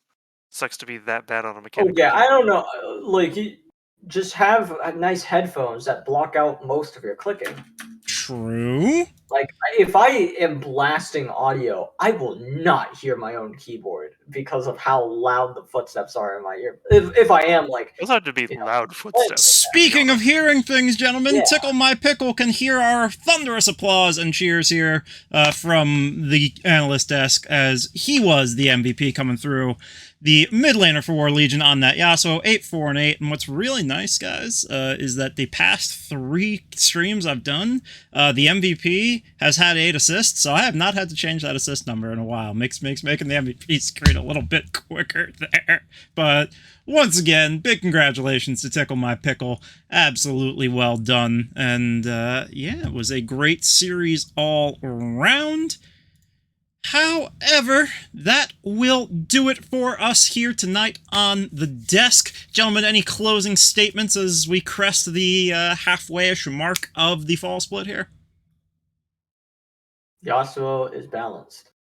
be that bad on a Oh mechanical yeah, I keyboard. don't know. Just have nice headphones that block out most of your clicking. True. Like if I am blasting audio, I will not hear my own keyboard because of how loud the footsteps are in my ear. If I am like, Those have to be you know, loud footsteps. to be Speaking of honest. hearing things, gentlemen, Yeah. Tickle My Pickle can hear our thunderous applause and cheers here from the analyst desk as he was the MVP coming through. The mid laner for War Legion on that Yasuo, 8-4-8. And what's really nice, guys, is that the past 3 streams I've done, the MVP has had 8 assists, so I have not had to change that assist number in a while. Makes making the MVP screen a little bit quicker there. But once again, big congratulations to Tickle My Pickle. Absolutely well done. And yeah, it was a great series all around. However, that will do it for us here tonight on the desk. Gentlemen, any closing statements as we crest the halfway-ish mark of the fall split here? Yasuo is balanced.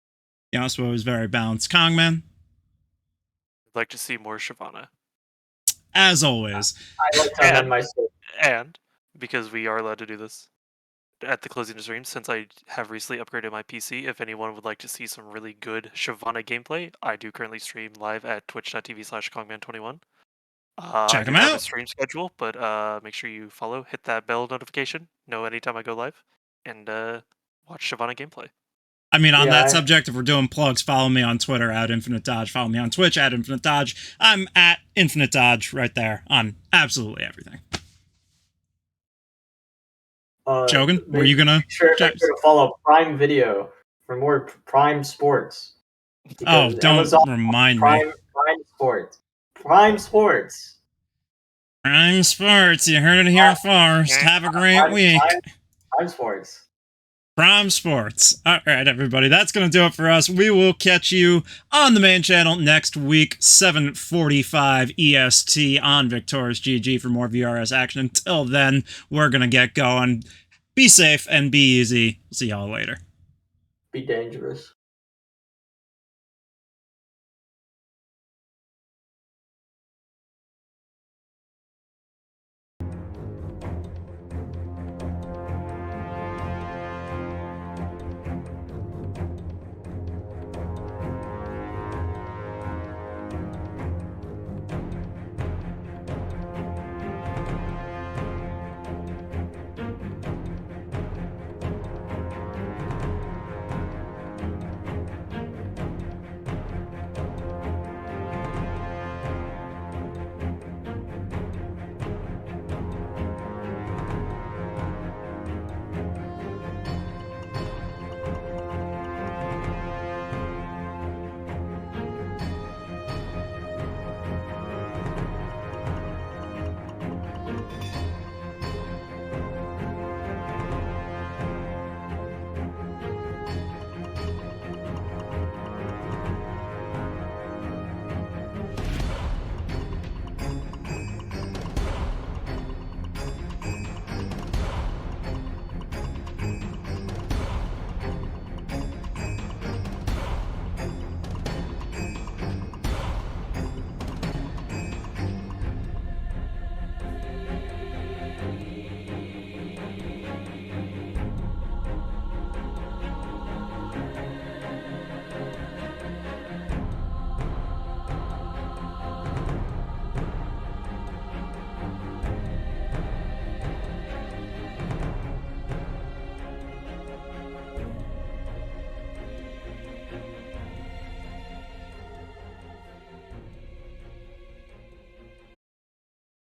Yasuo is very balanced. Kongman, I'd like to see more Shyvana. as always. I like to amend my statement. And because we are allowed to do this at the closing of the stream, since I have recently upgraded my PC, if anyone would like to see some really good Shyvana gameplay, I do currently stream live at twitch.tv/Kongman21. Check I do him have a out. stream schedule, but make sure you follow, hit that bell notification, know anytime I go live, and watch Shyvana gameplay. I mean, on Yeah, that subject, if we're doing plugs, follow me on Twitter at Infinite Dodge. Follow me on Twitch at Infinite Dodge. I'm at Infinite Dodge right there on absolutely everything. Jogan, were you gonna? Make sure to follow Prime Video for more Prime Sports. Oh, Because don't Amazon remind me. Prime Sports. Prime Sports. Prime Sports, you heard it here first. Have a great week. Prime Sports. Prime Sports. All right, everybody, that's going to do it for us. We will catch you on the main channel next week, 7:45 EST on Victoris GG for more VRS action. Until then, we're going to get going. Be safe and be easy. See y'all later. Be dangerous.